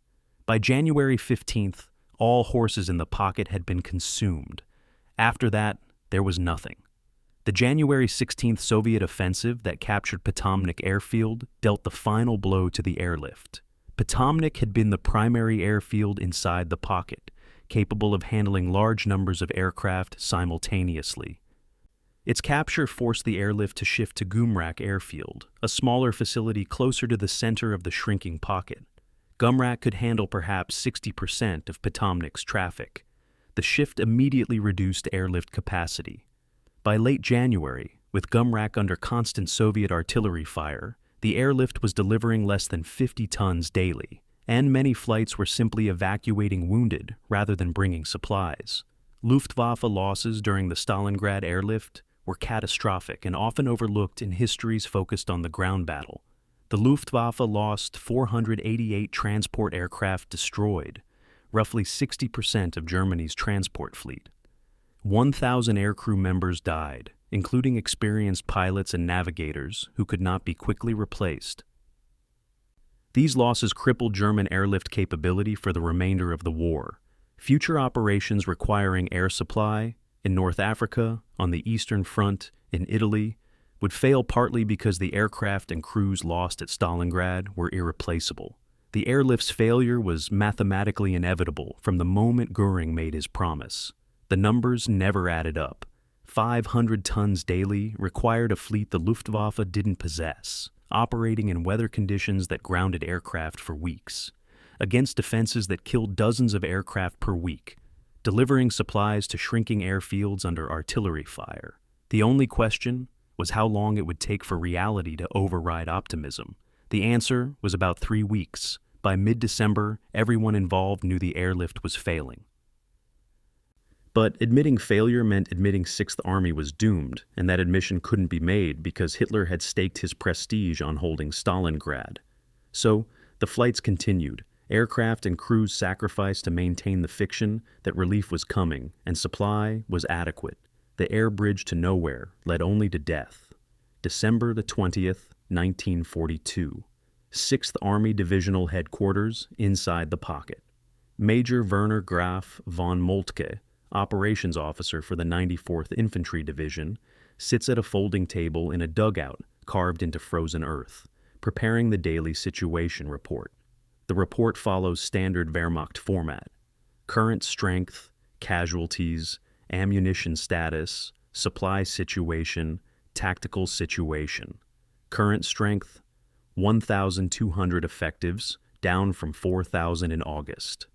By January 15th, all horses in the pocket had been consumed. After that, there was nothing. The January 16th Soviet offensive that captured Potomnik airfield dealt the final blow to the airlift. Potomnik had been the primary airfield inside the pocket, capable of handling large numbers of aircraft simultaneously. Its capture forced the airlift to shift to Gumrak Airfield, a smaller facility closer to the center of the shrinking pocket. Gumrak could handle perhaps 60% of Potomnik's traffic. The shift immediately reduced airlift capacity. By late January, with Gumrak under constant Soviet artillery fire, the airlift was delivering less than 50 tons daily, and many flights were simply evacuating wounded rather than bringing supplies. Luftwaffe losses during the Stalingrad airlift were catastrophic and often overlooked in histories focused on the ground battle. The Luftwaffe lost 488 transport aircraft destroyed, roughly 60% of Germany's transport fleet. 1,000 aircrew members died, including experienced pilots and navigators who could not be quickly replaced. These losses crippled German airlift capability for the remainder of the war. Future operations requiring air supply in North Africa, on the Eastern Front, in Italy, would fail partly because the aircraft and crews lost at Stalingrad were irreplaceable. The airlift's failure was mathematically inevitable from the moment Göring made his promise. The numbers never added up. 500 tons daily required a fleet the Luftwaffe didn't possess, operating in weather conditions that grounded aircraft for weeks, against defenses that killed dozens of aircraft per week, delivering supplies to shrinking airfields under artillery fire. The only question was how long it would take for reality to override optimism. The answer was about 3 weeks. By mid-December, everyone involved knew the airlift was failing. But admitting failure meant admitting Sixth Army was doomed, and that admission couldn't be made because Hitler had staked his prestige on holding Stalingrad. So, the flights continued. Aircraft and crews sacrificed to maintain the fiction that relief was coming and supply was adequate. The air bridge to nowhere led only to death. December the 20th, 1942. Sixth Army Divisional Headquarters inside the pocket. Major Werner Graf von Moltke, operations officer for the 94th Infantry Division, sits at a folding table in a dugout carved into frozen earth, preparing the daily situation report. The report follows standard Wehrmacht format: current strength, casualties, ammunition status, supply situation, tactical situation. Current strength, 1,200 effectives, down from 4,000 in August.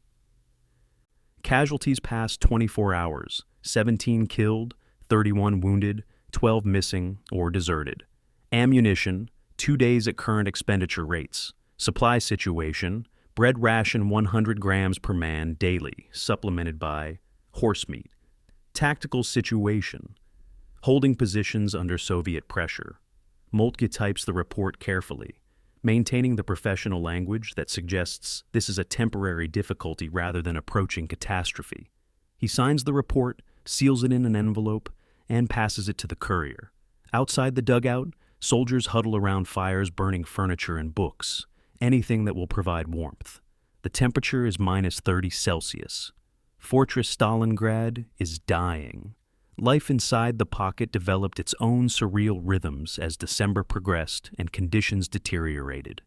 Casualties past 24 hours, 17 killed, 31 wounded, 12 missing or deserted. Ammunition, 2 days at current expenditure rates. Supply situation, bread ration 100 grams per man daily, supplemented by horse meat. Tactical situation, holding positions under Soviet pressure. Moltke types the report carefully, maintaining the professional language that suggests this is a temporary difficulty rather than approaching catastrophe. He signs the report, seals it in an envelope, and passes it to the courier. Outside the dugout, soldiers huddle around fires burning furniture and books, anything that will provide warmth. The temperature is -30°C. Fortress Stalingrad is dying. Life inside the pocket developed its own surreal rhythms as December progressed and conditions deteriorated.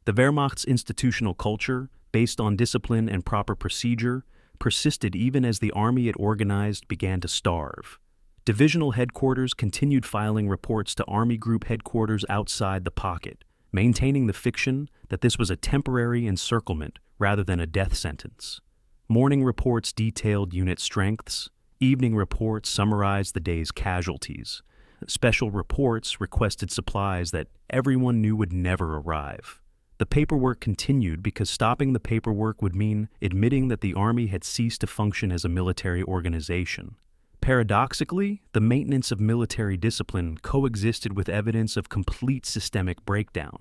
The Wehrmacht's institutional culture, based on discipline and proper procedure, persisted even as the army it organized began to starve. Divisional headquarters continued filing reports to Army Group headquarters outside the pocket, maintaining the fiction that this was a temporary encirclement rather than a death sentence. Morning reports detailed unit strengths. Evening reports summarized the day's casualties. Special reports requested supplies that everyone knew would never arrive. The paperwork continued because stopping the paperwork would mean admitting that the Army had ceased to function as a military organization. Paradoxically, the maintenance of military discipline coexisted with evidence of complete systemic breakdown.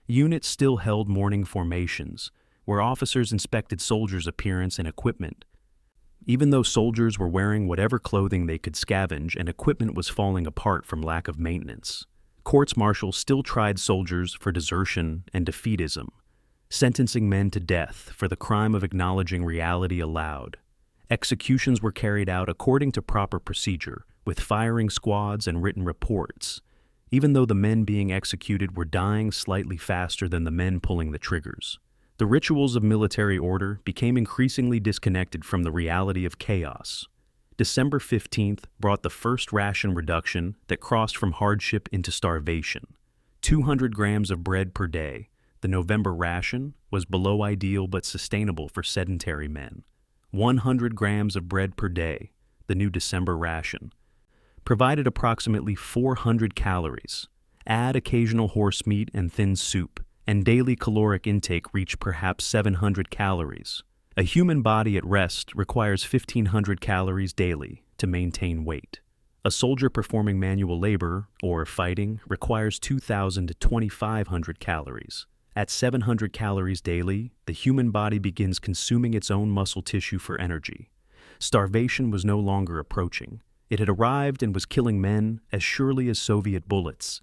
Units still held morning formations, where officers inspected soldiers' appearance and equipment. Even though soldiers were wearing whatever clothing they could scavenge and equipment was falling apart from lack of maintenance, courts-martial still tried soldiers for desertion and defeatism, sentencing men to death for the crime of acknowledging reality aloud. Executions were carried out according to proper procedure, with firing squads and written reports, even though the men being executed were dying slightly faster than the men pulling the triggers. The rituals of military order became increasingly disconnected from the reality of chaos. December 15th brought the first ration reduction that crossed from hardship into starvation. 200 grams of bread per day, the November ration, was below ideal but sustainable for sedentary men. 100 grams of bread per day, the new December ration, provided approximately 400 calories. Add occasional horse meat and thin soup, and daily caloric intake reached perhaps 700 calories. A human body at rest requires 1,500 calories daily to maintain weight. A soldier performing manual labor, or fighting, requires 2,000 to 2,500 calories. At 700 calories daily, the human body begins consuming its own muscle tissue for energy. Starvation was no longer approaching. It had arrived and was killing men as surely as Soviet bullets.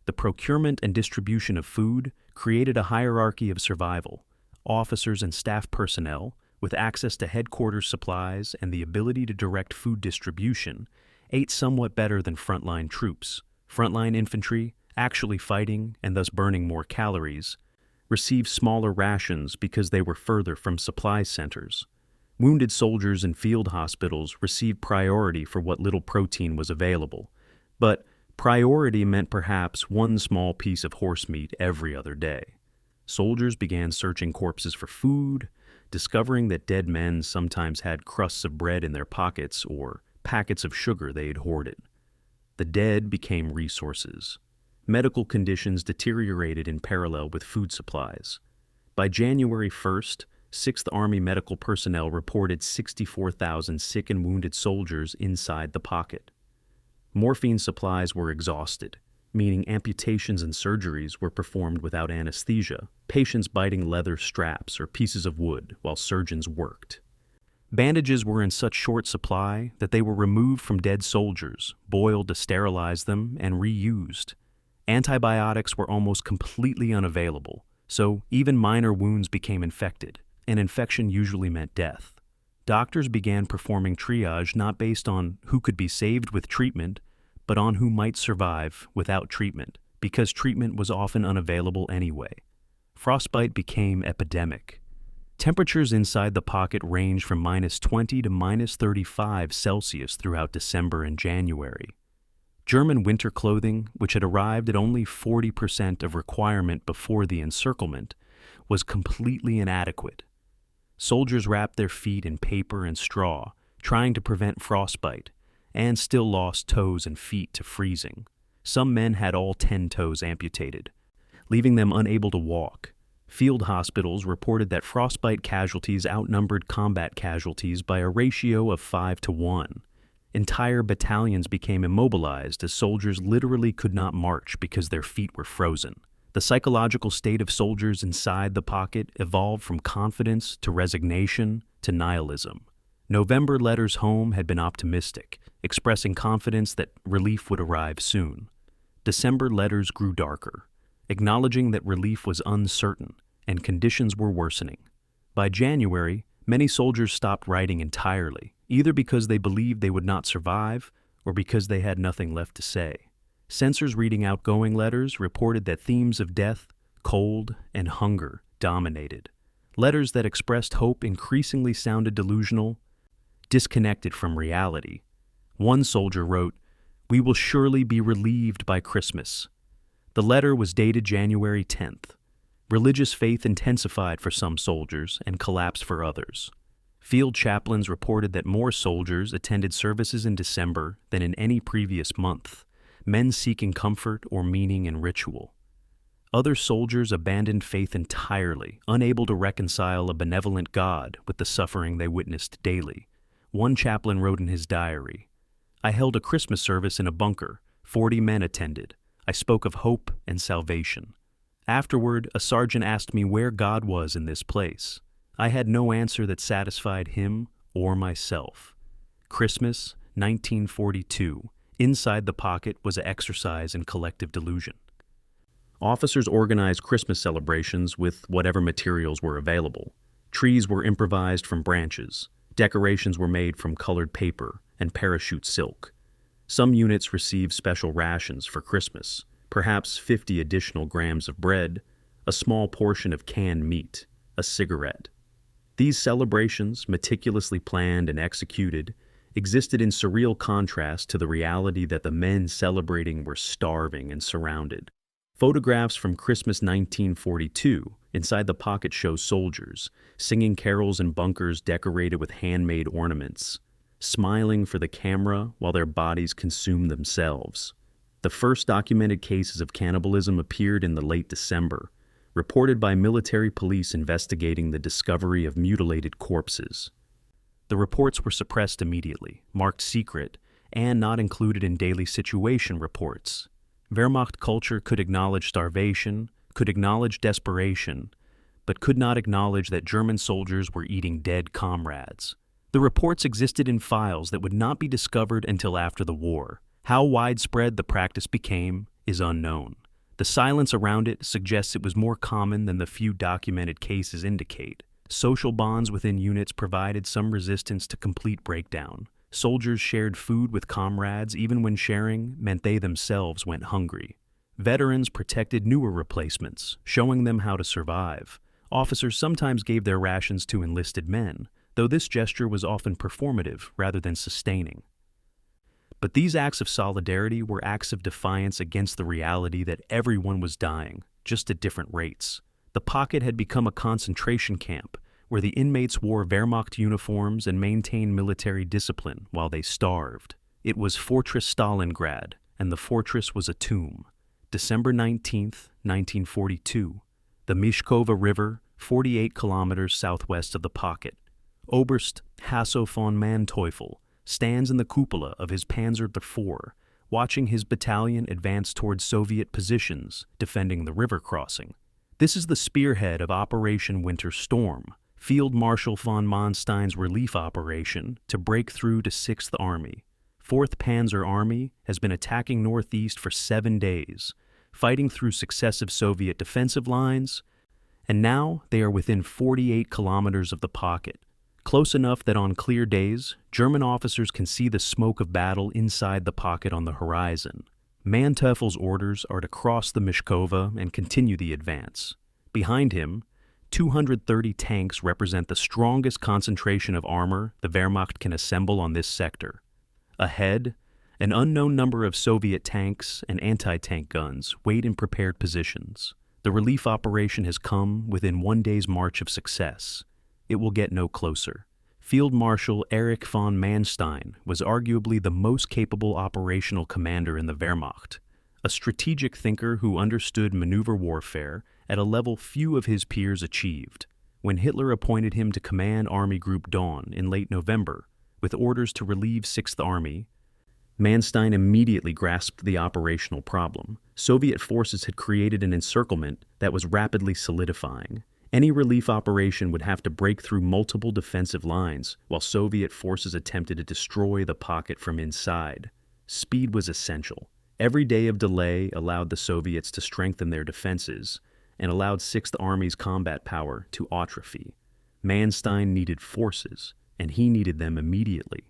The procurement and distribution of food created a hierarchy of survival. Officers and staff personnel, with access to headquarters supplies and the ability to direct food distribution, ate somewhat better than frontline troops. Frontline infantry, actually fighting and thus burning more calories, received smaller rations because they were further from supply centers. Wounded soldiers in field hospitals received priority for what little protein was available, but priority meant perhaps one small piece of horse meat every other day. Soldiers began searching corpses for food, discovering that dead men sometimes had crusts of bread in their pockets or packets of sugar they had hoarded. The dead became resources. Medical conditions deteriorated in parallel with food supplies. By January 1st, 6th Army medical personnel reported 64,000 sick and wounded soldiers inside the pocket. Morphine supplies were exhausted, meaning amputations and surgeries were performed without anesthesia, patients biting leather straps or pieces of wood while surgeons worked. Bandages were in such short supply that they were removed from dead soldiers, boiled to sterilize them, and reused. Antibiotics were almost completely unavailable, so even minor wounds became infected. An infection usually meant death. Doctors began performing triage not based on who could be saved with treatment, but on who might survive without treatment, because treatment was often unavailable anyway. Frostbite became epidemic. Temperatures inside the pocket ranged from -20 to -35°C throughout December and January. German winter clothing, which had arrived at only 40% of requirement before the encirclement, was completely inadequate. Soldiers wrapped their feet in paper and straw, trying to prevent frostbite, and still lost toes and feet to freezing. Some men had all 10 toes amputated, leaving them unable to walk. Field hospitals reported that frostbite casualties outnumbered combat casualties by a ratio of 5 to 1. Entire battalions became immobilized as soldiers literally could not march because their feet were frozen. The psychological state of soldiers inside the pocket evolved from confidence to resignation to nihilism. November letters home had been optimistic, expressing confidence that relief would arrive soon. December letters grew darker, acknowledging that relief was uncertain and conditions were worsening. By January, many soldiers stopped writing entirely, either because they believed they would not survive or because they had nothing left to say. Censors reading outgoing letters reported that themes of death, cold, and hunger dominated. Letters that expressed hope increasingly sounded delusional, disconnected from reality. One soldier wrote, "We will surely be relieved by Christmas." The letter was dated January 10th. Religious faith intensified for some soldiers and collapsed for others. Field chaplains reported that more soldiers attended services in December than in any previous month, men seeking comfort or meaning in ritual. Other soldiers abandoned faith entirely, unable to reconcile a benevolent God with the suffering they witnessed daily. One chaplain wrote in his diary, "I held a Christmas service in a bunker. 40 men attended. I spoke of hope and salvation. Afterward, a sergeant asked me where God was in this place. I had no answer that satisfied him or myself." Christmas, 1942. Inside the pocket was an exercise in collective delusion. Officers organized Christmas celebrations with whatever materials were available. Trees were improvised from branches. Decorations were made from colored paper and parachute silk. Some units received special rations for Christmas, perhaps 50 additional grams of bread, a small portion of canned meat, a cigarette. These celebrations, meticulously planned and executed, existed in surreal contrast to the reality that the men celebrating were starving and surrounded. Photographs from Christmas 1942 inside the pocket show soldiers singing carols in bunkers decorated with handmade ornaments, smiling for the camera while their bodies consumed themselves. The first documented cases of cannibalism appeared in the late December, reported by military police investigating the discovery of mutilated corpses. The reports were suppressed immediately, marked secret, and not included in daily situation reports. Wehrmacht culture could acknowledge starvation, could acknowledge desperation, but could not acknowledge that German soldiers were eating dead comrades. The reports existed in files that would not be discovered until after the war. How widespread the practice became is unknown. The silence around it suggests it was more common than the few documented cases indicate. Social bonds within units provided some resistance to complete breakdown. Soldiers shared food with comrades even when sharing meant they themselves went hungry. Veterans protected newer replacements, showing them how to survive. Officers sometimes gave their rations to enlisted men, though this gesture was often performative rather than sustaining. But these acts of solidarity were acts of defiance against the reality that everyone was dying, just at different rates. The pocket had become a concentration camp, where the inmates wore Wehrmacht uniforms and maintained military discipline while they starved. It was Fortress Stalingrad, and the fortress was a tomb. December 19th, 1942. The Mishkova River, 48 kilometers southwest of the pocket. Oberst Hasso von Manteuffel stands in the cupola of his Panzer IV, watching his battalion advance towards Soviet positions, defending the river crossing. This is the spearhead of Operation Winter Storm, Field Marshal von Manstein's relief operation to break through to Sixth Army. 4th Panzer Army has been attacking northeast for 7 days, fighting through successive Soviet defensive lines, and now they are within 48 kilometers of the pocket, close enough that on clear days, German officers can see the smoke of battle inside the pocket on the horizon. Manteuffel's orders are to cross the Mishkova and continue the advance. Behind him, 230 tanks represent the strongest concentration of armor the Wehrmacht can assemble on this sector. Ahead, an unknown number of Soviet tanks and anti-tank guns wait in prepared positions. The relief operation has come within 1 day's march of success. it will get no closer. Field Marshal Erich von Manstein was arguably the most capable operational commander in the Wehrmacht, a strategic thinker who understood maneuver warfare at a level few of his peers achieved. When Hitler appointed him to command Army Group Dawn in late November, with orders to relieve Sixth Army, Manstein immediately grasped the operational problem. Soviet forces had created an encirclement that was rapidly solidifying. Any relief operation would have to break through multiple defensive lines, while Soviet forces attempted to destroy the pocket from inside. Speed was essential. Every day of delay allowed the Soviets to strengthen their defenses and allowed Sixth Army's combat power to atrophy. Manstein needed forces, and he needed them immediately.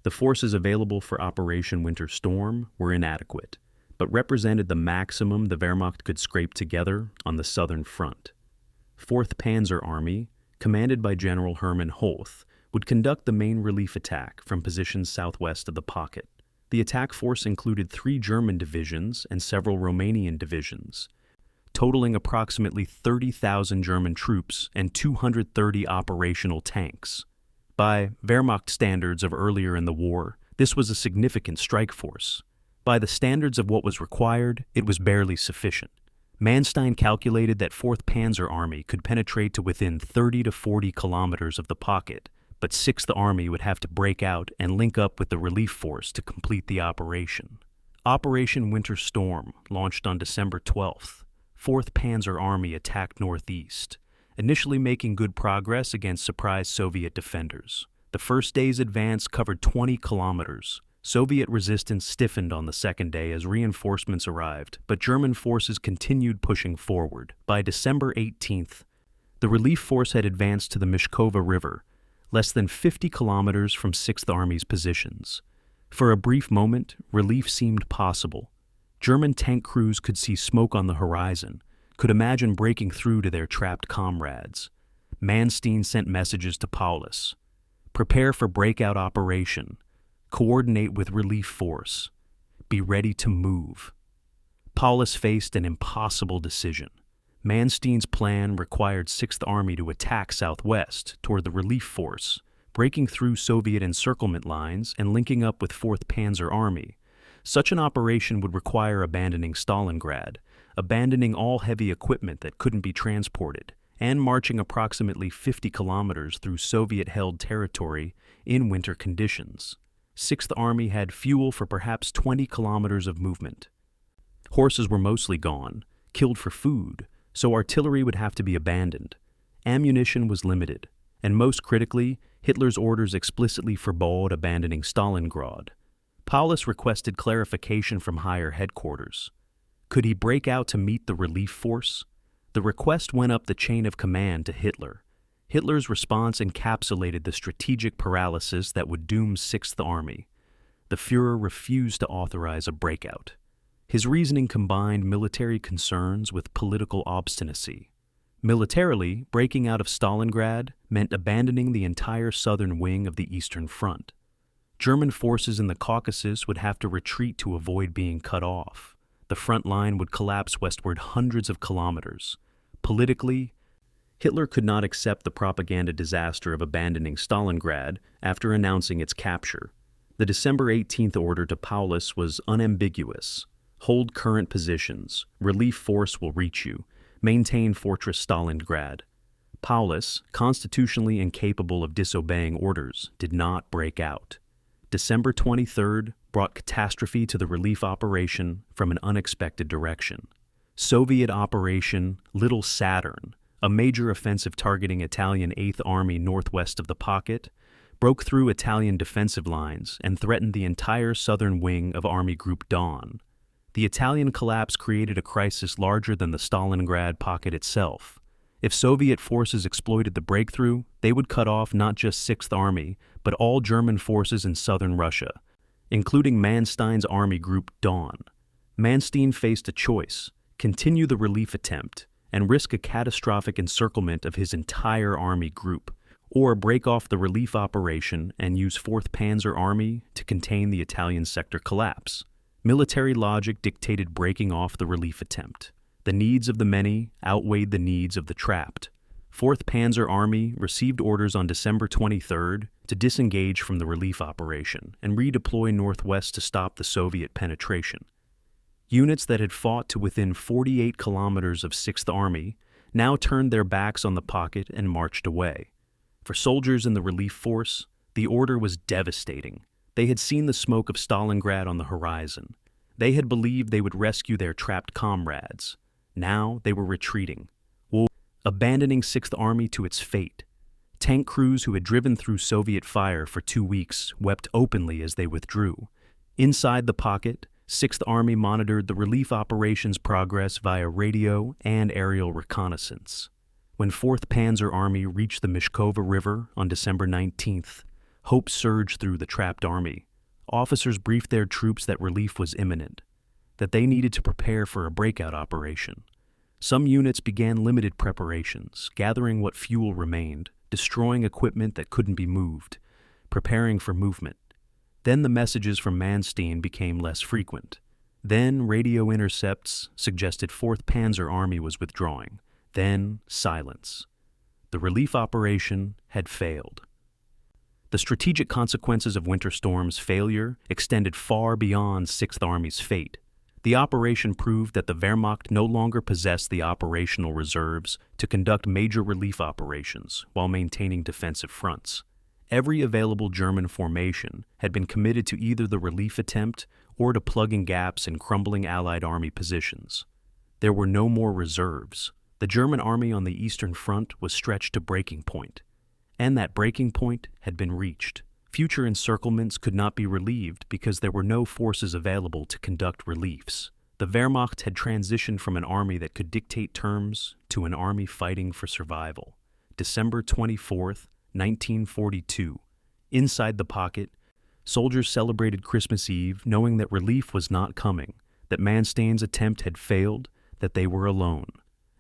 The forces available for Operation Winter Storm were inadequate, but represented the maximum the Wehrmacht could scrape together on the southern front. 4th Panzer Army, commanded by General Hermann Hoth, would conduct the main relief attack from positions southwest of the pocket. The attack force included 3 German divisions and several Romanian divisions, totaling approximately 30,000 German troops and 230 operational tanks. By Wehrmacht standards of earlier in the war, this was a significant strike force. By the standards of what was required, it was barely sufficient. Manstein calculated that 4th Panzer Army could penetrate to within 30 to 40 kilometers of the pocket, but 6th Army would have to break out and link up with the relief force to complete the operation. Operation Winter Storm launched on December 12th. 4th Panzer Army attacked northeast, initially making good progress against surprised Soviet defenders. The first day's advance covered 20 kilometers. Soviet resistance stiffened on the second day as reinforcements arrived, but German forces continued pushing forward. By December 18th, the relief force had advanced to the Mishkova River, less than 50 kilometers from 6th Army's positions. For a brief moment, relief seemed possible. German tank crews could see smoke on the horizon, could imagine breaking through to their trapped comrades. Manstein sent messages to Paulus. Prepare for breakout operation. Coordinate with relief force. Be ready to move. Paulus faced an impossible decision. Manstein's plan required 6th Army to attack southwest toward the relief force, breaking through Soviet encirclement lines and linking up with 4th Panzer Army. Such an operation would require abandoning Stalingrad, abandoning all heavy equipment that couldn't be transported, and marching approximately 50 kilometers through Soviet-held territory in winter conditions. 6th Army had fuel for perhaps 20 kilometers of movement. Horses were mostly gone, killed for food, so artillery would have to be abandoned. Ammunition was limited, and most critically, Hitler's orders explicitly forbade abandoning Stalingrad. Paulus requested clarification from higher headquarters. Could he break out to meet the relief force? The request went up the chain of command to Hitler. Hitler's response encapsulated the strategic paralysis that would doom 6th Army. The Führer refused to authorize a breakout. His reasoning combined military concerns with political obstinacy. Militarily, breaking out of Stalingrad meant abandoning the entire southern wing of the Eastern Front. German forces in the Caucasus would have to retreat to avoid being cut off. The front line would collapse westward hundreds of kilometers. Politically, Hitler could not accept the propaganda disaster of abandoning Stalingrad after announcing its capture. The December 18th order to Paulus was unambiguous. Hold current positions. Relief force will reach you. Maintain Fortress Stalingrad. Paulus, constitutionally incapable of disobeying orders, did not break out. December 23rd brought catastrophe to the relief operation from an unexpected direction. Soviet Operation Little Saturn, a major offensive targeting Italian 8th Army northwest of the pocket, broke through Italian defensive lines and threatened the entire southern wing of Army Group Dawn. The Italian collapse created a crisis larger than the Stalingrad pocket itself. If Soviet forces exploited the breakthrough, they would cut off not just 6th Army, but all German forces in southern Russia, including Manstein's Army Group Dawn. Manstein faced a choice: continue the relief attempt and risk a catastrophic encirclement of his entire army group, or break off the relief operation and use 4th Panzer Army to contain the Italian sector collapse. Military logic dictated breaking off the relief attempt. The needs of the many outweighed the needs of the trapped. 4th Panzer Army received orders on December 23rd to disengage from the relief operation and redeploy northwest to stop the Soviet penetration. Units that had fought to within 48 kilometers of 6th Army now turned their backs on the pocket and marched away. For soldiers in the relief force, the order was devastating. They had seen the smoke of Stalingrad on the horizon. They had believed they would rescue their trapped comrades. Now they were retreating, abandoning 6th Army to its fate. Tank crews who had driven through Soviet fire for 2 weeks wept openly as they withdrew. Inside the pocket, 6th Army monitored the relief operations' progress via radio and aerial reconnaissance. When 4th Panzer Army reached the Mishkova River on December 19th, hope surged through the trapped army. Officers briefed their troops that relief was imminent, that they needed to prepare for a breakout operation. Some units began limited preparations, gathering what fuel remained, destroying equipment that couldn't be moved, preparing for movement. Then the messages from Manstein became less frequent. Then radio intercepts suggested 4th Panzer Army was withdrawing. Then silence. The relief operation had failed. The strategic consequences of Winter Storm's failure extended far beyond 6th Army's fate. The operation proved that the Wehrmacht no longer possessed the operational reserves to conduct major relief operations while maintaining defensive fronts. Every available German formation had been committed to either the relief attempt or to plugging gaps in crumbling Allied army positions. There were no more reserves. The German army on the Eastern Front was stretched to breaking point, and that breaking point had been reached. Future encirclements could not be relieved because there were no forces available to conduct reliefs. The Wehrmacht had transitioned from an army that could dictate terms to an army fighting for survival. December 24th, 1942. Inside the pocket, soldiers celebrated Christmas Eve knowing that relief was not coming, that Manstein's attempt had failed, that they were alone.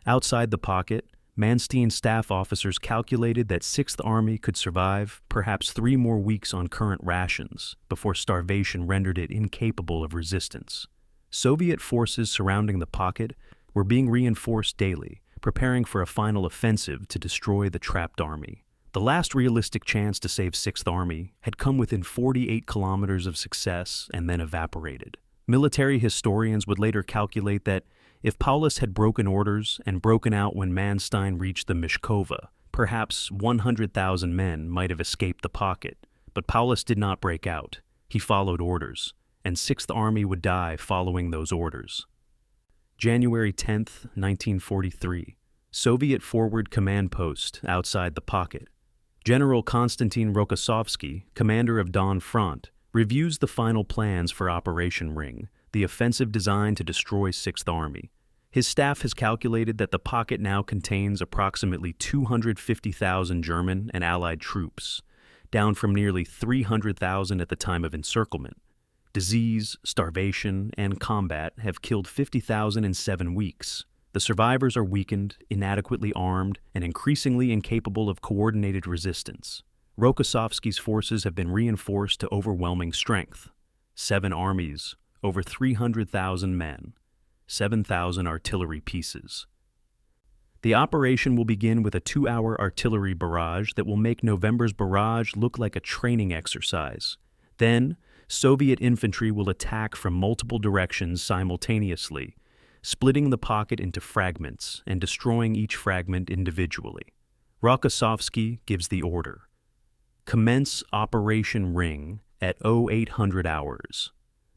Outside the pocket, Manstein's staff officers calculated that 6th Army could survive perhaps 3 more weeks on current rations before starvation rendered it incapable of resistance. Soviet forces surrounding the pocket were being reinforced daily, preparing for a final offensive to destroy the trapped army. The last realistic chance to save 6th Army had come within 48 kilometers of success and then evaporated. Military historians would later calculate that if Paulus had broken orders and broken out when Manstein reached the Mishkova, perhaps 100,000 men might have escaped the pocket. But Paulus did not break out. He followed orders, and 6th Army would die following those orders. January 10th, 1943. Soviet Forward Command Post outside the pocket. General Konstantin Rokossovsky, commander of Don Front, reviews the final plans for Operation Ring, the offensive designed to destroy 6th Army. His staff has calculated that the pocket now contains approximately 250,000 German and Allied troops, down from nearly 300,000 at the time of encirclement. Disease, starvation, and combat have killed 50,000 in 7 weeks. The survivors are weakened, inadequately armed, and increasingly incapable of coordinated resistance. Rokossovsky's forces have been reinforced to overwhelming strength. 7 armies, over 300,000 men, 7,000 artillery pieces. The operation will begin with a 2-hour artillery barrage that will make November's barrage look like a training exercise. Then, Soviet infantry will attack from multiple directions simultaneously, splitting the pocket into fragments and destroying each fragment individually. Rokossovsky gives the order: commence Operation Ring at 0800 hours.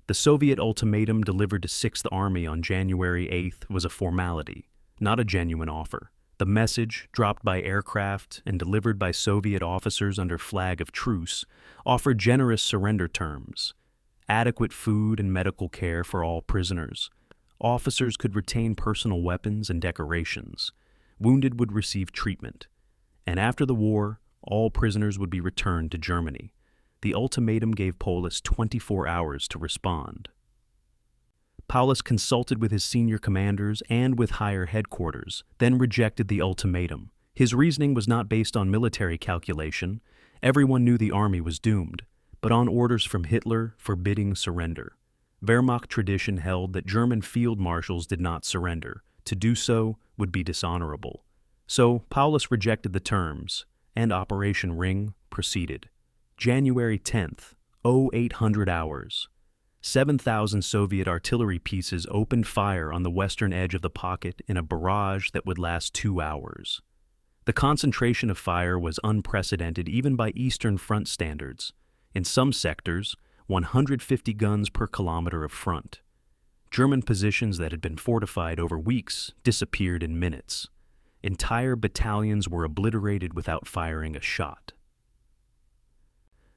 The Soviet ultimatum delivered to 6th Army on January 8th was a formality, not a genuine offer. The message, dropped by aircraft and delivered by Soviet officers under flag of truce, offered generous surrender terms: adequate food and medical care for all prisoners. Officers could retain personal weapons and decorations. Wounded would receive treatment. And after the war, all prisoners would be returned to Germany. The ultimatum gave Paulus 24 hours to respond. Paulus consulted with his senior commanders and with higher headquarters, then rejected the ultimatum. His reasoning was not based on military calculation. Everyone knew the army was doomed, but on orders from Hitler forbidding surrender. Wehrmacht tradition held that German field marshals did not surrender. To do so would be dishonorable. So Paulus rejected the terms, and Operation Ring proceeded. January 10th, 0800 hours. 7,000 Soviet artillery pieces opened fire on the western edge of the pocket in a barrage that would last 2 hours. The concentration of fire was unprecedented even by Eastern Front standards. In some sectors, 150 guns per kilometer of front. German positions that had been fortified over weeks disappeared in minutes. Entire battalions were obliterated without firing a shot.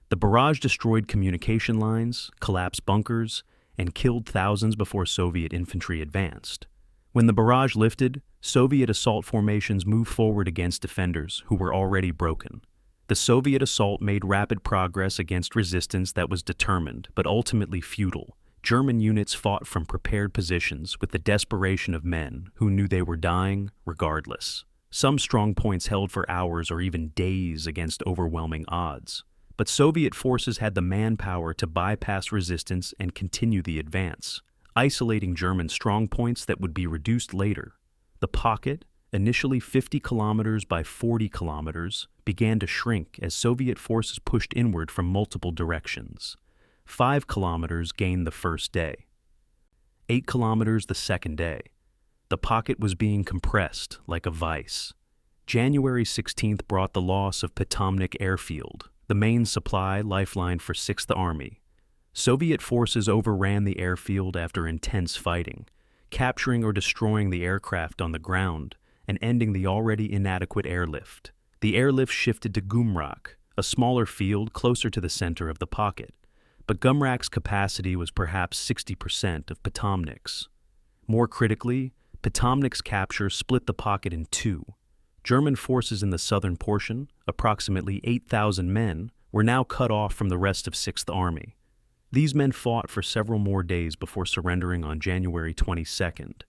The barrage destroyed communication lines, collapsed bunkers, and killed thousands before Soviet infantry advanced. When the barrage lifted, Soviet assault formations moved forward against defenders who were already broken. The Soviet assault made rapid progress against resistance that was determined but ultimately futile. German units fought from prepared positions with the desperation of men who knew they were dying regardless. Some strong points held for hours or even days against overwhelming odds. But Soviet forces had the manpower to bypass resistance and continue the advance, isolating German strongpoints that would be reduced later. The pocket, initially 50 kilometers by 40 kilometers, began to shrink as Soviet forces pushed inward from multiple directions. 5 kilometers gained the first day. 8 kilometers the second day. The pocket was being compressed like a vice. January 16th brought the loss of Potomnik airfield, the main supply lifeline for Sixth Army. Soviet forces overran the airfield after intense fighting, capturing or destroying the aircraft on the ground and ending the already inadequate airlift. The airlift shifted to Gumrak, a smaller field closer to the center of the pocket, but Gumrak's capacity was perhaps 60% of Potomnik's. More critically, Potomnik's capture split the pocket in two. German forces in the southern portion, approximately 8,000 men, were now cut off from the rest of Sixth Army. These men fought for several more days before surrendering on January 22nd,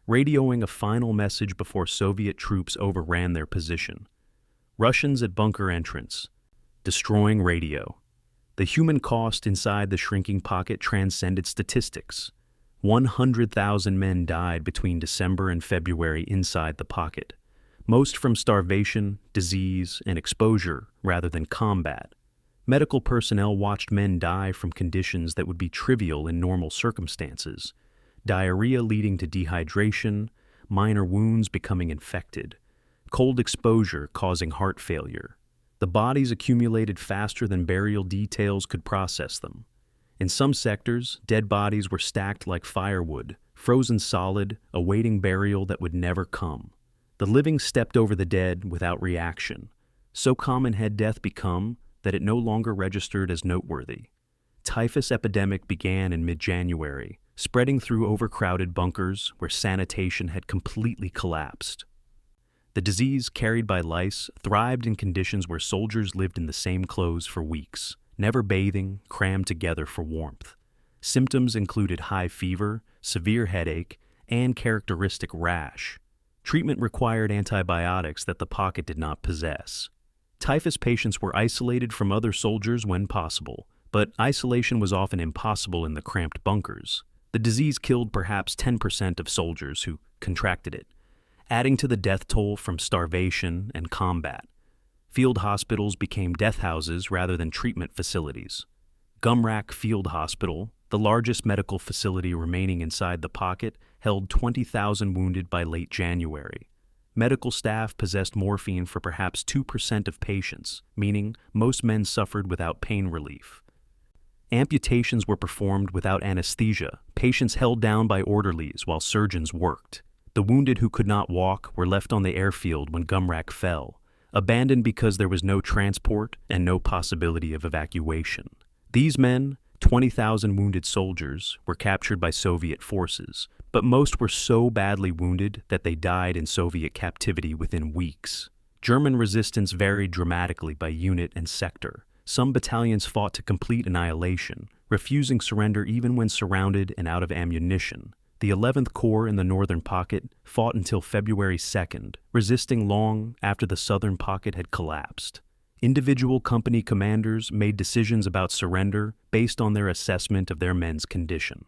radioing a final message before Soviet troops overran their position. Russians at bunker entrance, destroying radio. The human cost inside the shrinking pocket transcended statistics. 100,000 men died between December and February inside the pocket, most from starvation, disease, and exposure rather than combat. Medical personnel watched men die from conditions that would be trivial in normal circumstances: diarrhea leading to dehydration, minor wounds becoming infected, cold exposure causing heart failure. The bodies accumulated faster than burial details could process them. In some sectors, dead bodies were stacked like firewood, frozen solid, awaiting burial that would never come. The living stepped over the dead without reaction. So common had death become that it no longer registered as noteworthy. Typhus epidemic began in mid-January, spreading through overcrowded bunkers where sanitation had completely collapsed. The disease, carried by lice, thrived in conditions where soldiers lived in the same clothes for weeks, never bathing, crammed together for warmth. Symptoms included high fever, severe headache, and characteristic rash. Treatment required antibiotics that the pocket did not possess. Typhus patients were isolated from other soldiers when possible, but isolation was often impossible in the cramped bunkers. The disease killed perhaps 10% of soldiers who contracted it, adding to the death toll from starvation and combat. Field hospitals became death houses rather than treatment facilities. Gumrak Field Hospital, the largest medical facility remaining inside the pocket, held 20,000 wounded by late January. Medical staff possessed morphine for perhaps 2% of patients, meaning most men suffered without pain relief. Amputations were performed without anesthesia, patients held down by orderlies while surgeons worked. The wounded who could not walk were left on the airfield when Gumrak fell, abandoned because there was no transport and no possibility of evacuation. These men, 20,000 wounded soldiers, were captured by Soviet forces, but most were so badly wounded that they died in Soviet captivity within weeks. German resistance varied dramatically by unit and sector. Some battalions fought to complete annihilation, refusing surrender even when surrounded and out of ammunition. The 11th Corps in the northern pocket fought until February 2nd, resisting long after the southern pocket had collapsed. Individual company commanders made decisions about surrender based on their assessment of their men's condition.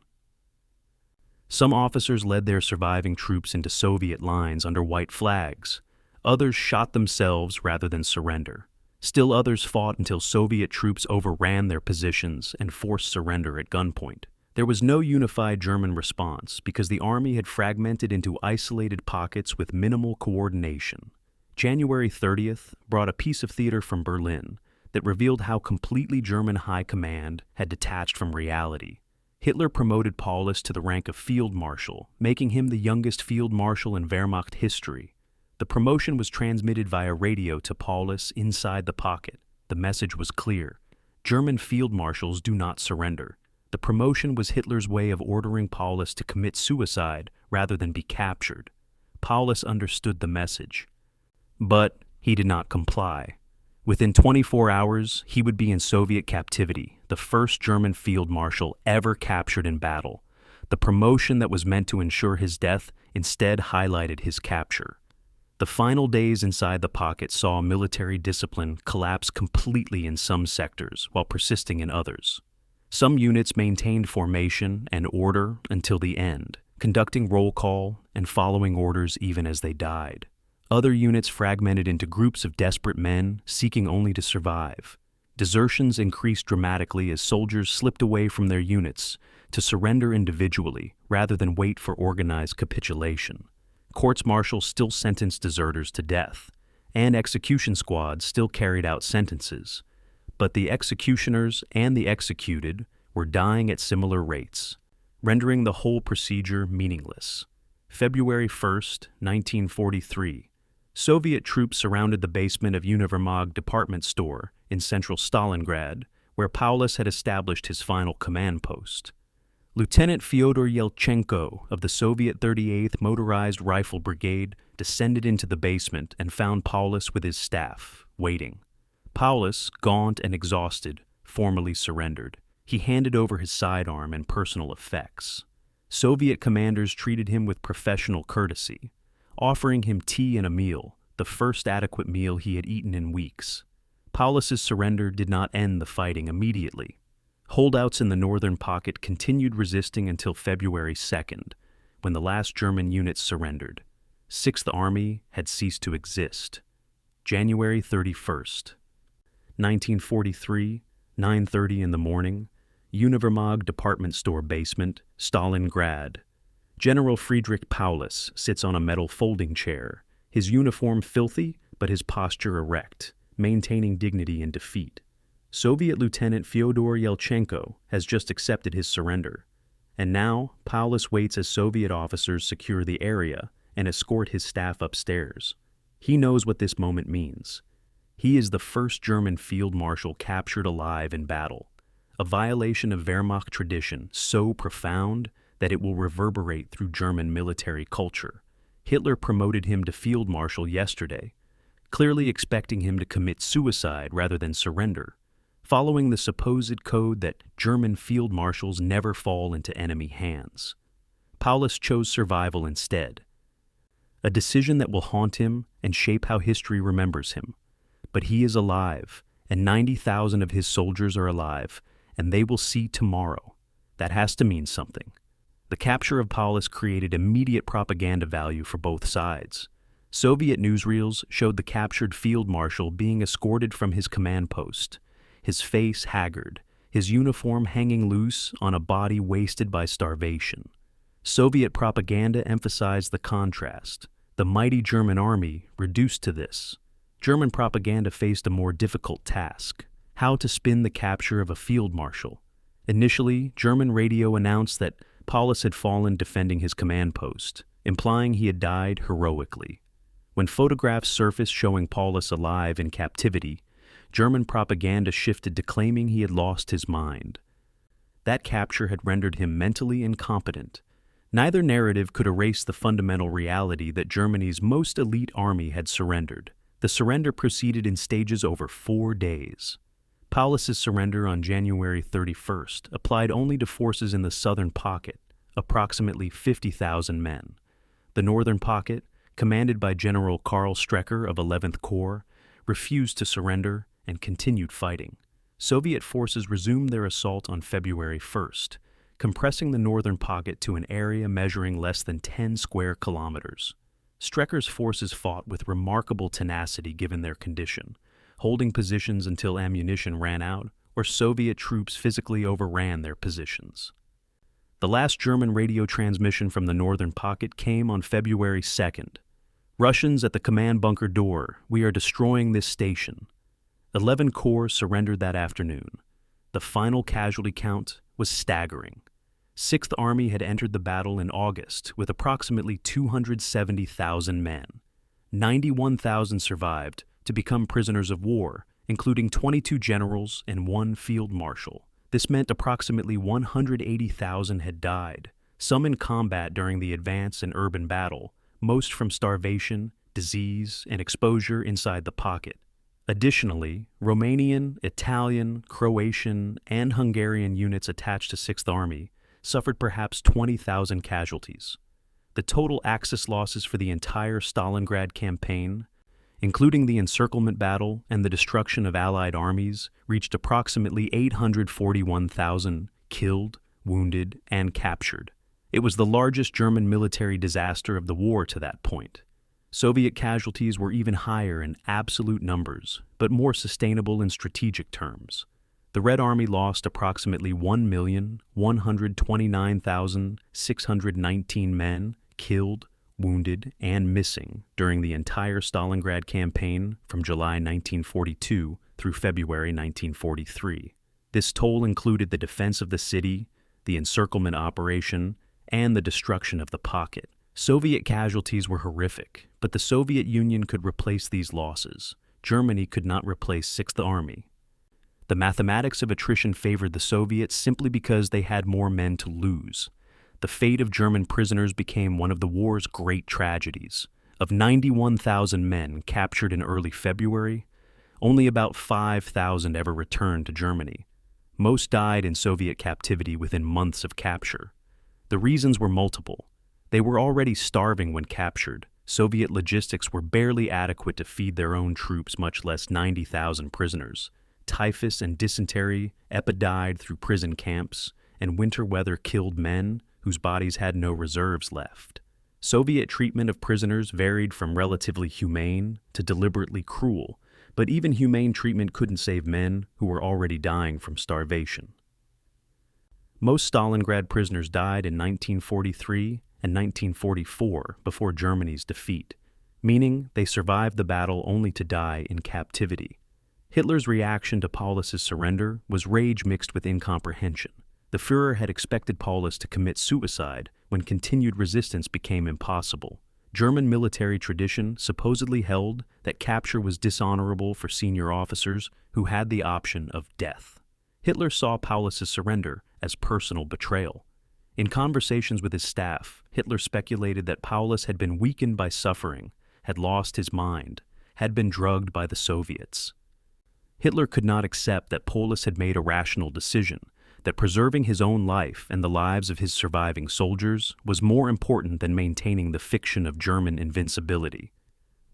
Some officers led their surviving troops into Soviet lines under white flags. Others shot themselves rather than surrender. Still others fought until Soviet troops overran their positions and forced surrender at gunpoint. There was no unified German response because the army had fragmented into isolated pockets with minimal coordination. January 30th brought a piece of theater from Berlin that revealed how completely German high command had detached from reality. Hitler promoted Paulus to the rank of field marshal, making him the youngest field marshal in Wehrmacht history. The promotion was transmitted via radio to Paulus inside the pocket. The message was clear: German field marshals do not surrender. The promotion was Hitler's way of ordering Paulus to commit suicide rather than be captured. Paulus understood the message, but he did not comply. Within 24 hours, he would be in Soviet captivity, the first German field marshal ever captured in battle. The promotion that was meant to ensure his death instead highlighted his capture. The final days inside the pocket saw military discipline collapse completely in some sectors while persisting in others. Some units maintained formation and order until the end, conducting roll call and following orders even as they died. Other units fragmented into groups of desperate men seeking only to survive. Desertions increased dramatically as soldiers slipped away from their units to surrender individually rather than wait for organized capitulation. Courts-martial still sentenced deserters to death, and execution squads still carried out sentences. But the executioners and the executed were dying at similar rates, rendering the whole procedure meaningless. February 1st, 1943. Soviet troops surrounded the basement of Univermag department store in central Stalingrad, where Paulus had established his final command post. Lieutenant Fyodor Yelchenko of the Soviet 38th Motorized Rifle Brigade descended into the basement and found Paulus with his staff, waiting. Paulus, gaunt and exhausted, formally surrendered. He handed over his sidearm and personal effects. Soviet commanders treated him with professional courtesy, offering him tea and a meal, the first adequate meal he had eaten in weeks. Paulus's surrender did not end the fighting immediately. Holdouts in the northern pocket continued resisting until February 2nd, when the last German units surrendered. Sixth Army had ceased to exist. January 31st, 1943, 9:30 in the morning, Univermag department store basement, Stalingrad. General Friedrich Paulus sits on a metal folding chair, his uniform filthy but his posture erect, maintaining dignity in defeat. Soviet Lieutenant Fyodor Yelchenko has just accepted his surrender, and now Paulus waits as Soviet officers secure the area and escort his staff upstairs. He knows what this moment means. He is the first German field marshal captured alive in battle, a violation of Wehrmacht tradition so profound that it will reverberate through German military culture. Hitler promoted him to field marshal yesterday, clearly expecting him to commit suicide rather than surrender, following the supposed code that German field marshals never fall into enemy hands. Paulus chose survival instead, a decision that will haunt him and shape how history remembers him. But he is alive, and 90,000 of his soldiers are alive, and they will see tomorrow. That has to mean something. The capture of Paulus created immediate propaganda value for both sides. Soviet newsreels showed the captured field marshal being escorted from his command post, his face haggard, his uniform hanging loose on a body wasted by starvation. Soviet propaganda emphasized the contrast, the mighty German army reduced to this. German propaganda faced a more difficult task: how to spin the capture of a field marshal. Initially, German radio announced that Paulus had fallen defending his command post, implying he had died heroically. When photographs surfaced showing Paulus alive in captivity, German propaganda shifted to claiming he had lost his mind. That capture had rendered him mentally incompetent. Neither narrative could erase the fundamental reality that Germany's most elite army had surrendered. The surrender proceeded in stages over 4 days. Paulus's surrender on January 31st applied only to forces in the southern pocket, approximately 50,000 men. The northern pocket, commanded by General Karl Strecker of 11th Corps, refused to surrender and continued fighting. Soviet forces resumed their assault on February 1st, compressing the northern pocket to an area measuring less than 10 square kilometers. Strecker's forces fought with remarkable tenacity given their condition, holding positions until ammunition ran out or Soviet troops physically overran their positions. The last German radio transmission from the northern pocket came on February 2nd. Russians at the command bunker door, we are destroying this station. 11 corps surrendered that afternoon. The final casualty count was staggering. Sixth Army had entered the battle in August with approximately 270,000 men. 91,000 survived to become prisoners of war, including 22 generals and 1 field marshal. This meant approximately 180,000 had died, some in combat during the advance and urban battle, most from starvation, disease, and exposure inside the pocket. Additionally, Romanian, Italian, Croatian, and Hungarian units attached to Sixth Army suffered perhaps 20,000 casualties. The total Axis losses for the entire Stalingrad campaign, including the Encirclement battle and the destruction of Allied armies, reached approximately 841,000 killed, wounded, and captured. It was the largest German military disaster of the war to that point. Soviet casualties were even higher in absolute numbers, but more sustainable in strategic terms. The Red Army lost approximately 1,129,619 men killed, wounded, and missing during the entire Stalingrad campaign from July 1942 through February 1943. This toll included the defense of the city, the encirclement operation, and the destruction of the pocket. Soviet casualties were horrific, but the Soviet Union could replace these losses. Germany could not replace Sixth Army. The mathematics of attrition favored the Soviets simply because they had more men to lose. The fate of German prisoners became one of the war's great tragedies. Of 91,000 men captured in early February, only about 5,000 ever returned to Germany. Most died in Soviet captivity within months of capture. The reasons were multiple. They were already starving when captured. Soviet logistics were barely adequate to feed their own troops, much less 90,000 prisoners. Typhus and dysentery epidemied through prison camps, and winter weather killed men whose bodies had no reserves left. Soviet treatment of prisoners varied from relatively humane to deliberately cruel, but even humane treatment couldn't save men who were already dying from starvation. Most Stalingrad prisoners died in 1943 and 1944 before Germany's defeat, meaning they survived the battle only to die in captivity. Hitler's reaction to Paulus's surrender was rage mixed with incomprehension. The Führer had expected Paulus to commit suicide when continued resistance became impossible. German military tradition supposedly held that capture was dishonorable for senior officers who had the option of death. Hitler saw Paulus's surrender as personal betrayal. In conversations with his staff, Hitler speculated that Paulus had been weakened by suffering, had lost his mind, had been drugged by the Soviets. Hitler could not accept that Paulus had made a rational decision, that preserving his own life and the lives of his surviving soldiers was more important than maintaining the fiction of German invincibility.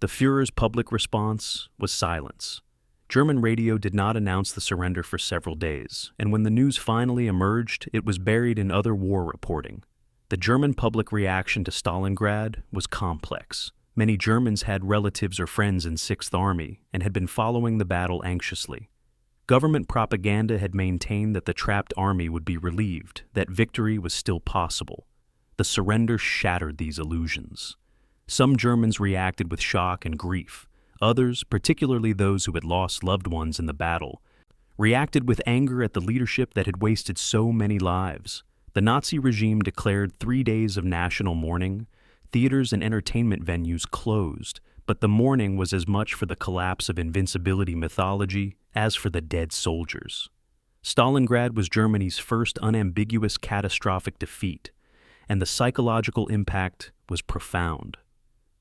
The Führer's public response was silence. German radio did not announce the surrender for several days, and when the news finally emerged, it was buried in other war reporting. The German public reaction to Stalingrad was complex. Many Germans had relatives or friends in Sixth Army and had been following the battle anxiously. Government propaganda had maintained that the trapped army would be relieved, that victory was still possible. The surrender shattered these illusions. Some Germans reacted with shock and grief. Others, particularly those who had lost loved ones in the battle, reacted with anger at the leadership that had wasted so many lives. The Nazi regime declared 3 days of national mourning. Theaters and entertainment venues closed, but the mourning was as much for the collapse of invincibility mythology as for the dead soldiers. Stalingrad was Germany's first unambiguous catastrophic defeat, and the psychological impact was profound.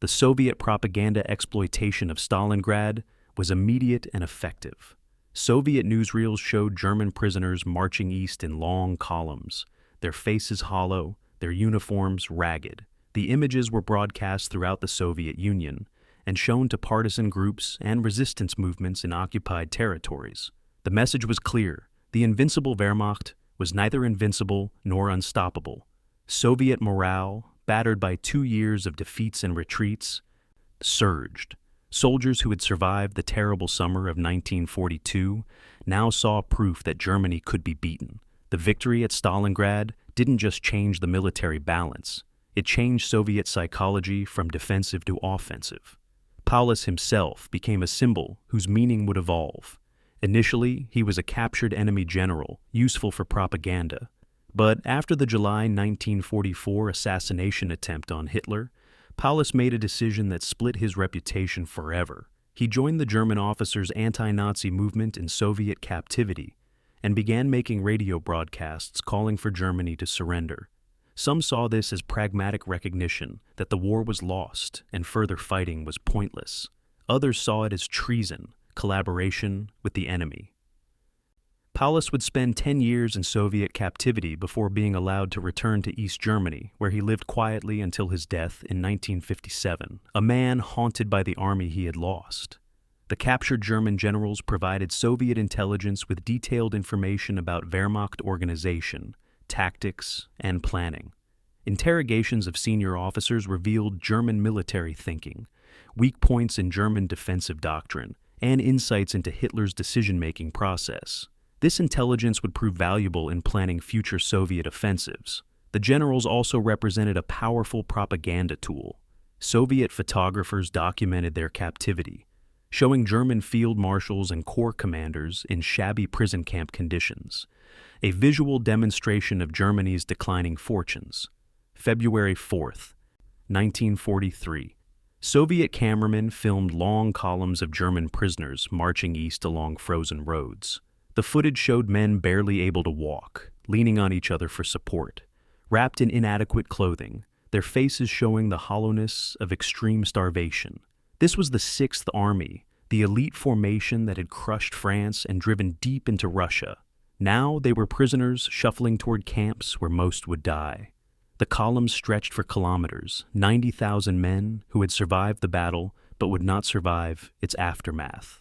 The Soviet propaganda exploitation of Stalingrad was immediate and effective. Soviet newsreels showed German prisoners marching east in long columns, their faces hollow, their uniforms ragged. The images were broadcast throughout the Soviet Union and shown to partisan groups and resistance movements in occupied territories. The message was clear: the invincible Wehrmacht was neither invincible nor unstoppable. Soviet morale, battered by 2 years of defeats and retreats, surged. Soldiers who had survived the terrible summer of 1942 now saw proof that Germany could be beaten. The victory at Stalingrad didn't just change the military balance, it changed Soviet psychology from defensive to offensive. Paulus himself became a symbol whose meaning would evolve. Initially, he was a captured enemy general, useful for propaganda. But after the July 1944 assassination attempt on Hitler, Paulus made a decision that split his reputation forever. He joined the German officers' anti-Nazi movement in Soviet captivity and began making radio broadcasts calling for Germany to surrender. Some saw this as pragmatic recognition that the war was lost and further fighting was pointless. Others saw it as treason, collaboration with the enemy. Paulus would spend 10 years in Soviet captivity before being allowed to return to East Germany, where he lived quietly until his death in 1957, a man haunted by the army he had lost. The captured German generals provided Soviet intelligence with detailed information about Wehrmacht organization, tactics, and planning. Interrogations of senior officers revealed German military thinking, weak points in German defensive doctrine, and insights into Hitler's decision-making process. This intelligence would prove valuable in planning future Soviet offensives. The generals also represented a powerful propaganda tool. Soviet photographers documented their captivity, showing German field marshals and corps commanders in shabby prison camp conditions, a visual demonstration of Germany's declining fortunes. February 4th, 1943. Soviet cameramen filmed long columns of German prisoners marching east along frozen roads. The footage showed men barely able to walk, leaning on each other for support, wrapped in inadequate clothing, their faces showing the hollowness of extreme starvation. This was the Sixth Army, the elite formation that had crushed France and driven deep into Russia. Now they were prisoners shuffling toward camps where most would die. The columns stretched for kilometers, 90,000 men who had survived the battle but would not survive its aftermath.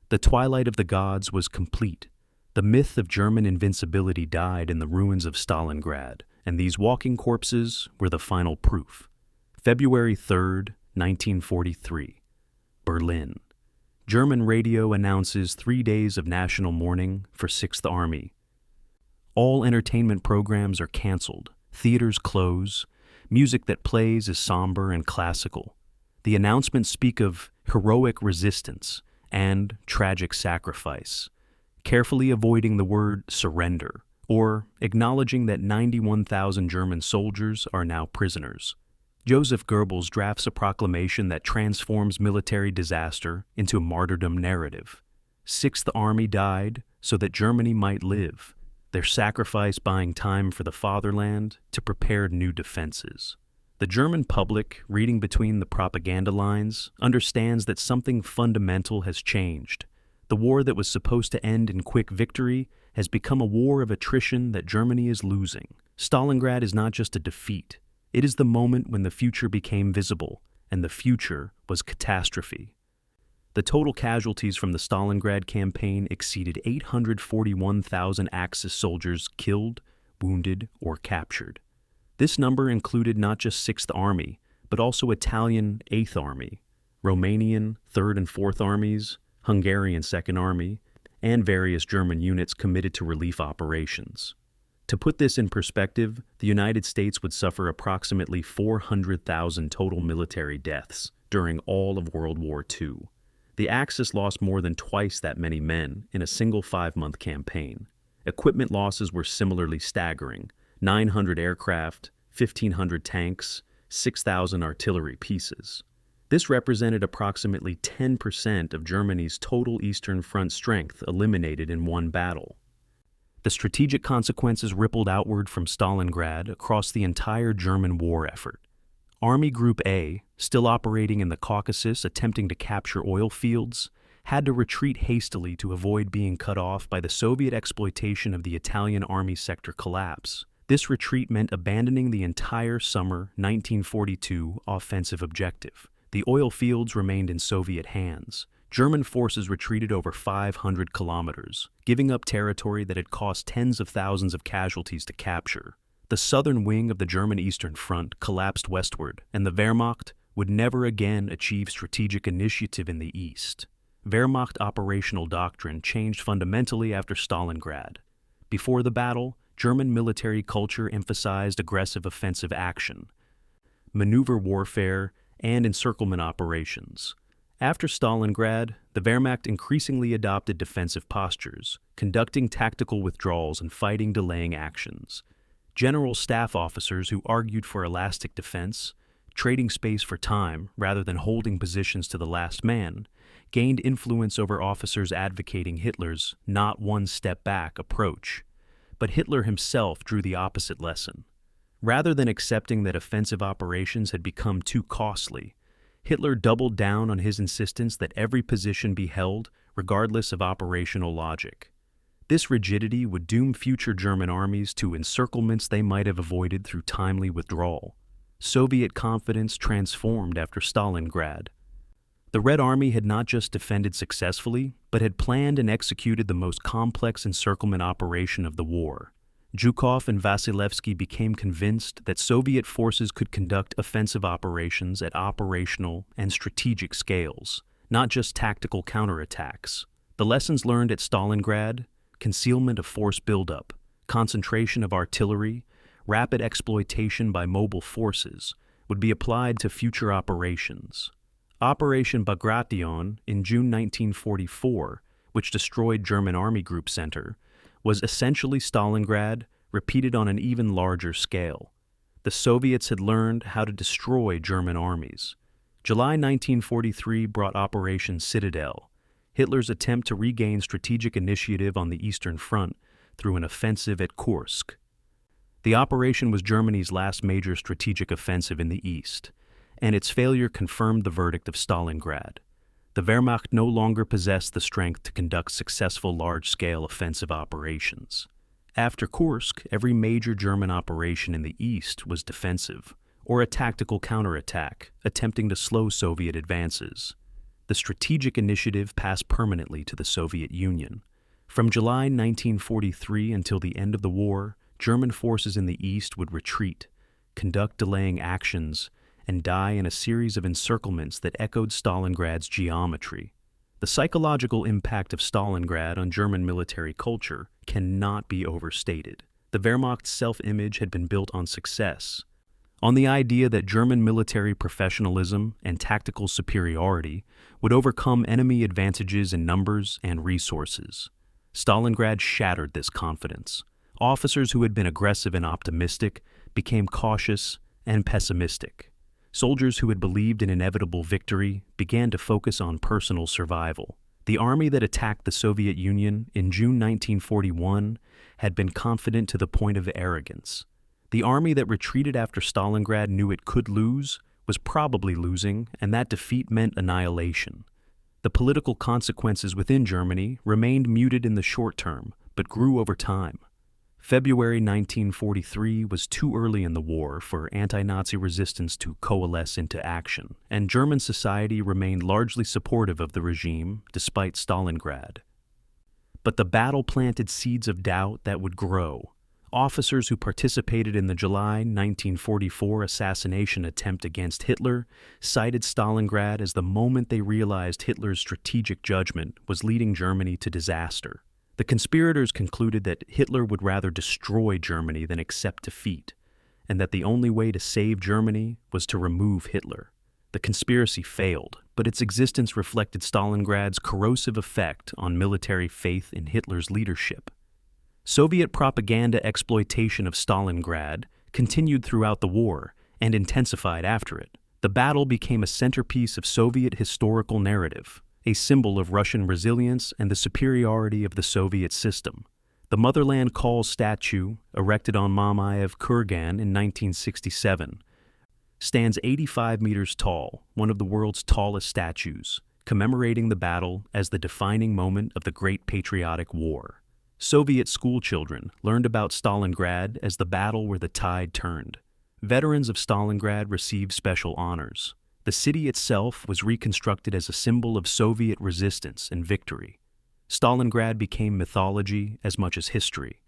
The twilight of the gods was complete. The myth of German invincibility died in the ruins of Stalingrad, and these walking corpses were the final proof. February 3rd, 1943. Berlin. German radio announces 3 days of national mourning for Sixth Army. All entertainment programs are canceled, theaters close, music that plays is somber and classical. The announcements speak of heroic resistance and tragic sacrifice, carefully avoiding the word surrender, or acknowledging that 91,000 German soldiers are now prisoners. Joseph Goebbels drafts a proclamation that transforms military disaster into a martyrdom narrative. Sixth Army died so that Germany might live, their sacrifice buying time for the fatherland to prepare new defenses. The German public, reading between the propaganda lines, understands that something fundamental has changed. The war that was supposed to end in quick victory has become a war of attrition that Germany is losing. Stalingrad is not just a defeat. It is the moment when the future became visible, and the future was catastrophe. The total casualties from the Stalingrad campaign exceeded 841,000 Axis soldiers killed, wounded, or captured. This number included not just Sixth Army, but also Italian Eighth Army, Romanian Third and Fourth Armies, Hungarian Second Army, and various German units committed to relief operations. To put this in perspective, the United States would suffer approximately 400,000 total military deaths during all of World War II. The Axis lost more than twice that many men in a single 5-month campaign. Equipment losses were similarly staggering: 900 aircraft, 1,500 tanks, 6,000 artillery pieces. This represented approximately 10% of Germany's total Eastern Front strength eliminated in one battle. The strategic consequences rippled outward from Stalingrad across the entire German war effort. Army Group A, still operating in the Caucasus attempting to capture oil fields, had to retreat hastily to avoid being cut off by the Soviet exploitation of the Italian Army sector collapse. This retreat meant abandoning the entire summer 1942 offensive objective. The oil fields remained in Soviet hands. German forces retreated over 500 kilometers, giving up territory that had cost tens of thousands of casualties to capture. The southern wing of the German Eastern Front collapsed westward, and the Wehrmacht would never again achieve strategic initiative in the east. Wehrmacht operational doctrine changed fundamentally after Stalingrad. Before the battle, German military culture emphasized aggressive offensive action, maneuver warfare, and encirclement operations. After Stalingrad, the Wehrmacht increasingly adopted defensive postures, conducting tactical withdrawals and fighting delaying actions. General staff officers who argued for elastic defense, trading space for time rather than holding positions to the last man, gained influence over officers advocating Hitler's not one step back approach. But Hitler himself drew the opposite lesson. Rather than accepting that offensive operations had become too costly, Hitler doubled down on his insistence that every position be held regardless of operational logic. This rigidity would doom future German armies to encirclements they might have avoided through timely withdrawal. Soviet confidence transformed after Stalingrad. The Red Army had not just defended successfully, but had planned and executed the most complex encirclement operation of the war. Zhukov and Vasilevsky became convinced that Soviet forces could conduct offensive operations at operational and strategic scales, not just tactical counterattacks. The lessons learned at Stalingrad, concealment of force buildup, concentration of artillery, rapid exploitation by mobile forces, would be applied to future operations. Operation Bagration in June 1944, which destroyed German Army Group Center, was essentially Stalingrad repeated on an even larger scale. The Soviets had learned how to destroy German armies. July 1943 brought Operation Citadel, Hitler's attempt to regain strategic initiative on the Eastern Front through an offensive at Kursk. The operation was Germany's last major strategic offensive in the East, and its failure confirmed the verdict of Stalingrad. The Wehrmacht no longer possessed the strength to conduct successful large-scale offensive operations. After Kursk, every major German operation in the East was defensive, or a tactical counterattack, attempting to slow Soviet advances. The strategic initiative passed permanently to the Soviet Union. From July 1943 until the end of the war, German forces in the East would retreat, conduct delaying actions, and die in a series of encirclements that echoed Stalingrad's geometry. The psychological impact of Stalingrad on German military culture cannot be overstated. The Wehrmacht's self-image had been built on success, on the idea that German military professionalism and tactical superiority would overcome enemy advantages in numbers and resources. Stalingrad shattered this confidence. Officers who had been aggressive and optimistic became cautious and pessimistic. Soldiers who had believed in inevitable victory began to focus on personal survival. The army that attacked the Soviet Union in June 1941 had been confident to the point of arrogance. The army that retreated after Stalingrad knew it could lose, was probably losing, and that defeat meant annihilation. The political consequences within Germany remained muted in the short term, but grew over time. February 1943 was too early in the war for anti-Nazi resistance to coalesce into action, and German society remained largely supportive of the regime despite Stalingrad. But the battle planted seeds of doubt that would grow. Officers who participated in the July 1944 assassination attempt against Hitler cited Stalingrad as the moment they realized Hitler's strategic judgment was leading Germany to disaster. The conspirators concluded that Hitler would rather destroy Germany than accept defeat, and that the only way to save Germany was to remove Hitler. The conspiracy failed, but its existence reflected Stalingrad's corrosive effect on military faith in Hitler's leadership. Soviet propaganda exploitation of Stalingrad continued throughout the war and intensified after it. The battle became a centerpiece of Soviet historical narrative, a symbol of Russian resilience and the superiority of the Soviet system. The Motherland Call statue, erected on Mamayev Kurgan in 1967, stands 85 meters tall, one of the world's tallest statues, commemorating the battle as the defining moment of the Great Patriotic War. Soviet schoolchildren learned about Stalingrad as the battle where the tide turned. Veterans of Stalingrad received special honors. The city itself was reconstructed as a symbol of Soviet resistance and victory. Stalingrad became mythology as much as history.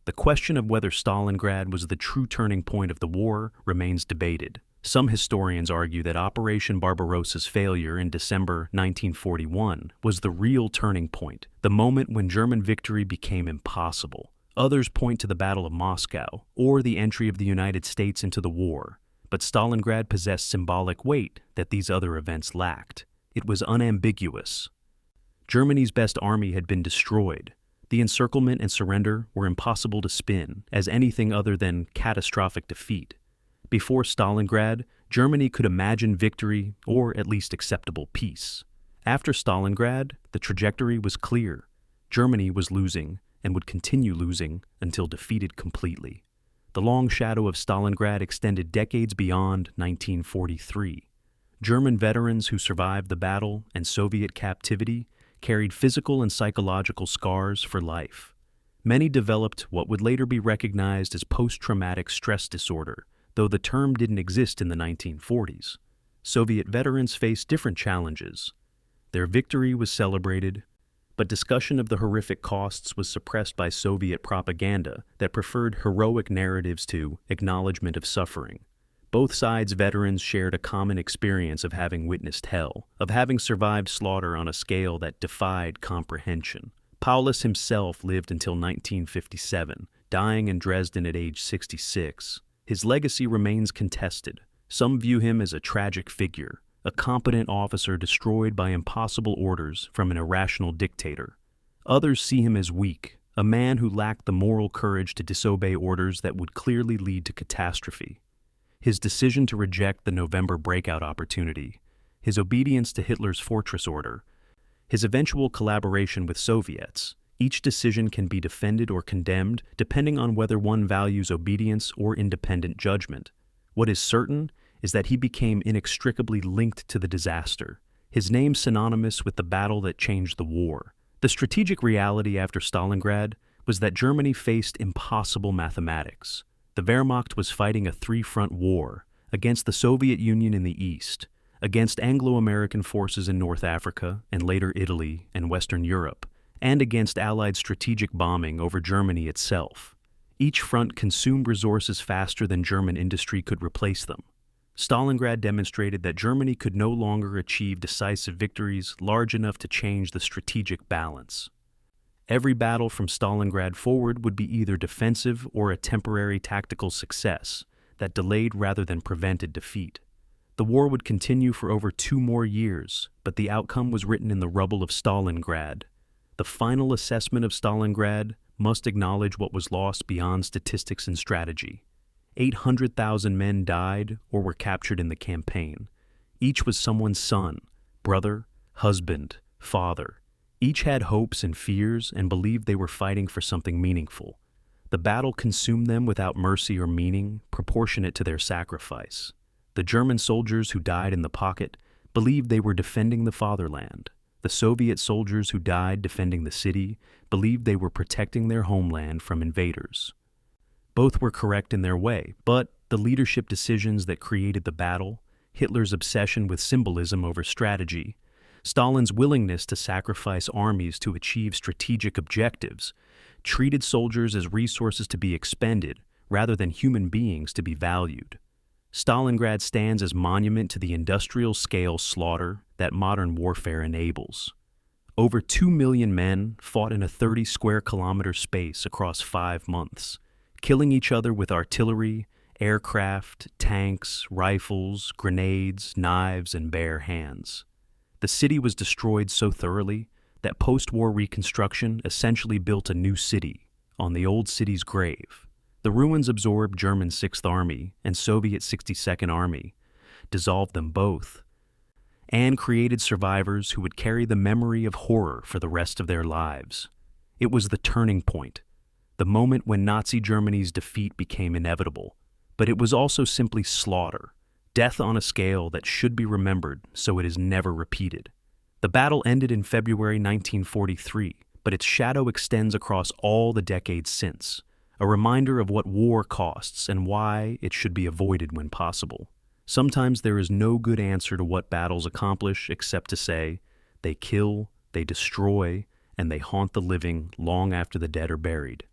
The question of whether Stalingrad was the true turning point of the war remains debated. Some historians argue that Operation Barbarossa's failure in December 1941 was the real turning point, the moment when German victory became impossible. Others point to the Battle of Moscow or the entry of the United States into the war, but Stalingrad possessed symbolic weight that these other events lacked. It was unambiguous. Germany's best army had been destroyed. The encirclement and surrender were impossible to spin as anything other than catastrophic defeat. Before Stalingrad, Germany could imagine victory or at least acceptable peace. After Stalingrad, the trajectory was clear. Germany was losing and would continue losing until defeated completely. The long shadow of Stalingrad extended decades beyond 1943. German veterans who survived the battle and Soviet captivity carried physical and psychological scars for life. Many developed what would later be recognized as post-traumatic stress disorder, though the term didn't exist in the 1940s. Soviet veterans faced different challenges. Their victory was celebrated, but discussion of the horrific costs was suppressed by Soviet propaganda that preferred heroic narratives to acknowledgement of suffering. Both sides' veterans shared a common experience of having witnessed hell, of having survived slaughter on a scale that defied comprehension. Paulus himself lived until 1957, dying in Dresden at age 66. His legacy remains contested. Some view him as a tragic figure, a competent officer destroyed by impossible orders from an irrational dictator. Others see him as weak, a man who lacked the moral courage to disobey orders that would clearly lead to catastrophe. His decision to reject the November breakout opportunity, his obedience to Hitler's fortress order, his eventual collaboration with Soviets, each decision can be defended or condemned depending on whether one values obedience or independent judgment. What is certain is that he became inextricably linked to the disaster, his name synonymous with the battle that changed the war. The strategic reality after Stalingrad was that Germany faced impossible mathematics. The Wehrmacht was fighting a three-front war against the Soviet Union in the east, against Anglo-American forces in North Africa and later Italy and Western Europe, and against Allied strategic bombing over Germany itself. Each front consumed resources faster than German industry could replace them. Stalingrad demonstrated that Germany could no longer achieve decisive victories large enough to change the strategic balance. Every battle from Stalingrad forward would be either defensive or a temporary tactical success that delayed rather than prevented defeat. The war would continue for over 2 more years, but the outcome was written in the rubble of Stalingrad. The final assessment of Stalingrad must acknowledge what was lost beyond statistics and strategy. 800,000 men died or were captured in the campaign. Each was someone's son, brother, husband, father. Each had hopes and fears and believed they were fighting for something meaningful. The battle consumed them without mercy or meaning, proportionate to their sacrifice. The German soldiers who died in the pocket believed they were defending the fatherland. The Soviet soldiers who died defending the city believed they were protecting their homeland from invaders. Both were correct in their way, but the leadership decisions that created the battle, Hitler's obsession with symbolism over strategy, Stalin's willingness to sacrifice armies to achieve strategic objectives, treated soldiers as resources to be expended rather than human beings to be valued. Stalingrad stands as monument to the industrial-scale slaughter that modern warfare enables. Over 2 million men fought in a 30-square-kilometer space across 5 months, killing each other with artillery, aircraft, tanks, rifles, grenades, knives, and bare hands. The city was destroyed so thoroughly that post-war reconstruction essentially built a new city on the old city's grave. The ruins absorbed German Sixth Army and Soviet 62nd Army, dissolved them both, and created survivors who would carry the memory of horror for the rest of their lives. It was the turning point, the moment when Nazi Germany's defeat became inevitable, but it was also simply slaughter, death on a scale that should be remembered so it is never repeated. The battle ended in February 1943, but its shadow extends across all the decades since, a reminder of what war costs and why it should be avoided when possible. Sometimes there is no good answer to what battles accomplish except to say, they kill, they destroy, and they haunt the living long after the dead are buried.